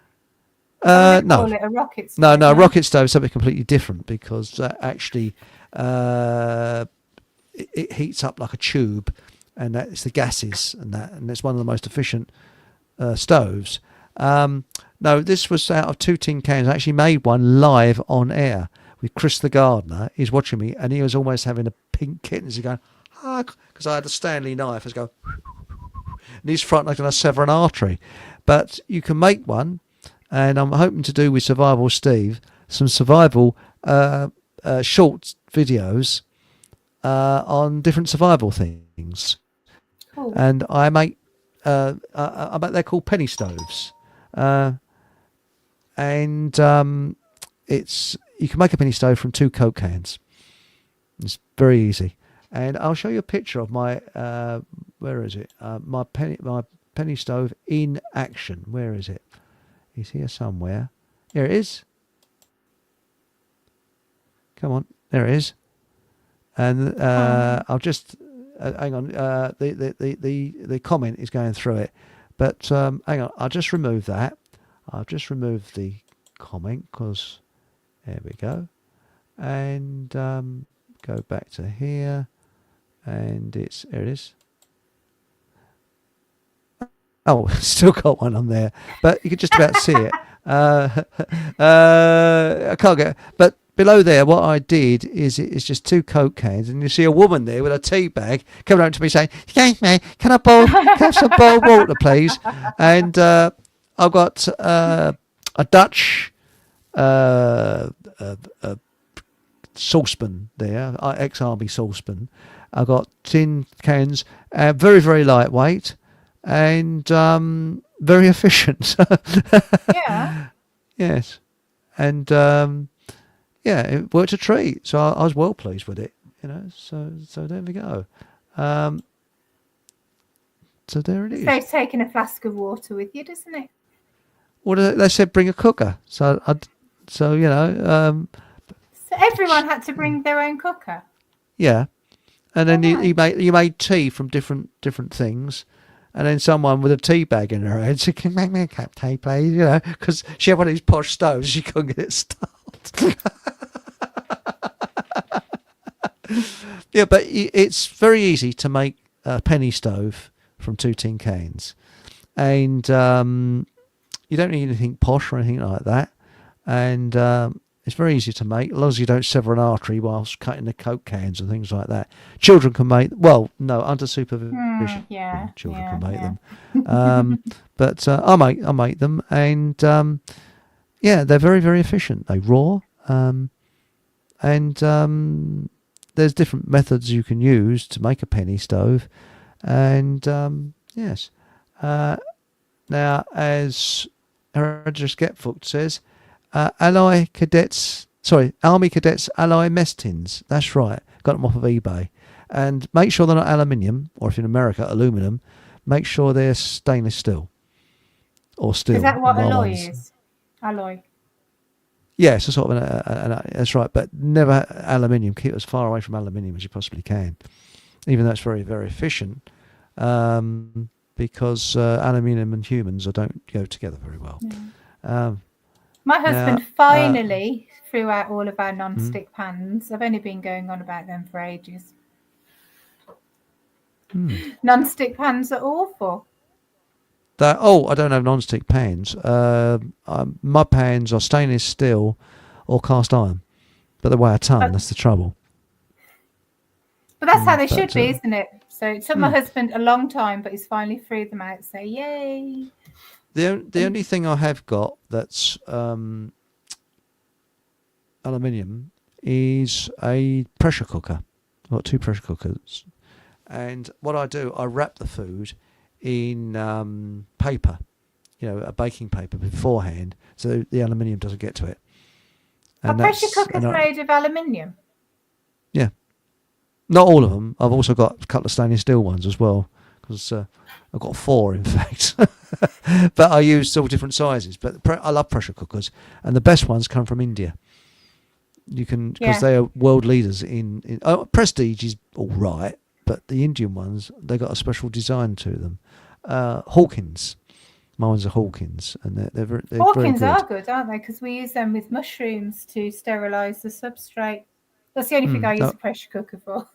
Speaker 1: No.
Speaker 2: Call it a rocket stove.
Speaker 1: No, rocket stove is something completely different, because actually it heats up like a tube, and it's the gases and it's one of the most efficient stoves. No, this was out of 2 tin cans. I actually made one live on air with Chris the gardener. He's watching me, and he was almost having a pink kitten. He's going, because I had a Stanley knife. I was going, and he's frightened I'm going to sever an artery. But you can make one, and I'm hoping to do with Survival Steve some survival short videos on different survival things.
Speaker 2: Cool.
Speaker 1: And I make they're called penny stoves. And you can make a penny stove from 2 Coke cans. It's very easy, and I'll show you a picture of my where is it? My penny stove in action. Where is it? It's here somewhere. Here it is. Come on, there it is. And I'll just hang on. The comment is going through it, but hang on. I'll just remove that. I've just removed the comment, because there we go, and go back to here, and there it is. Oh, still got one on there, but you can just about see it. I can't get, but below there, what I did is it's just 2 Coke cans, and you see a woman there with a tea bag coming up to me saying, "Excuse me, can I have some boiled water, please?" And I've got a Dutch saucepan there, ex-army saucepan. I've got tin cans, very, very lightweight, and very efficient.
Speaker 2: Yeah.
Speaker 1: Yes. And it worked a treat. So I was well pleased with it, so there we go. So there it is.
Speaker 2: Saves taking a flask of water with you, doesn't it?
Speaker 1: Well, they said bring a cooker. So
Speaker 2: So everyone had to bring their own cooker.
Speaker 1: Yeah, and then
Speaker 2: Right.
Speaker 1: you made tea from different things, and then someone with a tea bag in her hand said, "Can you make me a cup of tea, please?" Because she had one of these posh stoves, she couldn't get it started. Yeah, but it's very easy to make a penny stove from 2 tin cans, and you don't need anything posh or anything like that, and it's very easy to make, as long as you don't sever an artery whilst cutting the Coke cans and things like that. Children can make, under supervision. Children can make them. But I make them, and they're very, very efficient. They roar, and there's different methods you can use to make a penny stove, and yes. Now, as Hereditous Getfoot says, Army Cadets Ally Mess Tins. That's right. Got them off of eBay. And make sure they're not aluminium, or if you're in America, aluminum. Make sure they're stainless steel. Or steel.
Speaker 2: Is that what alloy is? Alloy.
Speaker 1: Yes, a sort of that's right. But never aluminium. Keep as far away from aluminium as you possibly can. Even though it's very, very efficient. Because aluminium and humans don't go together very well.
Speaker 2: My
Speaker 1: Now,
Speaker 2: husband finally threw out all of our
Speaker 1: mm,
Speaker 2: non-stick pans. I've only been going on about them for ages.
Speaker 1: mm.
Speaker 2: Non-stick pans are awful.
Speaker 1: I don't have non-stick pans. My pans are stainless steel or cast iron, but they weigh a ton.
Speaker 2: But,
Speaker 1: That's the trouble.
Speaker 2: but that's how they should
Speaker 1: But
Speaker 2: be, isn't it? So it took my
Speaker 1: mm.
Speaker 2: husband a long time, but he's finally threw them out. So yay!
Speaker 1: The only thing I have got that's aluminium is a pressure cooker. I've got 2 pressure cookers, and what I do, I wrap the food in paper, a baking paper beforehand, so the aluminium doesn't get to it.
Speaker 2: Are
Speaker 1: And
Speaker 2: pressure
Speaker 1: that's
Speaker 2: cookers made of aluminium?
Speaker 1: yeah, not all of them. I've also got a couple of stainless steel ones as well, because I've got 4 in fact. But I use all different sizes. But I love pressure cookers, and the best ones come from India. You can, because they are world leaders in Prestige is all right, but the Indian ones, they got a special design to them. Hawkins, mine's a Hawkins, and they're very
Speaker 2: Hawkins
Speaker 1: good.
Speaker 2: are good, aren't they? Because we use them with mushrooms to sterilise the substrate. That's the only thing I use a pressure cooker for.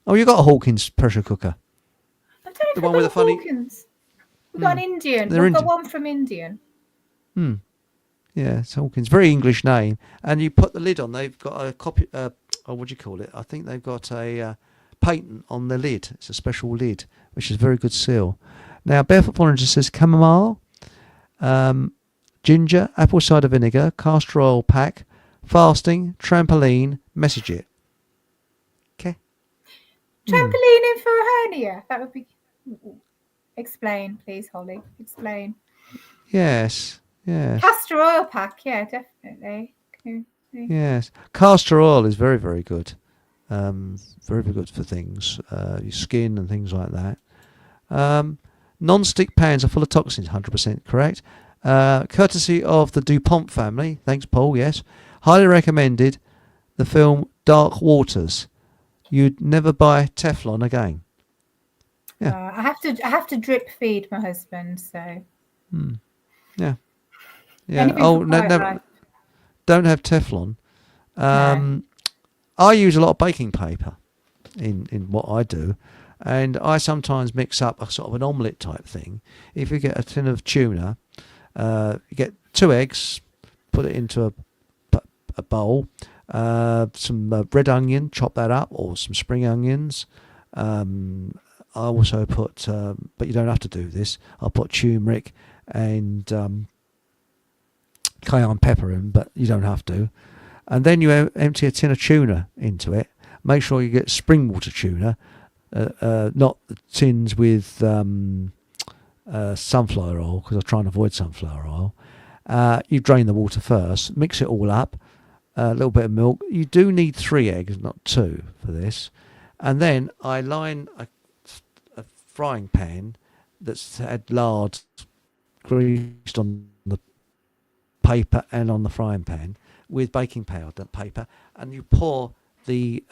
Speaker 1: Oh, you got a Hawkins pressure cooker?
Speaker 2: I don't know if
Speaker 1: The
Speaker 2: we've
Speaker 1: one with
Speaker 2: got
Speaker 1: the funny.
Speaker 2: Hawkins. We've got an Indian.
Speaker 1: They're
Speaker 2: We've got
Speaker 1: Indian.
Speaker 2: one from Indian.
Speaker 1: Yeah, it's Hawkins. Very English name. And you put the lid on. They've got a copy. What do you call it? I think they've got a patent on the lid. It's a special lid, which is a very good seal. Now, Barefoot Volunteer says chamomile, ginger, apple cider vinegar, castor oil pack, fasting, trampoline, message it. Okay.
Speaker 2: Trampoline in for a hernia. That would be. Explain, please, Holly. Explain.
Speaker 1: Yes. Yes.
Speaker 2: Castor oil pack. Yeah, definitely. Okay.
Speaker 1: Yes. Castor oil is very, very good. Very, very good for things, your skin and things like that. Non-stick pans are full of toxins, 100% correct. Courtesy of the DuPont family. Thanks, Paul, yes. Highly recommended the film Dark Waters. You'd never buy Teflon again. Yeah.
Speaker 2: I have to drip feed my husband, so.
Speaker 1: Yeah. Yeah. Oh, no, don't have Teflon.
Speaker 2: No.
Speaker 1: I use a lot of baking paper in what I do, and I sometimes mix up a sort of an omelette type thing. If you get a tin of tuna, you get 2 eggs, put it into a bowl, some red onion, chop that up, or some spring onions. I also put, but you don't have to do this, I'll put turmeric and cayenne pepper in, but you don't have to. And then you empty a tin of tuna into it. Make sure you get spring water tuna, not the tins with sunflower oil, because I try and avoid sunflower oil. You drain the water first, mix it all up, a little bit of milk. You do need 3 eggs, not 2 for this. And then I line a frying pan that's had lard greased on the paper and on the frying pan with baking powder paper, and you pour the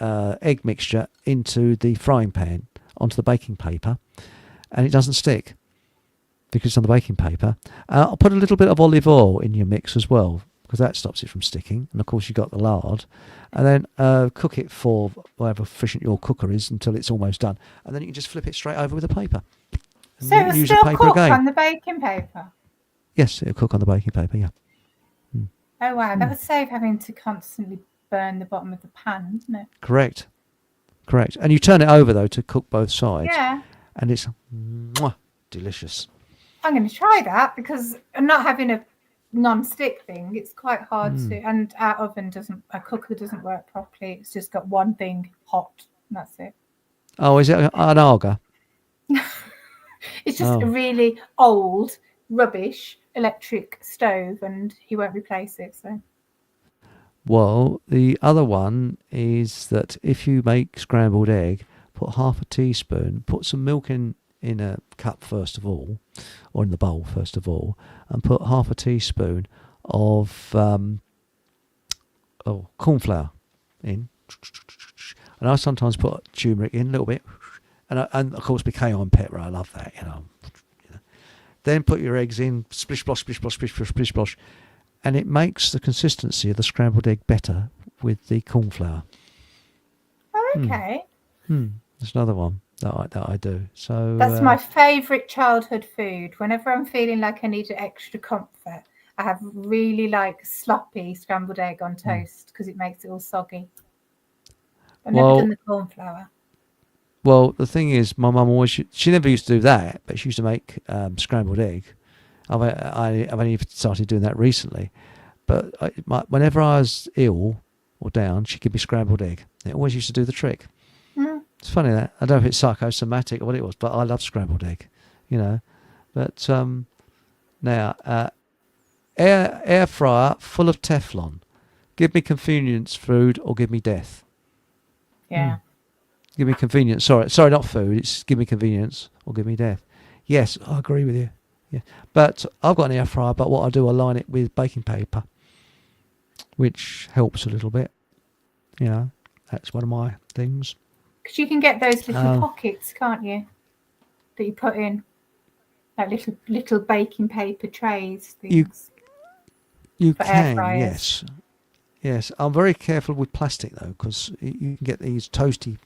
Speaker 1: egg mixture into the frying pan onto the baking paper, and it doesn't stick because it's on the baking paper. I'll put a little bit of olive oil in your mix as well, because that stops it from sticking. And of course you've got the lard, and then cook it for however efficient your cooker is until it's almost done, and then you can just flip it straight over with a paper. And
Speaker 2: So it'll still cook on the baking paper?
Speaker 1: Yes, it'll cook on the baking paper, yeah.
Speaker 2: Oh wow, that would save having to constantly burn the bottom of the pan, wouldn't it?
Speaker 1: Correct. And you turn it over though to cook both sides.
Speaker 2: Yeah.
Speaker 1: And it's delicious.
Speaker 2: I'm going to try that, because I'm not having a non-stick thing. It's quite hard to, and our cooker doesn't work properly. It's just got one thing hot, and that's it.
Speaker 1: Oh, is it an Arga?
Speaker 2: It's just a really old, rubbish electric stove, and he won't replace it. So.
Speaker 1: Well, the other one is that if you make scrambled egg, put half a teaspoon, put some milk in a cup first of all, or in the bowl first of all, and put half a teaspoon of corn flour in. And I sometimes put turmeric in a little bit, and of course with cayenne pepper. I love that, Then put your eggs in, splish, splosh, splish, splosh, splish, splosh, splish, splosh. And it makes the consistency of the scrambled egg better with the corn flour.
Speaker 2: Oh, okay.
Speaker 1: There's another one that I do. So
Speaker 2: That's my favourite childhood food. Whenever I'm feeling like I need an extra comfort, I have really like sloppy scrambled egg on toast because it makes it all soggy. I've never done the corn flour.
Speaker 1: Well, the thing is, my mum she never used to do that, but she used to make scrambled egg. I've only started doing that recently. But whenever I was ill or down, she'd give me scrambled egg. It always used to do the trick. It's funny that. I don't know if it's psychosomatic or what it was, but I love scrambled egg, you know. But now, air fryer full of Teflon. Give me convenience food or give me death.
Speaker 2: Yeah.
Speaker 1: Give me convenience. Sorry, not food. It's give me convenience or give me death. Yes, I agree with you. Yeah, but I've got an air fryer. But what I do, I line it with baking paper, which helps a little bit. You know, that's one of my things.
Speaker 2: Because you can get those little pockets, can't you? That you put in, like little baking paper trays. Things.
Speaker 1: You can, yes. I'm very careful with plastic though, because you can get these toasty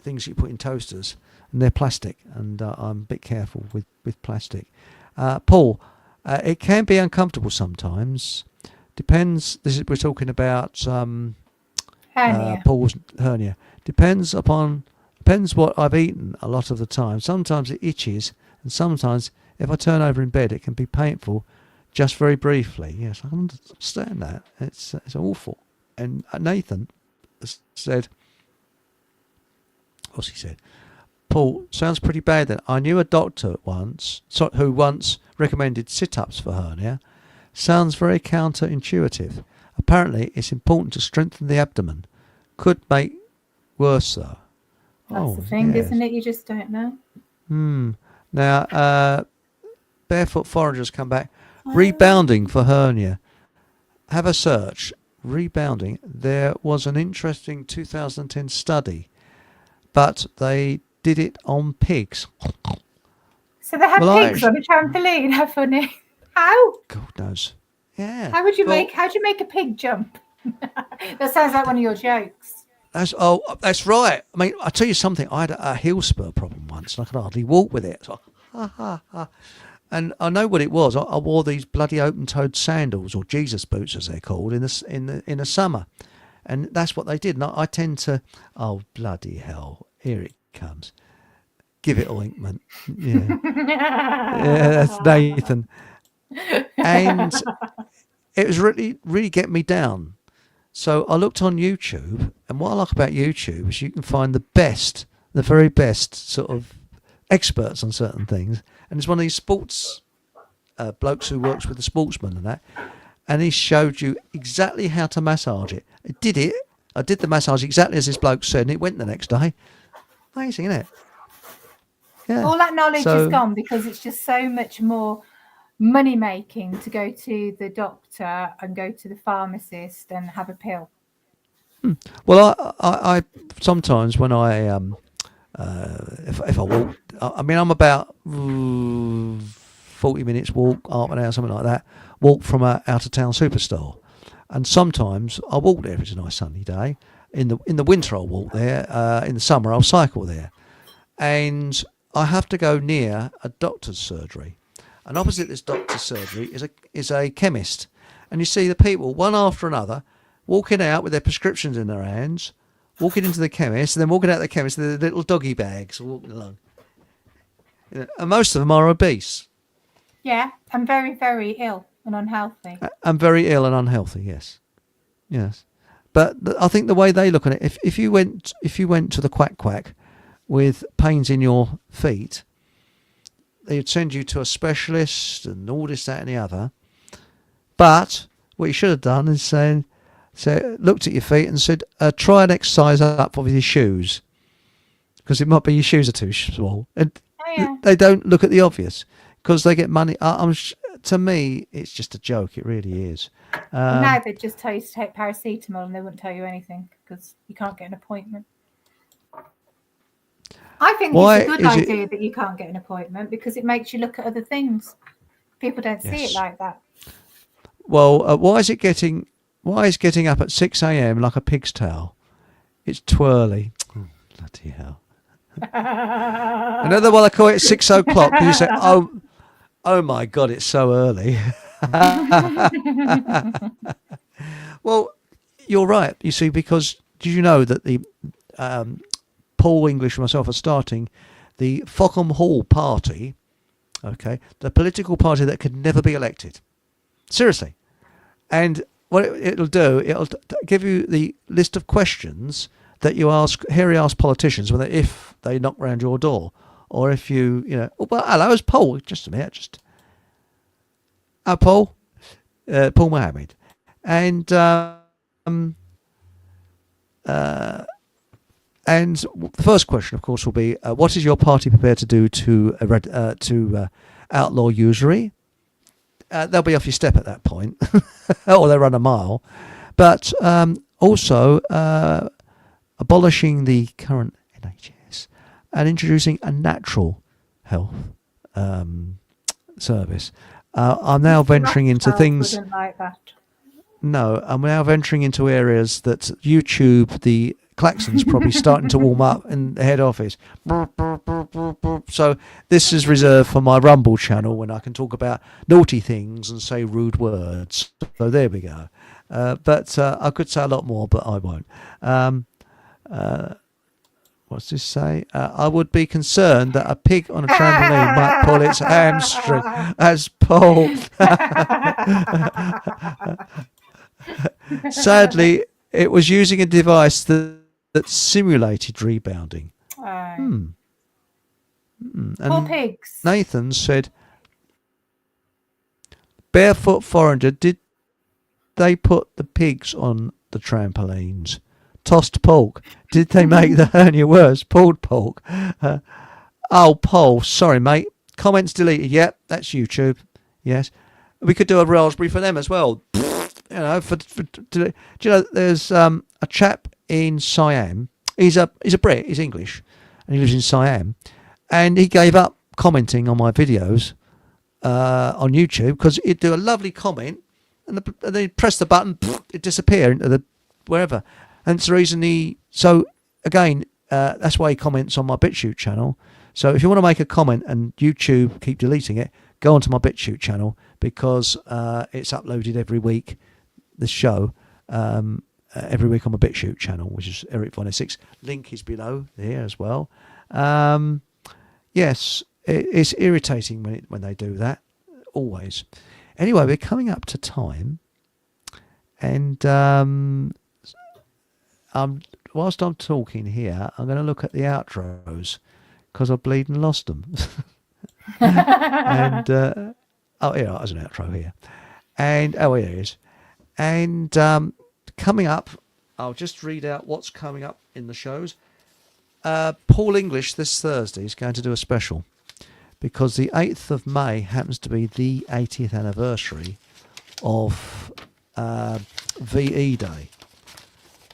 Speaker 1: things you put in toasters, and they're plastic, and I'm a bit careful with plastic. Paul, it can be uncomfortable sometimes. Depends. We're talking about
Speaker 2: hernia.
Speaker 1: Paul's hernia. Depends what I've eaten a lot of the time. Sometimes it itches, and sometimes if I turn over in bed, it can be painful, just very briefly. Yes, I understand that. It's awful. And Nathan said, what's he said? Paul, sounds pretty bad then. I knew a doctor who once recommended sit-ups for hernia. Sounds very counterintuitive. Apparently, it's important to strengthen the abdomen. Could make worse though.
Speaker 2: That's the thing, isn't it? You just don't know.
Speaker 1: Now, Barefoot Forager's come back. Rebounding for hernia. Have a search. Rebounding. There was an interesting 2010 study, but they did it on pigs.
Speaker 2: So they had pigs on a trampoline. How funny. How?
Speaker 1: God knows. Yeah.
Speaker 2: How do you make a pig jump? That sounds like one of your jokes.
Speaker 1: That's right. I mean, I'll tell you something. I had a heel spur problem once, and I could hardly walk with it. So, and I know what it was. I wore these bloody open-toed sandals, or Jesus boots, as they're called, in the summer, and that's what they did. And I tend to, oh bloody hell, here it comes. Give it ointment. Yeah, yeah, that's Nathan. And it was really, really getting me down. So I looked on YouTube, and what I like about YouTube is you can find the very best sort of experts on certain things. And it's one of these sports blokes who works with the sportsmen and that. And he showed you exactly how to massage it. I did the massage exactly as this bloke said, and it went the next day. Amazing, isn't it? Yeah.
Speaker 2: All that knowledge is gone because it's just so much more money making to go to the doctor and go to the pharmacist and have a pill.
Speaker 1: Well, I sometimes when I if I walk, I mean I'm about 40 minutes walk, half an hour, something like that. Walk from a out of town superstore, and sometimes I walk there if it's a nice sunny day. In the winter I'll walk there. In the summer I'll cycle there, and I have to go near a doctor's surgery. And opposite this doctor's surgery is a chemist. And you see the people, one after another, walking out with their prescriptions in their hands, walking into the chemist, and then walking out the chemist with their little doggy bags, walking along. And most of them are obese.
Speaker 2: Yeah, and very, very ill and unhealthy.
Speaker 1: And very ill and unhealthy, yes. Yes. But I think the way they look at it, if you went to the quack with pains in your feet, they'd send you to a specialist and all this, that and the other. But what you should have done is looked at your feet and said, try and exercise up with your shoes. Because it might be your shoes are too small. And they don't look at the obvious because they get money. To me, it's just a joke. It really is.
Speaker 2: Now they'd just tell you to take paracetamol and they wouldn't tell you anything because you can't get an appointment. I think
Speaker 1: Why
Speaker 2: it's a good
Speaker 1: is it?
Speaker 2: idea that you can't get an appointment because it makes you look at other things. People don't see it
Speaker 1: Yes.
Speaker 2: like that.
Speaker 1: Well, why is it getting? Why is getting up at 6 a.m. like a pig's tail? It's twirly. Oh, bloody hell! Another one I call it 6 o'clock because you say, oh my God, it's so early. Well, you're right. You see, because did you know that the um, Paul English and myself are starting the Fockham Hall Party? Okay, the political party that could never be elected. Seriously. And what it'll do, it'll give you the list of questions that you ask, Harry asks politicians when if they knock round your door, or if oh, well, hello, it's Paul. Just a minute, Paul, Paul Mohammed, and and the first question, of course, will be, what is your party prepared to do to outlaw usury? They'll be off your step at that point, or they'll run a mile. But also abolishing the current NHS and introducing a natural health service. I'm now venturing into things.
Speaker 2: Like that.
Speaker 1: No, I'm now venturing into areas that YouTube, the klaxon's probably starting to warm up in the head office. So this is reserved for my Rumble channel when I can talk about naughty things and say rude words. So there we go. But I could say a lot more, but I won't. What's this say? I would be concerned that a pig on a trampoline might pull its hamstring, as Paul. Sadly, it was using a device that simulated rebounding. And
Speaker 2: Poor pigs.
Speaker 1: Nathan said, barefoot foreigner, did they put the pigs on the trampolines? Tossed pork. Did they make the hernia worse? Pulled pork. Oh, Paul, sorry, mate. Comments deleted. Yep, that's YouTube. Yes. We could do a raspberry for them as well. Do you know, there's a chap in Siam. He's a Brit. He's English, and he lives in Siam. And he gave up commenting on my videos on YouTube because he'd do a lovely comment, and then he'd press the button, it'd disappear into the wherever. And it's the reason So again, that's why he comments on my BitChute channel. So if you want to make a comment and YouTube keep deleting it, go onto my BitChute channel because it's uploaded every week. The show every week on my BitChute channel, which is Eric Von 6. Link is below here as well. Yes, it's irritating when they do that. Always. Anyway, we're coming up to time, and whilst I'm talking here, I'm going to look at the outros because I bleeding lost them. And here there's an outro here, and here it is. And coming up, I'll just read out what's coming up in the shows. Paul English this Thursday is going to do a special because the 8th of May happens to be the 80th anniversary of VE Day.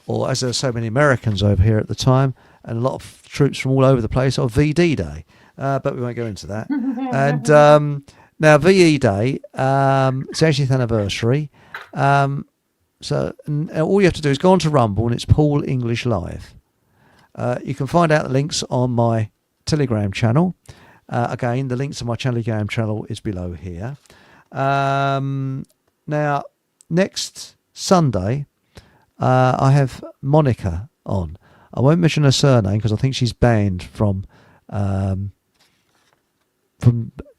Speaker 1: Or as there are so many Americans over here at the time, and a lot of troops from all over the place, or VD Day. But we won't go into that. And now VE Day, it's 80th anniversary. So all you have to do is go on to Rumble, and it's Paul English Live. You can find out the links on my Telegram channel. Again, the links to my Telegram channel is below here. Now, next Sunday, I have Monica on. I won't mention her surname because I think she's banned from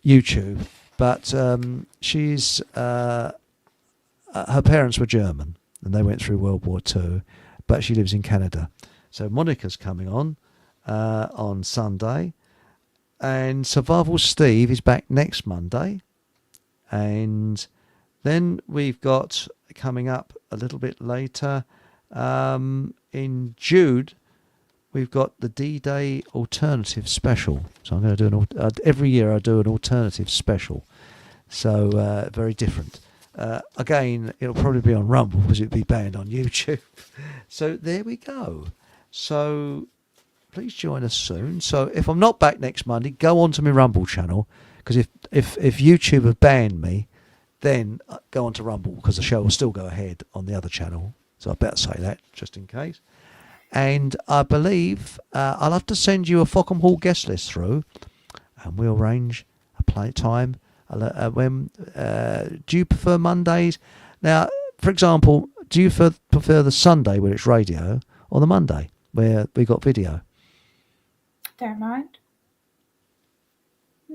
Speaker 1: YouTube. But she's her parents were German and they went through World War II, but she lives in Canada. So Monica's coming on Sunday, and Survival Steve is back next Monday, and then we've got coming up a little bit later in June. We've got the D-Day Alternative Special. So I'm going to do every year I do an alternative special. So very different. Again, it'll probably be on Rumble because it'll be banned on YouTube. So there we go. So please join us soon. So if I'm not back next Monday, go on to my Rumble channel, because if YouTube have banned me, then go on to Rumble, because the show will still go ahead on the other channel. So I better say that just in case. And I believe I'll have to send you a Fockham Hall guest list through, and we'll arrange a play time. When do you prefer Mondays? Now, for example, do you prefer the Sunday where it's radio, or the Monday where we got video?
Speaker 2: Don't mind.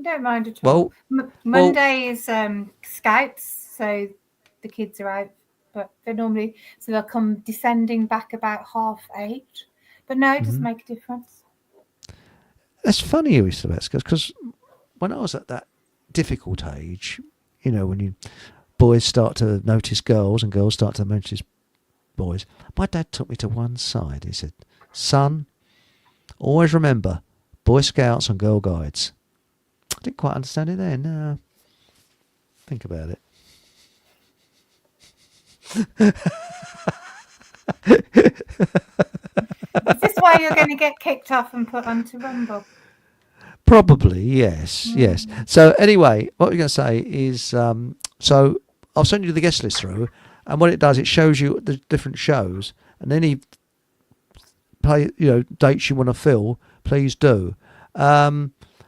Speaker 2: Don't mind at all. Monday is scouts, so the kids are out, but they'll come descending back about 8:30. But no, it doesn't make a difference.
Speaker 1: That's funny, Elizabeth, because when I was at that difficult age, when boys start to notice girls and girls start to notice boys, my dad took me to one side. He said, "Son, always remember, Boy Scouts and Girl Guides." I didn't quite understand it then. No. Think about it.
Speaker 2: Is this why you're going to get kicked off and put onto Rumble?
Speaker 1: Probably, yes, yes. So anyway, what we're going to say is, so I'll send you the guest list through, and what it does, it shows you the different shows, and any dates you want to fill, please do.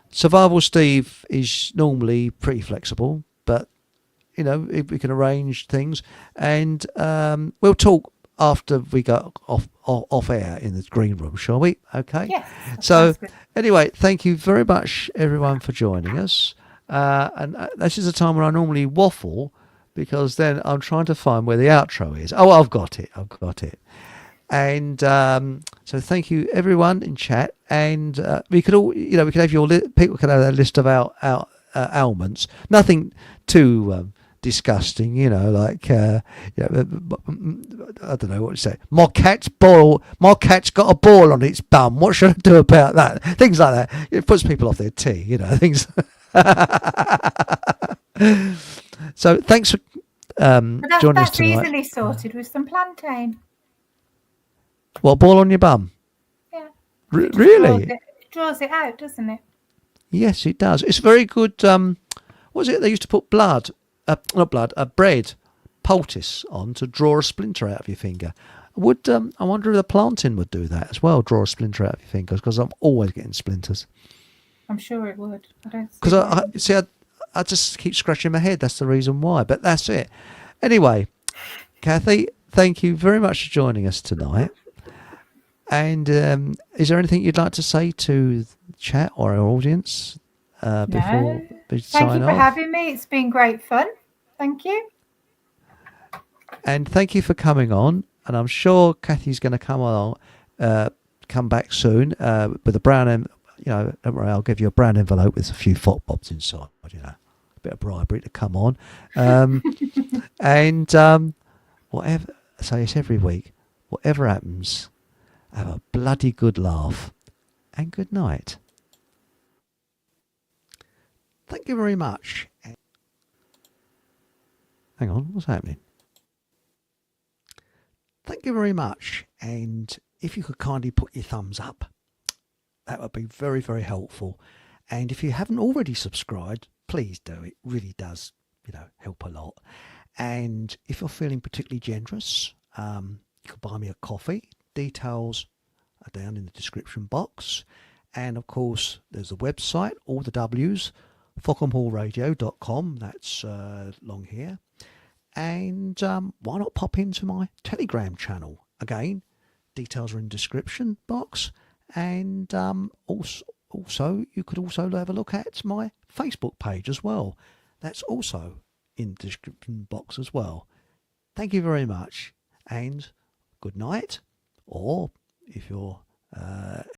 Speaker 1: Survival Steve is normally pretty flexible, but if we can arrange things, and we'll talk after we go off air in the green room, shall we? Okay.
Speaker 2: Yes.
Speaker 1: So anyway, thank you very much, everyone, for joining us. And this is a time where I normally waffle, because then I'm trying to find where the outro is. Oh, I've got it. And so thank you, everyone in chat. And we could all, we could have people could have a list of our ailments. Nothing too disgusting, like I don't know what to say. My cat's got a ball on its bum. What should I do about that? Things like that. It puts people off their tea, things. So thanks for joining us tonight.
Speaker 2: That's easily sorted with some plantain.
Speaker 1: What, ball on your bum?
Speaker 2: Yeah.
Speaker 1: Really?
Speaker 2: It draws it out, doesn't it?
Speaker 1: Yes, it does. It's very good. What was it? They used to put bread, poultice on to draw a splinter out of your finger. I wonder if the plantain would do that as well, draw a splinter out of your fingers, because I'm always getting splinters.
Speaker 2: I'm sure it would.
Speaker 1: Because I just keep scratching my head. That's the reason why. But that's it. Anyway, Kathy, thank you very much for joining us tonight. And is there anything you'd like to say to the chat or our audience before we sign off?
Speaker 2: Thank you for having me. It's been great fun. Thank you.
Speaker 1: And thank you for coming on. And I'm sure Kathy's going to come back soon with a brown, don't worry, I'll give you a brown envelope with a few fop bobs inside, a bit of bribery to come on. And whatever, so it's every week, whatever happens, have a bloody good laugh, and good night. Thank you very much. Hang on, what's happening? Thank you very much, and if you could kindly put your thumbs up, that would be very, very helpful. And if you haven't already subscribed, please do. It really does, help a lot. And if you're feeling particularly generous, you could buy me a coffee. Details are down in the description box. And of course, there's the website, all the W's, fockhamhallradio.com. That's long here. And why not pop into my Telegram channel? Again, details are in the description box. And also, you could also have a look at my Facebook page as well. That's also in the description box as well. Thank you very much, and good night. Or if you're